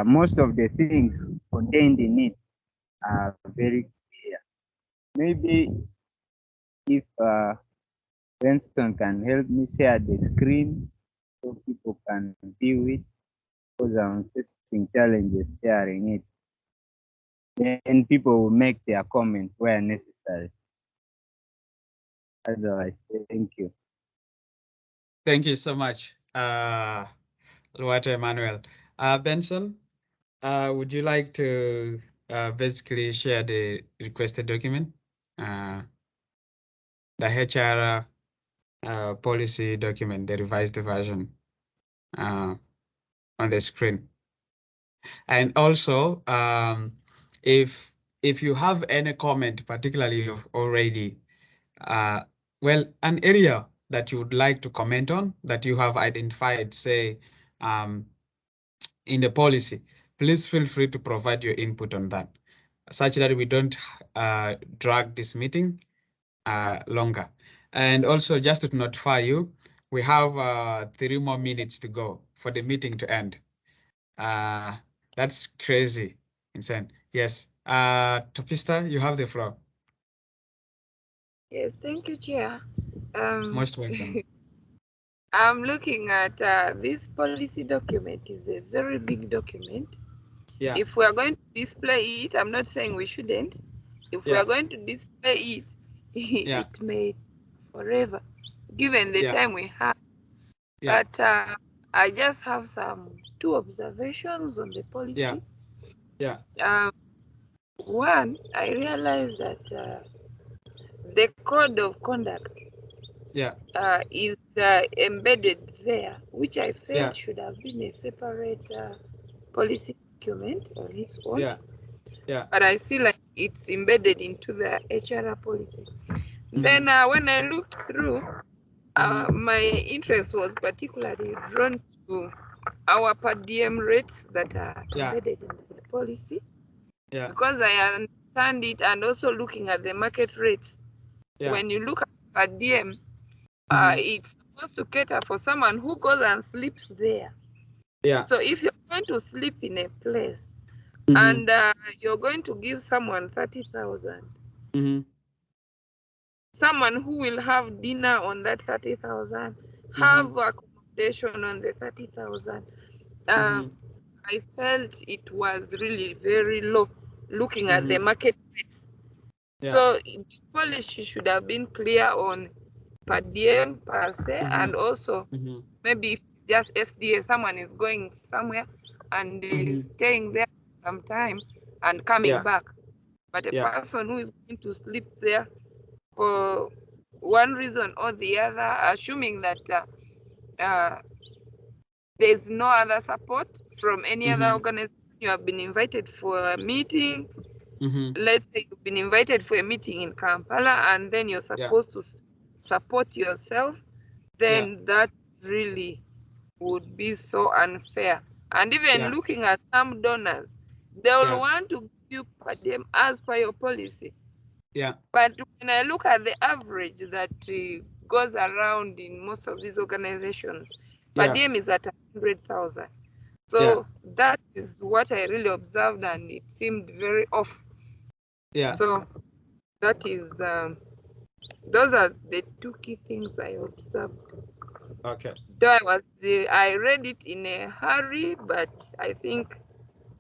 most of the things contained in it are very clear. Maybe if Benson can help me share the screen so people can view it, because I'm facing challenges sharing it. Then people will make their comments where necessary. Otherwise, thank you. Thank you so much, Luate Emmanuel. Benson, would you like to basically share the requested document, the HR policy document, the revised version on the screen? And also, if you have any comment, particularly you've already, an area that you would like to comment on that you have identified, say, in the policy, please feel free to provide your input on that, such that we don't drag this meeting longer. And also, just to notify you, we have 3 more minutes to go for the meeting to end. That's crazy, insane. Yes, Topista, you have the floor. Yes, thank you, Chair. Most welcome. I'm looking at this policy document. Is a very big document. Yeah. If we are going to display it, I'm not saying we shouldn't. If we are going to display it, it may forever, given the time we have. But I just have two observations on the policy. One, I realized that the code of conduct is embedded there, which I felt should have been a separate policy document on its own. Yeah. But I see like it's embedded into the HR policy. Then when I looked through, my interest was particularly drawn to our per diem rates that are embedded in the policy. Yeah. Because I understand it, and also looking at the market rates. Yeah. When you look at per diem, it's supposed to cater for someone who goes and sleeps there. Yeah. So if you're going to sleep in a place and you're going to give someone 30,000, someone who will have dinner on that 30,000, have accommodation on the 30,000, I felt it was really very low looking at the market rates. Yeah. So the policy should have been clear on per diem per se, and also maybe if it's just SDA, someone is going somewhere and staying there some time and coming back. But a person who is going to sleep there for one reason or the other, assuming that there's no other support from any other organization, you have been invited for a meeting. Let's say you've been invited for a meeting in Kampala, and then you're supposed to support yourself, then that really would be so unfair. And even looking at some donors, they will want to give you per diem as per your policy. Yeah. But when I look at the average that goes around in most of these organizations, per diem is at 100,000. So that is what I really observed, and it seemed very off. Yeah. So that is, those are the two key things I observed. Okay. Though I read it in a hurry, but I think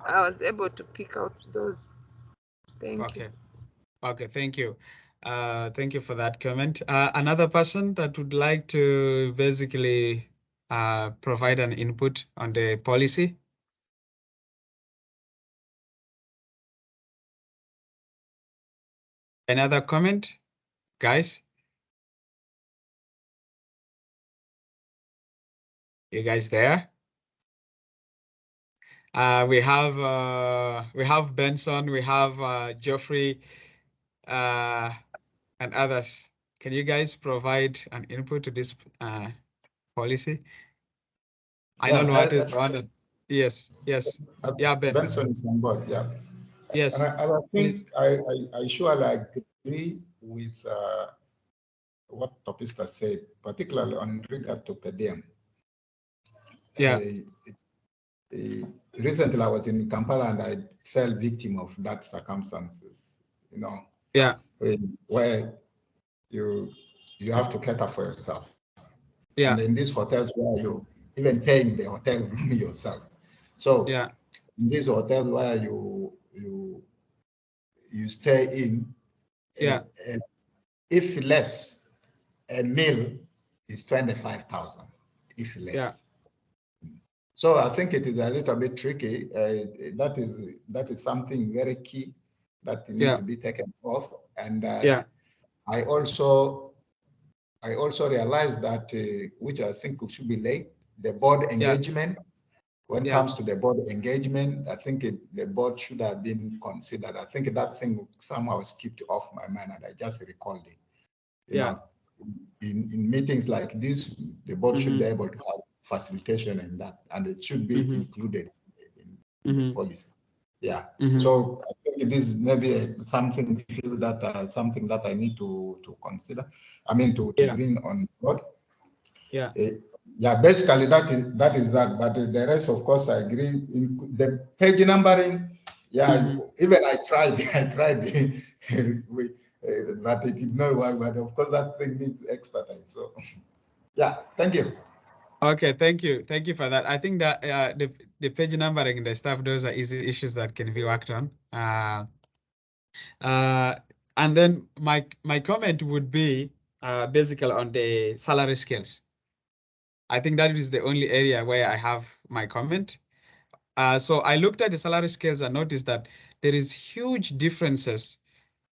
I was able to pick out those. Thank you. Okay, thank you. Thank you for that comment. Another person that would like to basically provide an input on the policy? Another comment, guys? You guys there? We have Benson, we have Geoffrey, and others. Can you guys provide an input to this policy? I know what is on. Yes, yes. Yeah, Ben. Benson is on board, yeah. Yes. And I think I surely agree with what Topista said, particularly on regard to per diem. Yeah. Recently, I was in Kampala and I fell victim of that circumstances. You know. Yeah. Where you have to cater for yourself. Yeah. And in these hotels where you even paying the hotel room yourself. So yeah. In this hotel where you stay in, yeah. If less, a meal is 25,000, if less. Yeah. So I think it is a little bit tricky. That is something very key that needs to be taken off. And I also realized that, which I think should be late, the board engagement. When it comes to the board engagement, I think the board should have been considered. I think that thing somehow skipped off my mind, and I just recalled it. You know, in meetings like this, the board should be able to have facilitation in that, and it should be included in the policy. Yeah. So I think it is maybe something feel that something that I need to consider. I mean to bring on board. Yeah. Yeah, basically that is that. But the rest, of course, I agree. In the page numbering, even I tried, but it did not work. But of course, that thing needs expertise. So, yeah, thank you. Okay, thank you for that. I think that the page numbering and the stuff, those are easy issues that can be worked on. And then my comment would be basically on the salary scales. I think that is the only area where I have my comment. So I looked at the salary scales and noticed that there is huge differences,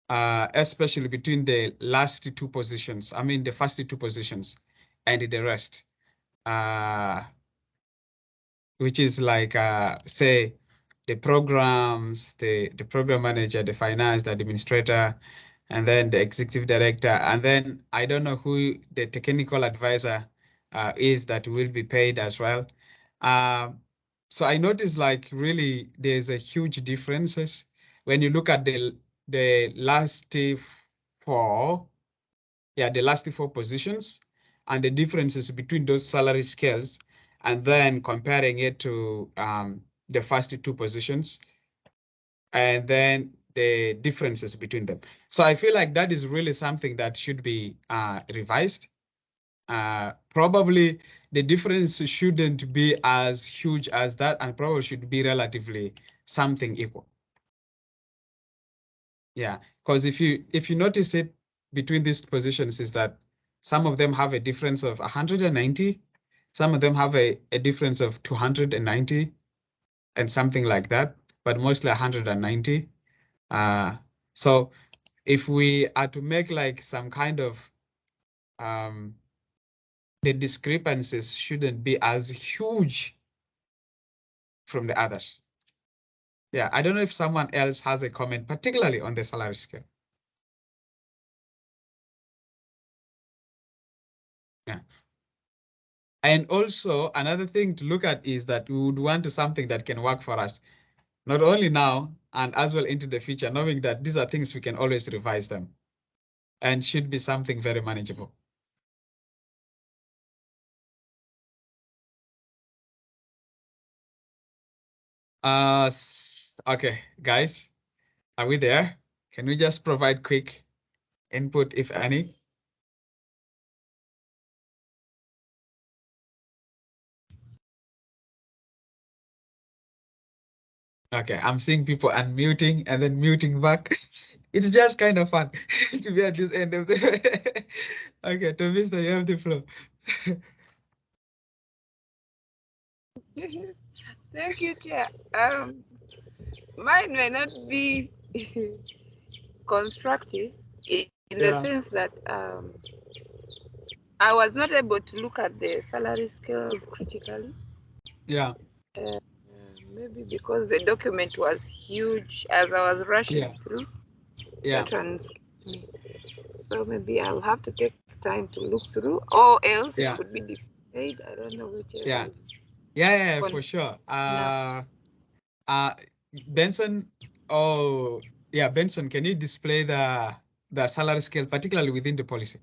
especially between the last two positions. I mean, the first two positions and the rest, which is like, say, the programs, the program manager, the finance, the administrator, and then the executive director, and then I don't know who the technical advisor is that will be paid as well. So I noticed like really there's a huge differences when you look at the last four, the last four positions and the differences between those salary scales, and then comparing it to the first two positions, and then the differences between them. So I feel like that is really something that should be revised. Probably the difference shouldn't be as huge as that, and probably should be relatively something equal. Yeah, because if you notice it between these positions is that some of them have a difference of 190, some of them have a difference of 290 and something like that, but mostly 190. So if we are to make like some kind of the discrepancies shouldn't be as huge from the others. Yeah, I don't know if someone else has a comment, particularly on the salary scale. Yeah. And also another thing to look at is that we would want something that can work for us, not only now and as well into the future, knowing that these are things we can always revise them and should be something very manageable. Okay, guys, are we there? Can we just provide quick input, if any? Okay, I'm seeing people unmuting and then muting back. It's just kind of fun to be at this end of the. Okay, Tomista, you have the floor. Thank you, Chair. Mine may not be constructive in the sense that I was not able to look at the salary scales critically. Yeah. Maybe because the document was huge as I was rushing through. Yeah. That one skipped me. So maybe I'll have to take time to look through, or else it could be displayed. I don't know whichever. Yeah. Yeah, for sure. Benson. Oh, yeah, Benson. Can you display the salary scale, particularly within the policy?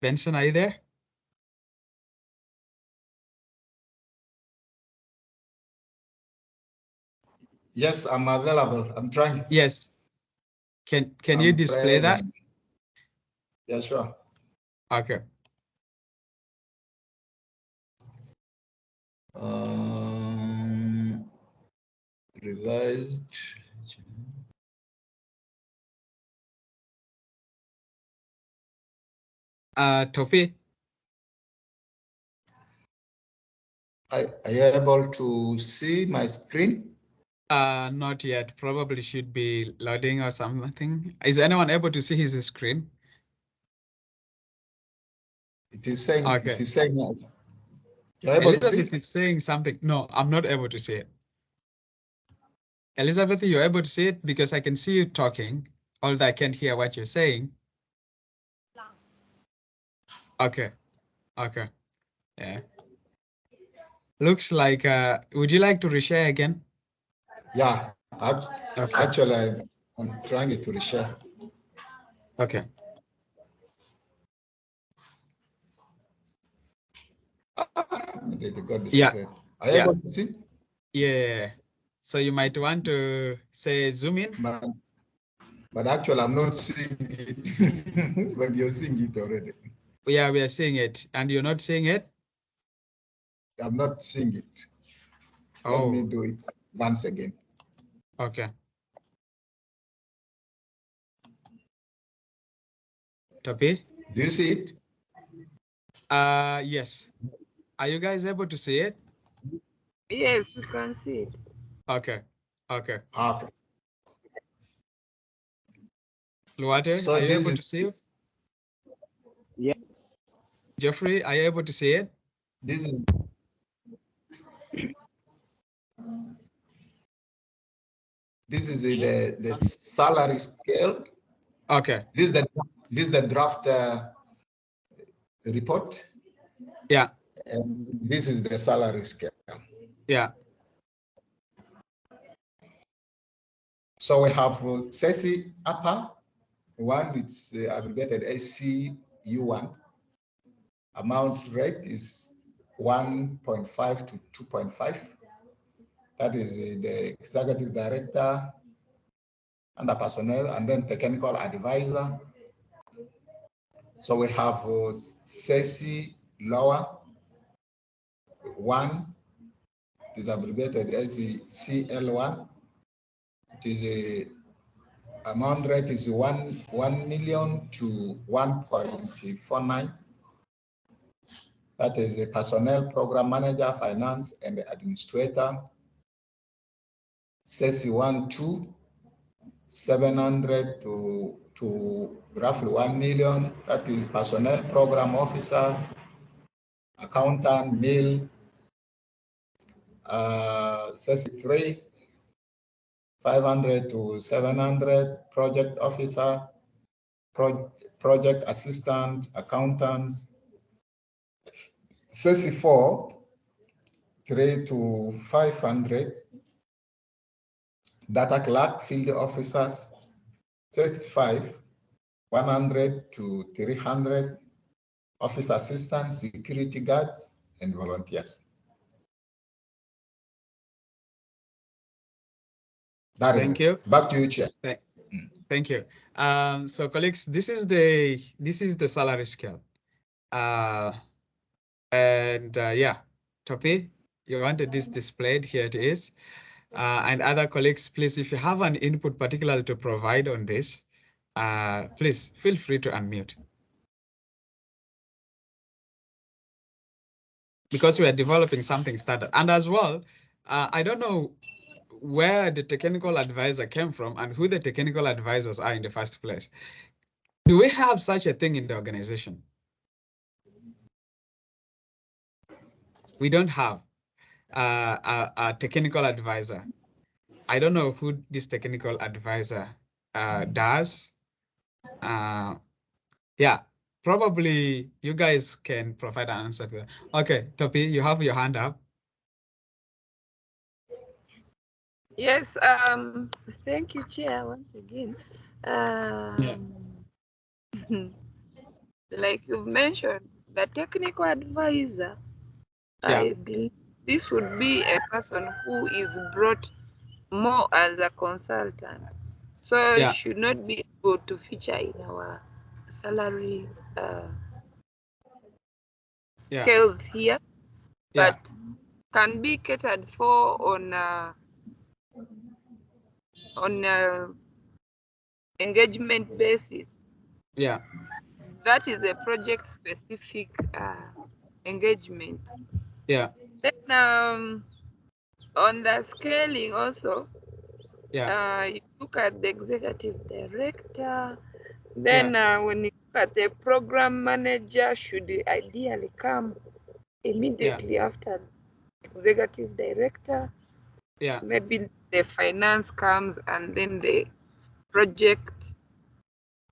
Benson, are you there? Yes, I'm available. I'm trying. Yes. Can you display that? Yeah, sure. Okay. Revised. Tofi. Are you able to see my screen? Not yet. Probably should be loading or something. Is anyone able to see his screen? It is saying. Okay. It is saying. You're able to see? It's saying something. No, I'm not able to see it. Elizabeth, you're able to see it because I can see you talking, although I can't hear what you're saying. Okay. Okay. Yeah. Looks like, would you like to reshare again? Yeah. Actually, I'm trying to reshare. Okay. Yeah. Are you able to see? Yeah. So you might want to say zoom in. But actually, I'm not seeing it. But you're seeing it already. Yeah, we are seeing it. And you're not seeing it? I'm not seeing it. Let me do it once again. Okay. Topi? Do you see it? Yes. Are you guys able to see it? Yes, we can see it. Okay. Okay. Okay. Luate, So are you able to see it? Yeah. Jeffrey, are you able to see it? This is the salary scale. Okay. This is the draft report. Yeah. And this is the salary scale. Yeah. So we have CECI upper one, it's abbreviated SCU1. Amount rate is 1.5 to 2.5. That is the executive director and the personnel, and then technical advisor. So we have CECI lower one. It is abbreviated as CL1. It is a amount rate is 1 million to 1.49. That is a personnel program manager, finance, and the administrator. CECI 1, 2, 700 to roughly 1 million. That is personnel program officer, accountant, mill. CECI 3, 500 to 700, project officer, project assistant, accountants. CECI 4, 3 to 500, data clerk, field officers. CECI 5, 100 to 300, office assistants, security guards, and volunteers. Thank you. Back to you, Chair. Thank you. So colleagues, this is the salary scale. Yeah, Topi, you wanted this displayed, here it is. And other colleagues, please, if you have an input particularly to provide on this, please feel free to unmute. Because we are developing something standard. And as well, I don't know where the technical advisor came from and who the technical advisors are in the first place. Do we have such a thing in the organization? We don't have a technical advisor. I don't know who this technical advisor does. Yeah, probably you guys can provide an answer to that. Okay, Topi, you have your hand up. Yes, thank you, Chair, once again. Like you've mentioned, the technical advisor, I believe this would be a person who is brought more as a consultant. So should not be able to feature in our salary scales here, but can be catered for on engagement basis. Yeah. That is a project specific engagement. Yeah. Then on the scaling also, you look at the executive director. Then when you look at the program manager, should ideally come immediately after the executive director. Yeah. Maybe the finance comes and then the project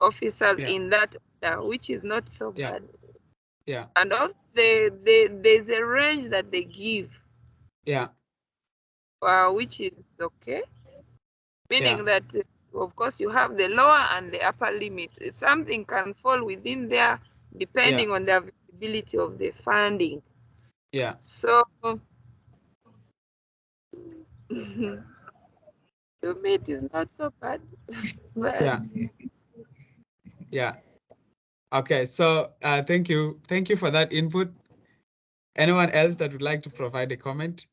officers in that order, which is not so bad. Yeah. And also there's a range that they give. Yeah. Which is okay. Meaning that, of course, you have the lower and the upper limit. Something can fall within there depending on the availability of the funding. Yeah. So, to me, it is not so bad. Yeah. Yeah. Okay. So, thank you. Thank you for that input. Anyone else that would like to provide a comment?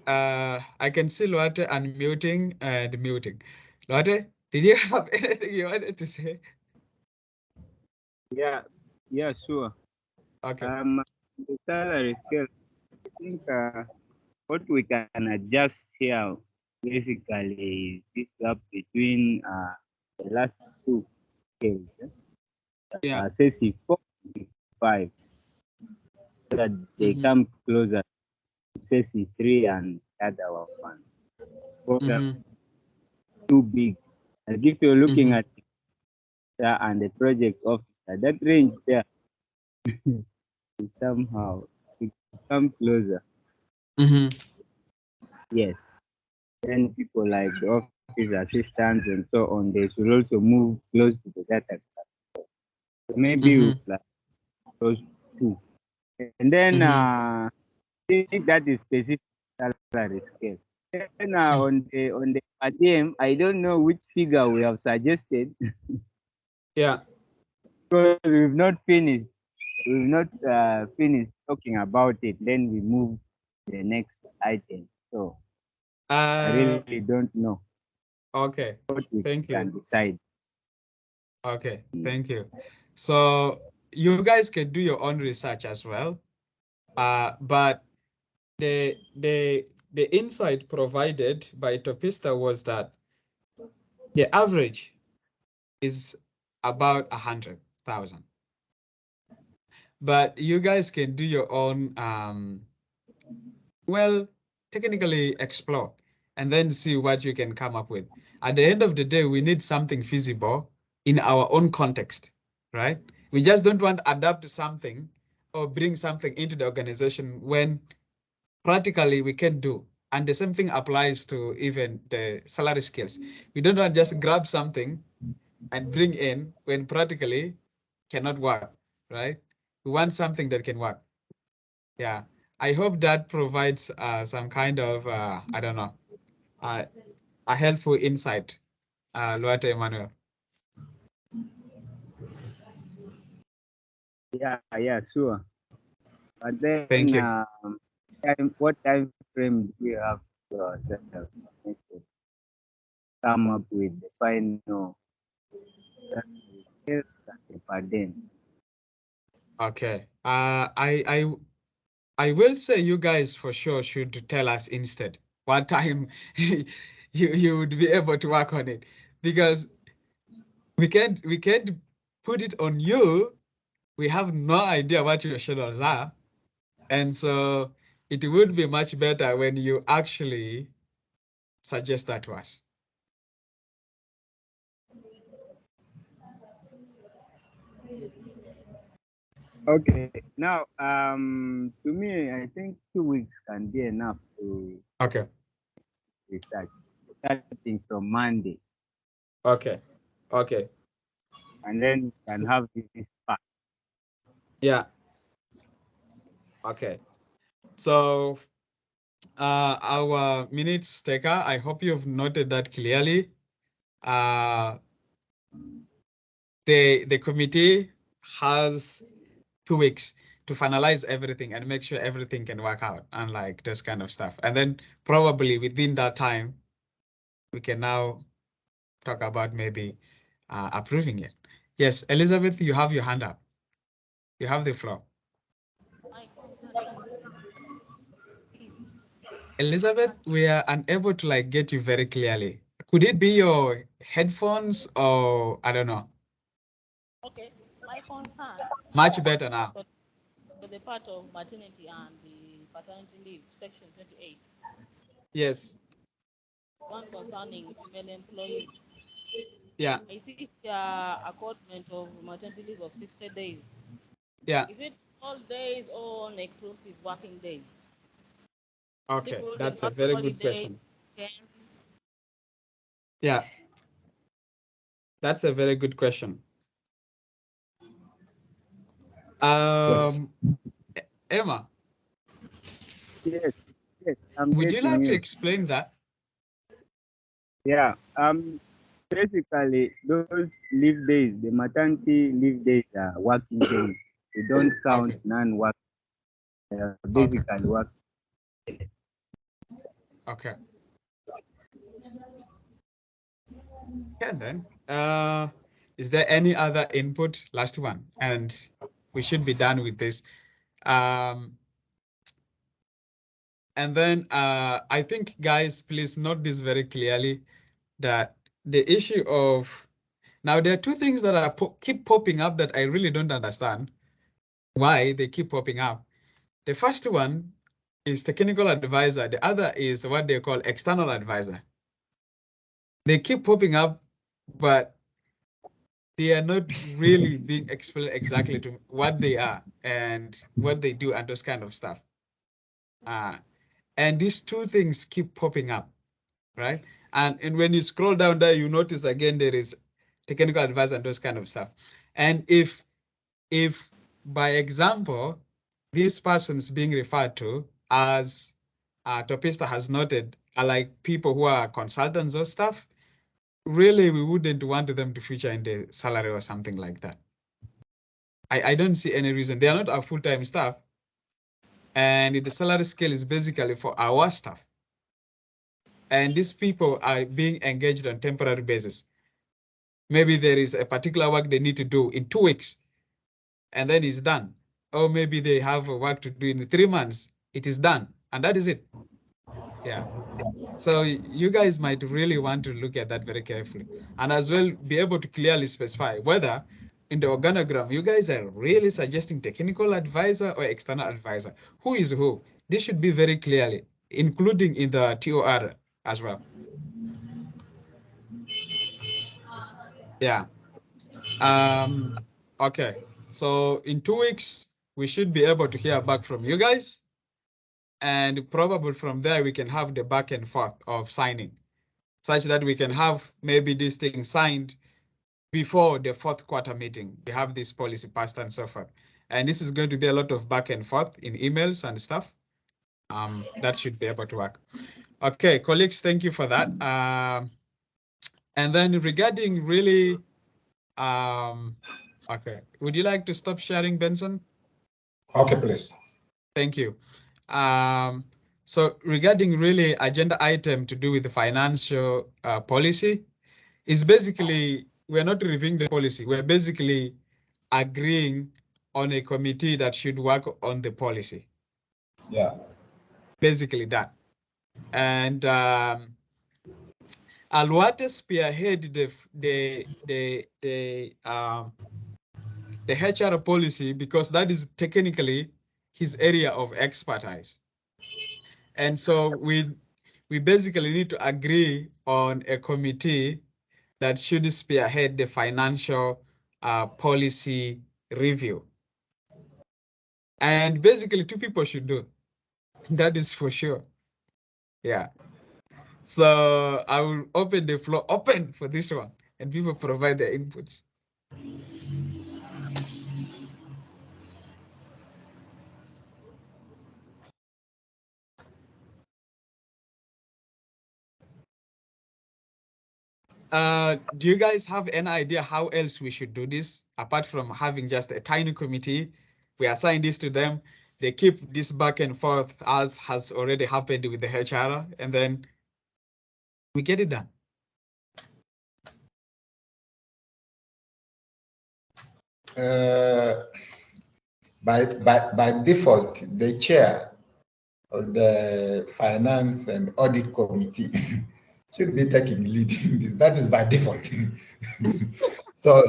I can see Lotte unmuting and muting. Lotte, did you have anything you wanted to say? Yeah, sure. Okay. The salary scale, I think what we can adjust here basically is this gap between the last two scales, Yeah. CECI 4 and 5, so that they come closer to CECI 3 and other one. Both are too big. Like if you're looking at and the project officer, that range there is somehow to come closer. Yes. Then people like the office assistants and so on, they should also move close to the data. So maybe we'll like those two. And then I think that is specific salary scale. Then on the ATM, I don't know which figure we have suggested. Yeah. Because we've not finished. We've not finished talking about it. Then we move to the next item. So I really don't know. Okay. What we Thank can you. decide. Okay. Thank you. So you guys can do your own research as well. But the insight provided by Topista was that the average is about 100,000. But you guys can do your own, well, technically explore and then see what you can come up with. At the end of the day, we need something feasible in our own context, right? We just don't want to adapt something or bring something into the organization when practically we can do. And the same thing applies to even the salary scales. We don't want to just grab something and bring in when practically cannot work, right? We want something that can work. Yeah. I hope that provides some kind of, I don't know, a helpful insight, Luate Emmanuel. Yeah, sure. But then, Thank you. what time frame do we have to ourselves to come up with the final per day? Okay. I will say you guys for sure should tell us instead what time you would be able to work on it, because we can't put it on you. We have no idea what your schedules are. And so it would be much better when you actually suggest that to us. Okay. Now, to me, I think 2 weeks can be enough to research, starting from Monday. Okay. And then we can have this part. Yeah. Okay. So our minutes taker, I hope you've noted that clearly. The committee has 2 weeks to finalize everything and make sure everything can work out and like this kind of stuff. And then probably within that time, we can now talk about maybe approving it. Yes, Elizabeth, you have your hand up. You have the floor. Elizabeth, we are unable to like get you very clearly. Could it be your headphones or I don't know? Okay, my concern. Much better now. For the part of maternity and the paternity leave, section 28. Yes. One concerning female employees. Yeah. I see accordment of maternity leave of 60 days. Yeah. Is it all days or on exclusive working days? Okay, that's a very good question. Yeah, that's a very good question. Yes. Emma, Yes, would you like to explain that? Yeah, basically those leave days, the maternity leave days are working days. They don't count non-work. Basically work. Okay. Okay then. Is there any other input? Last one, and we should be done with this. And then I think, guys, please note this very clearly, that the issue of, now there are two things that are keep popping up that I really don't understand why they keep popping up. The first one is technical advisor. The other is what they call external advisor. They keep popping up, but they are not really being explained exactly to what they are and what they do and those kind of stuff. And these two things keep popping up, right? And when you scroll down there, you notice again there is technical advice and those kind of stuff. And if by example, these persons being referred to as Topista has noted are like people who are consultants or stuff, really we wouldn't want them to feature in the salary or something like that. I don't see any reason. They are not our full-time staff. And the salary scale is basically for our staff. And these people are being engaged on temporary basis. Maybe there is a particular work they need to do in 2 weeks, and then it's done. Or maybe they have work to do in 3 months, it is done, and that is it. Yeah. So you guys might really want to look at that very carefully, and as well be able to clearly specify whether in the organogram you guys are really suggesting technical advisor or external advisor. Who is who? This should be very clearly, including in the TOR as well. Yeah. Okay. So in 2 weeks, we should be able to hear back from you guys. And probably from there, we can have the back and forth of signing, such that we can have maybe this thing signed before the 4th quarter meeting. We have this policy passed and so forth. And this is going to be a lot of back and forth in emails and stuff. That should be able to work. Okay, colleagues, thank you for that. And then regarding really, okay, would you like to stop sharing, Benson? Okay, please. Thank you. So regarding really agenda item to do with the financial policy, is basically, we're not reviewing the policy. We're basically agreeing on a committee that should work on the policy. Yeah. Basically that. And Alwate spearhead the HR policy because that is technically his area of expertise. And so we basically need to agree on a committee that should spearhead the financial policy review. And basically 2 people should do. That is for sure. Yeah. So I will open the floor open for this one and people provide their inputs. Do you guys have any idea how else we should do this apart from having just a tiny committee? We assign this to them. They keep this back and forth as has already happened with the HR, and then we get it done. By default, the chair of the Finance and Audit Committee should be taking lead in this. That is by default. So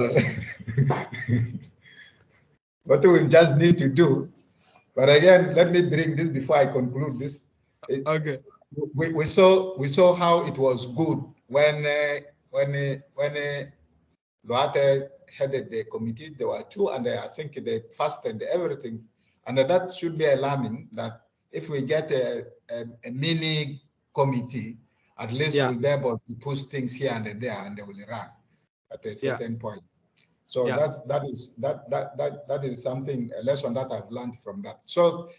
what we just need to do, but again, let me bring this before I conclude this. Okay. We saw how it was good when Loate headed the committee. There were 2, and I think they fasted everything. And that should be a learning that if we get a mini committee, at least we'll be able to push things here and there, and they will run at a certain point. So that is something, a lesson that I've learned from that. So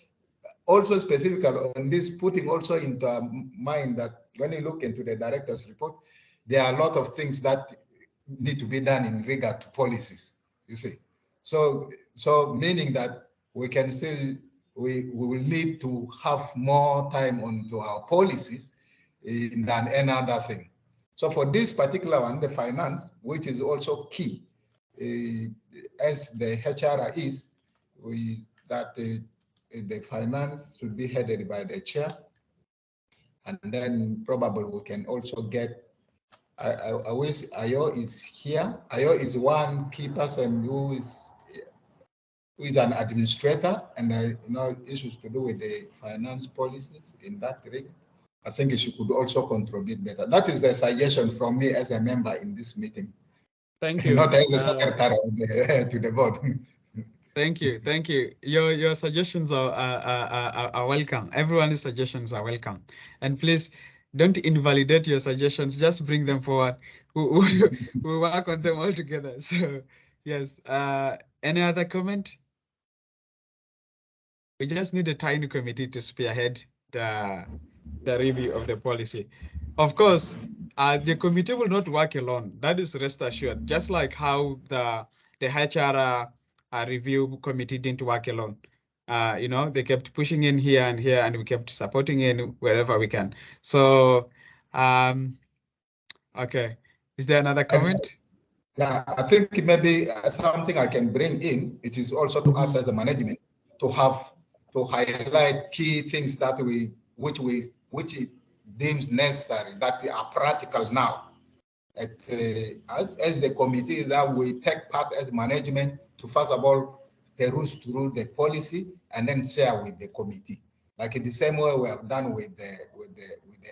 also specifically on this, putting also into mind that when you look into the director's report, there are a lot of things that need to be done in regard to policies, you see. So meaning that we can still, we will need to have more time onto our policies than any other thing. So for this particular one, the finance, which is also key, as the HR is, that the finance should be headed by the chair, and then probably we can also get. I wish Ayo is here. Ayo is one key person who is an administrator, and issues to do with the finance policies in that region. I think she could also contribute better. That is a suggestion from me as a member in this meeting. Thank you. Not as a secretary to the board. Thank you. Thank you. Your suggestions are welcome. Everyone's suggestions are welcome. And please don't invalidate your suggestions. Just bring them forward. We'll work on them all together. So yes. Any other comment? We just need a tiny committee to spearhead the review of the policy. Of course, the committee will not work alone. That is rest assured. Just like how the HR review committee didn't work alone. They kept pushing in here, and we kept supporting in wherever we can. So, okay. Is there another comment? Yeah, I think maybe something I can bring in. It is also to us as a management to highlight key things that which it deems necessary, that are practical now. As the committee, that we take part as management to first of all peruse through the policy and then share with the committee, like in the same way we have done with the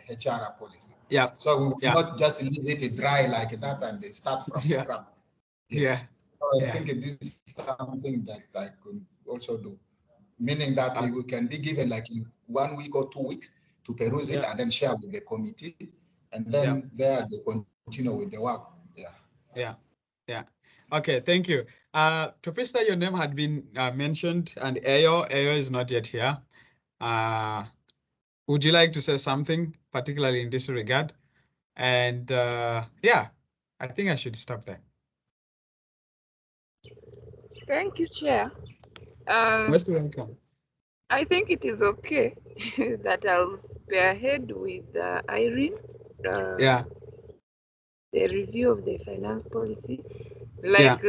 HR policy. Yeah. So we will not just leave it dry like that and they start from scratch. Yes. Yeah. So I think this is something that I could also do, meaning that we can be given like 1 week or 2 weeks to peruse it and then share with the committee, and then there they continue with the work. Yeah. Okay, thank you. Topista, your name had been mentioned, and Ayo is not yet here. Would you like to say something, particularly in this regard? And yeah, I think I should stop there. Thank you, Chair. Most welcome. I think it is okay that I'll spearhead with Irene. Yeah. The review of the finance policy, like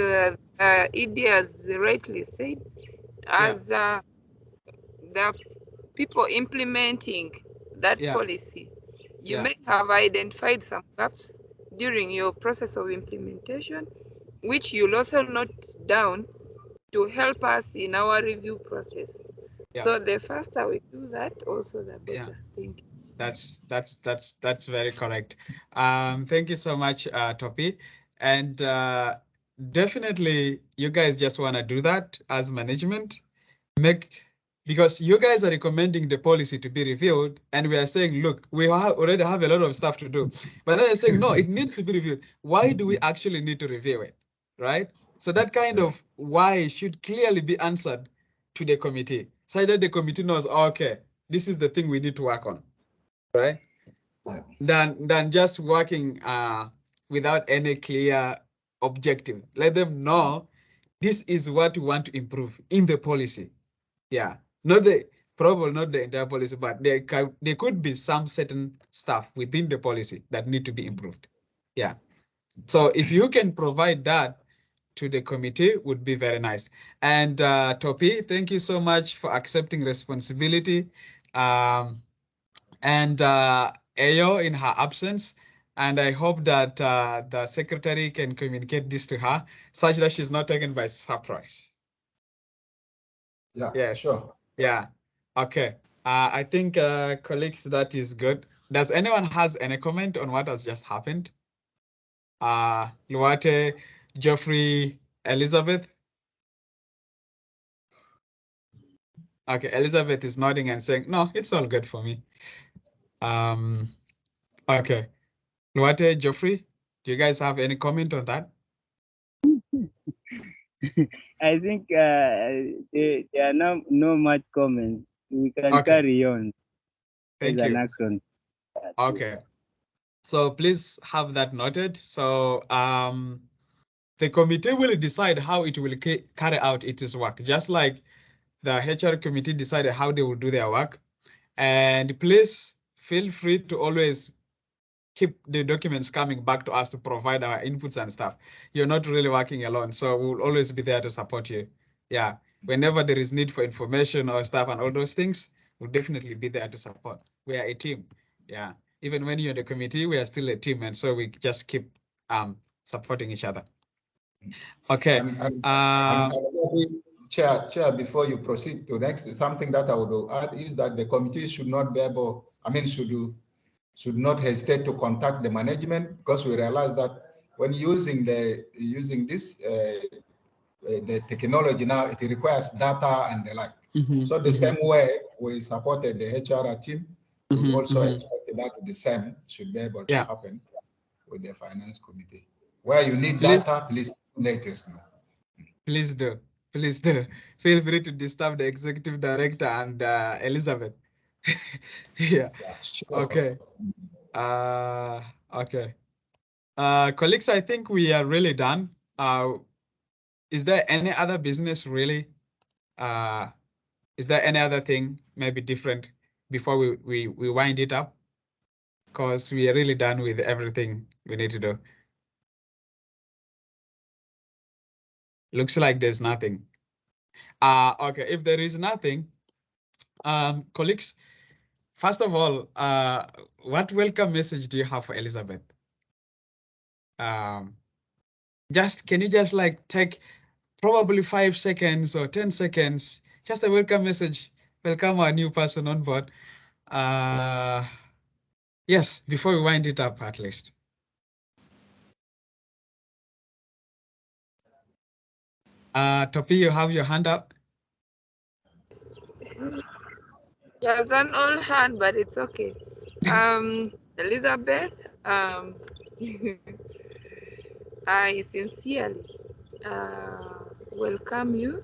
Edie has rightly said, as the people implementing that policy, you may have identified some gaps during your process of implementation, which you'll also note down to help us in our review process. So the faster we do that, also the better. Thank you. That's very correct. Thank you so much, Topi. And definitely you guys just want to do that as management. Because you guys are recommending the policy to be reviewed, and we are saying, look, we already have a lot of stuff to do. But then you're saying, no, it needs to be reviewed. Why do we actually need to review it, right? So that kind of why should clearly be answered to the committee, so that the committee knows, okay, this is the thing we need to work on, right? Than just working without any clear objective. Let them know this is what we want to improve in the policy. Yeah, not the entire policy, but there could be some certain stuff within the policy that need to be improved. Yeah. So if you can provide that to the committee, would be very nice. And Topi, thank you so much for accepting responsibility. And Ayo in her absence. And I hope that the secretary can communicate this to her such that she's not taken by surprise. Yeah, yes. Sure. Yeah. Okay. I think, colleagues, that is good. Does anyone has any comment on what has just happened? Luate, Geoffrey, Elizabeth? Okay, Elizabeth is nodding and saying, no, it's all good for me. Okay. Luate, Geoffrey, do you guys have any comment on that? I think there are no much comments. We can carry on. Thank you. An action. Okay. So please have that noted. So the committee will decide how it will carry out its work, just like the HR committee decided how they will do their work. And please feel free to always keep the documents coming back to us to provide our inputs and stuff. You're not really working alone, so we'll always be there to support you. Yeah, whenever there is need for information or stuff and all those things, we'll definitely be there to support. We are a team. Yeah. Even when you're in the committee, we are still a team, and so we just keep supporting each other. Okay. Chair, before you proceed to next, something that I would add is that the committee should not be able, should not hesitate to contact the management, because we realize that when using this the technology now, it requires data and the like. So the same way we supported the HR team, we also expect that the same should be able to happen with the finance committee. Where you need data, please let us know. Please do. Please do. Feel free to disturb the executive director and Elizabeth. Yeah. Sure. Okay. Okay. Colleagues, I think we are really done. Is there any other business really? Is there any other thing maybe different before we wind it up? Because we are really done with everything we need to do. Looks like there's nothing. Okay, if there is nothing, colleagues, first of all, what welcome message do you have for Elizabeth? Can you just like take probably 5 seconds or 10 seconds, just a welcome message, welcome our new person on board. Yes, before we wind it up at least. Topi, you have your hand up. There's an old hand, but it's okay. Elizabeth, I sincerely welcome you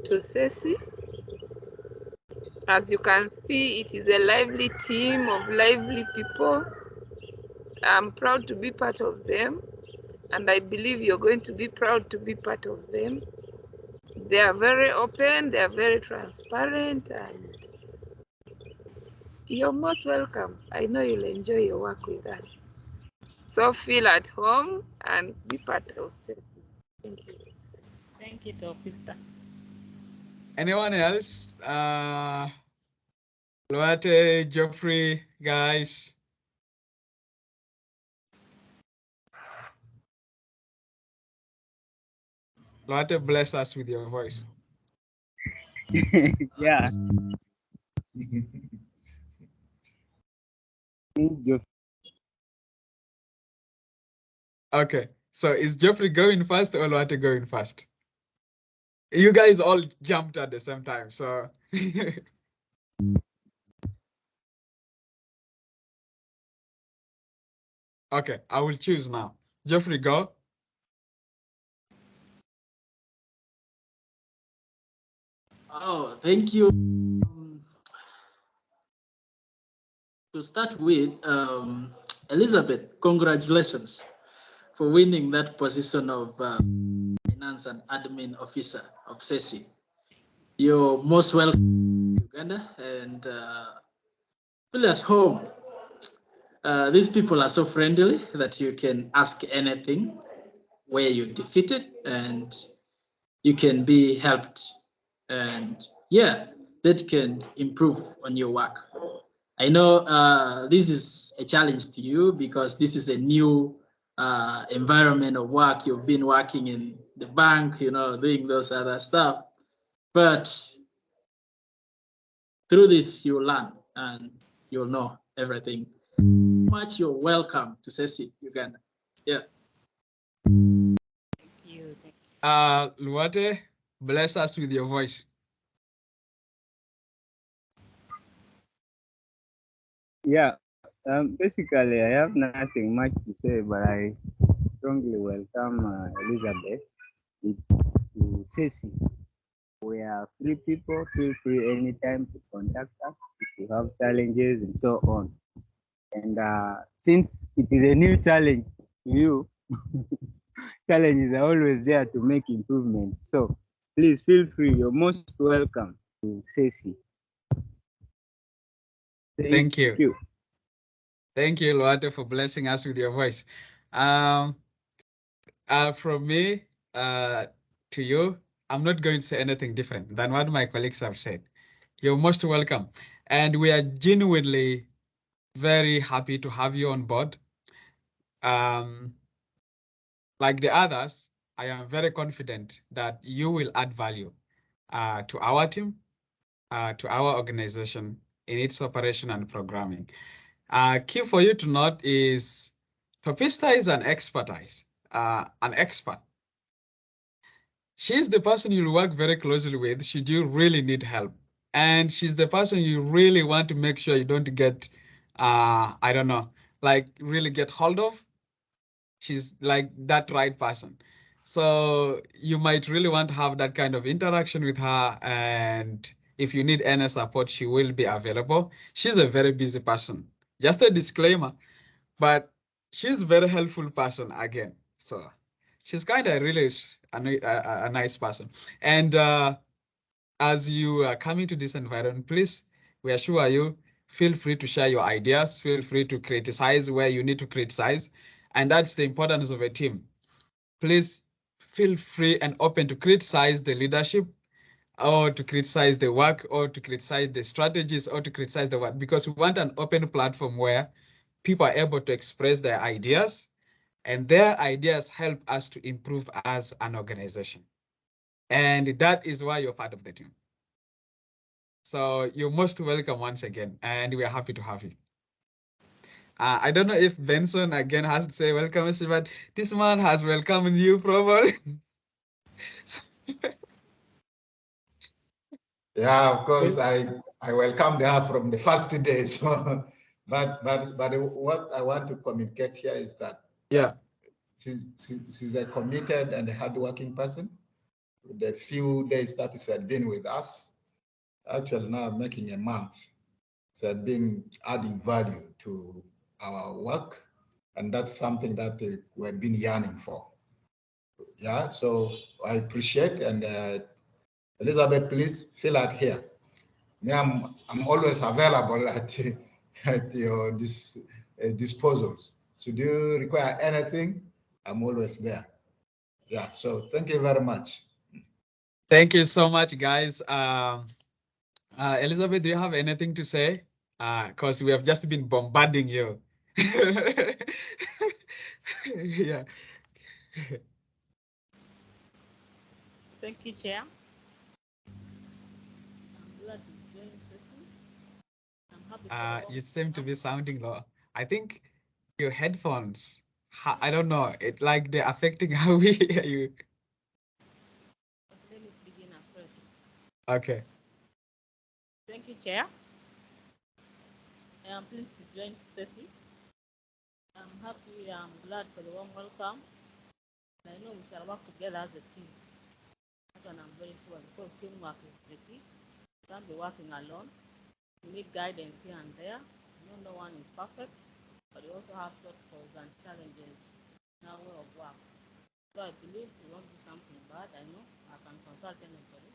to CECI. As you can see, it is a lively team of lively people. I'm proud to be part of them, and I believe you're going to be proud to be part of them. They are very open, they are very transparent, and you're most welcome. I know you'll enjoy your work with us. So feel at home and be part of CECI. Thank you. Thank you, Topista. Anyone else? Loate, Geoffrey, guys. Loate, bless us with your voice. Yeah. Okay, so is Geoffrey going first or Loate going first? You guys all jumped at the same time, so. Okay, I will choose now. Geoffrey, go. Oh, thank you. To start with, Elizabeth, congratulations for winning that position of Finance and Admin Officer of CECI. You're most welcome to Uganda and feel at home. These people are so friendly that you can ask anything where you're defeated and you can be helped. And yeah, that can improve on your work. I know this is a challenge to you because this is a new environment of work. You've been working in the bank, doing those other stuff. But through this, you'll learn and you'll know everything. Much you're welcome to CECI Uganda. Yeah. Thank you. Luate, bless us with your voice. Yeah, basically, I have nothing much to say, but I strongly welcome Elizabeth to CECI. We are free people, feel free anytime to contact us if you have challenges and so on. And since it is a new challenge to you, challenges are always there to make improvements. So please feel free. You're most welcome to CECI. Thank you. Thank you, Luate, for blessing us with your voice. From me to you, I'm not going to say anything different than what my colleagues have said. You're most welcome. And we are genuinely very happy to have you on board. Like the others, I am very confident that you will add value to our team, to our organization in its operation and programming. Key for you to note is Topista is an expert. She's the person you'll work very closely with should you really need help. And she's the person you really want to make sure you don't get, I don't know, like really get hold of. She's like that right person. So you might really want to have that kind of interaction with her. And if you need any support, she will be available. She's a very busy person. Just a disclaimer, but she's a very helpful person again. So she's kind of really a nice person. And as you are coming to this environment, please, we assure you, feel free to share your ideas, feel free to criticize where you need to criticize. And that's the importance of a team. Please feel free and open to criticize the leadership or to criticize the work or to criticize the strategies or to criticize the work, because we want an open platform where people are able to express their ideas and their ideas help us to improve as an organization. And that is why you're part of the team. So you're most welcome once again, and we are happy to have you. I don't know if Benson again has to say welcome, but this man has welcomed you probably. Yeah, of course, I welcomed her from the first day. So, but what I want to communicate here is that she's a committed and a hardworking person. The few days that she had been with us, actually now making a month, she had been adding value to our work, and that's something that we've been yearning for. Yeah, so I appreciate, and Elizabeth, please fill out here. Me, I'm always available at your disposals. Should you require anything, I'm always there. Yeah, so thank you very much. Thank you so much, guys. Elizabeth, do you have anything to say? Because we have just been bombarding you. Yeah. Thank you, Chair. I'm glad to join the session. I'm happy for You seem to be sounding low. I think your headphones, I don't know, it like they're affecting how we hear you. Let me begin afresh. Okay. Thank you, Chair. I am pleased to join CECI. I'm happy, I'm glad for the warm welcome. I know we shall work together as a team. That's what I'm very sure, because teamwork is the key. You can't be working alone. You need guidance here and there. You know, no one is perfect, but you also have shortfalls and challenges in our way of work. So I believe we won't do something bad. I know I can consult anybody.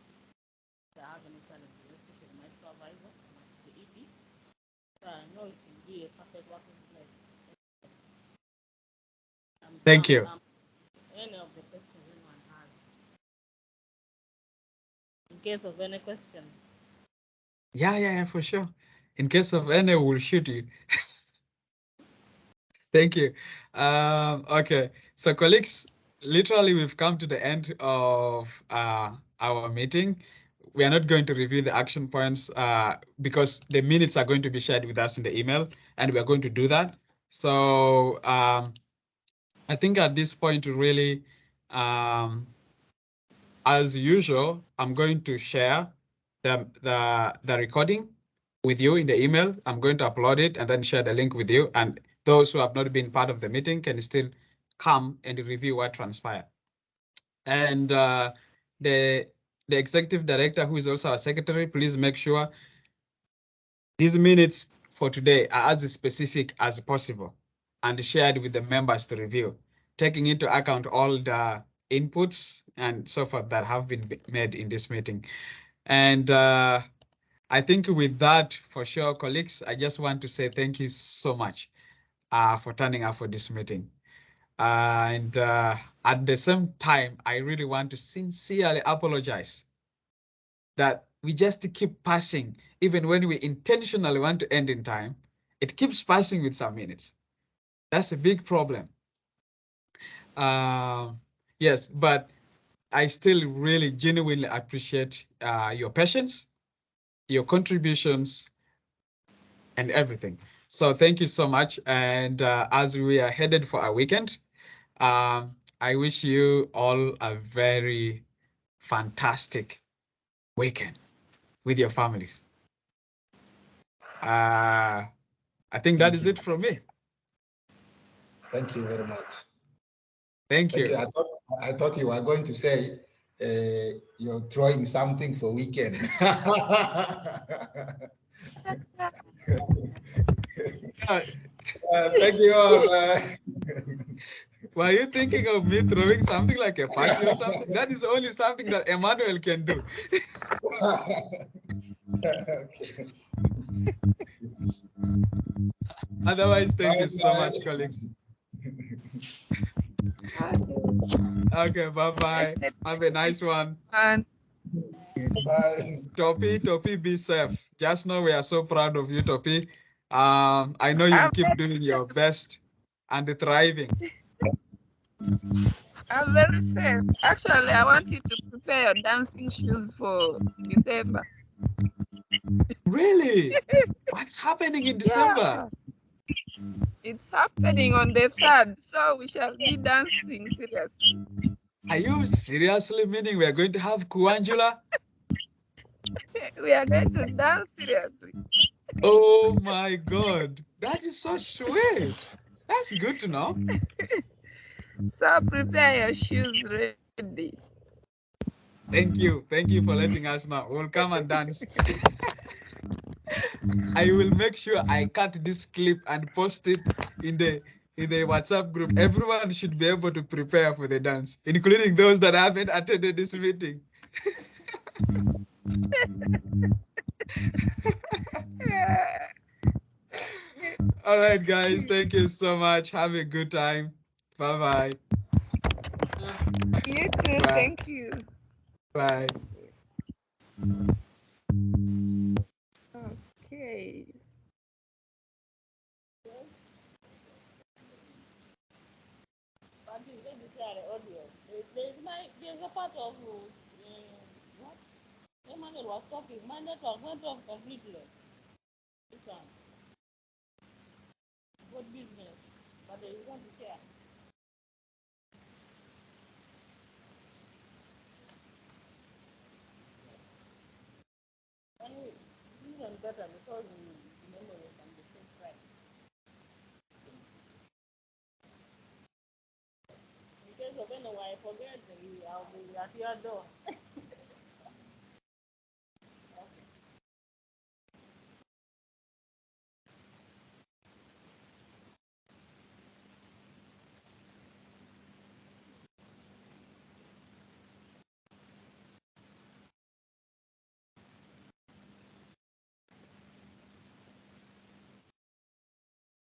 I have any challenges, especially my supervisor, the EP. So I know it will be a perfect working place. Thank you. Any of the questions anyone has. In case of any questions. Yeah, for sure. In case of any, we'll shoot you. Thank you. Okay, so colleagues, literally we've come to the end of our meeting. We are not going to review the action points because the minutes are going to be shared with us in the email, and we are going to do that. So I think at this point, really, as usual, I'm going to share the recording with you in the email. I'm going to upload it and then share the link with you. And those who have not been part of the meeting can still come and review what transpired. And the executive director, who is also our secretary, please make sure these minutes for today are as specific as possible and shared with the members to review, taking into account all the inputs and so forth that have been made in this meeting. And I think with that, for sure, colleagues, I just want to say thank you so much for turning up for this meeting. And at the same time, I really want to sincerely apologize that we just keep passing, even when we intentionally want to end in time, It keeps passing with some minutes. That's a big problem. Yes, but I still really genuinely appreciate your patience, your contributions, and everything. So thank you so much. And as we are headed for our weekend, I wish you all a very fantastic weekend with your families. I think that is it from me. Thank you very much. Thank you. I thought you were going to say you're throwing something for weekend. Thank you all. Were you thinking of me throwing something like a party or something? That is only something that Emmanuel can do. Okay. Otherwise, thank you so much, colleagues. Okay, bye-bye. Have a nice one. And bye. Topi, be safe. Just know we are so proud of you, Topi. I know you'll keep doing your best and thriving. I'm very safe. Actually, I want you to prepare your dancing shoes for December. Really? What's happening in December? Yeah. It's happening on the 3rd, so we shall be dancing seriously. Are you seriously meaning we are going to have Kuanjula? We are going to dance seriously. Oh my God, that is so sweet. That's good to know. So prepare your shoes ready. Thank you for letting us know. We'll come and dance. I will make sure I cut this clip and post it in the WhatsApp group. Everyone should be able to prepare for the dance, including those that haven't attended this meeting. Yeah. All right, guys. Thank you so much. Have a good time. Bye-bye. You too. Bye. Thank you. Bye. Okay. There's a part of what Emmanuel was talking. My network went off completely. This one. What business? But they want to share. Anyway, this is better because we remember we can be so right. In case of anyone, I forget, I'll be at your door.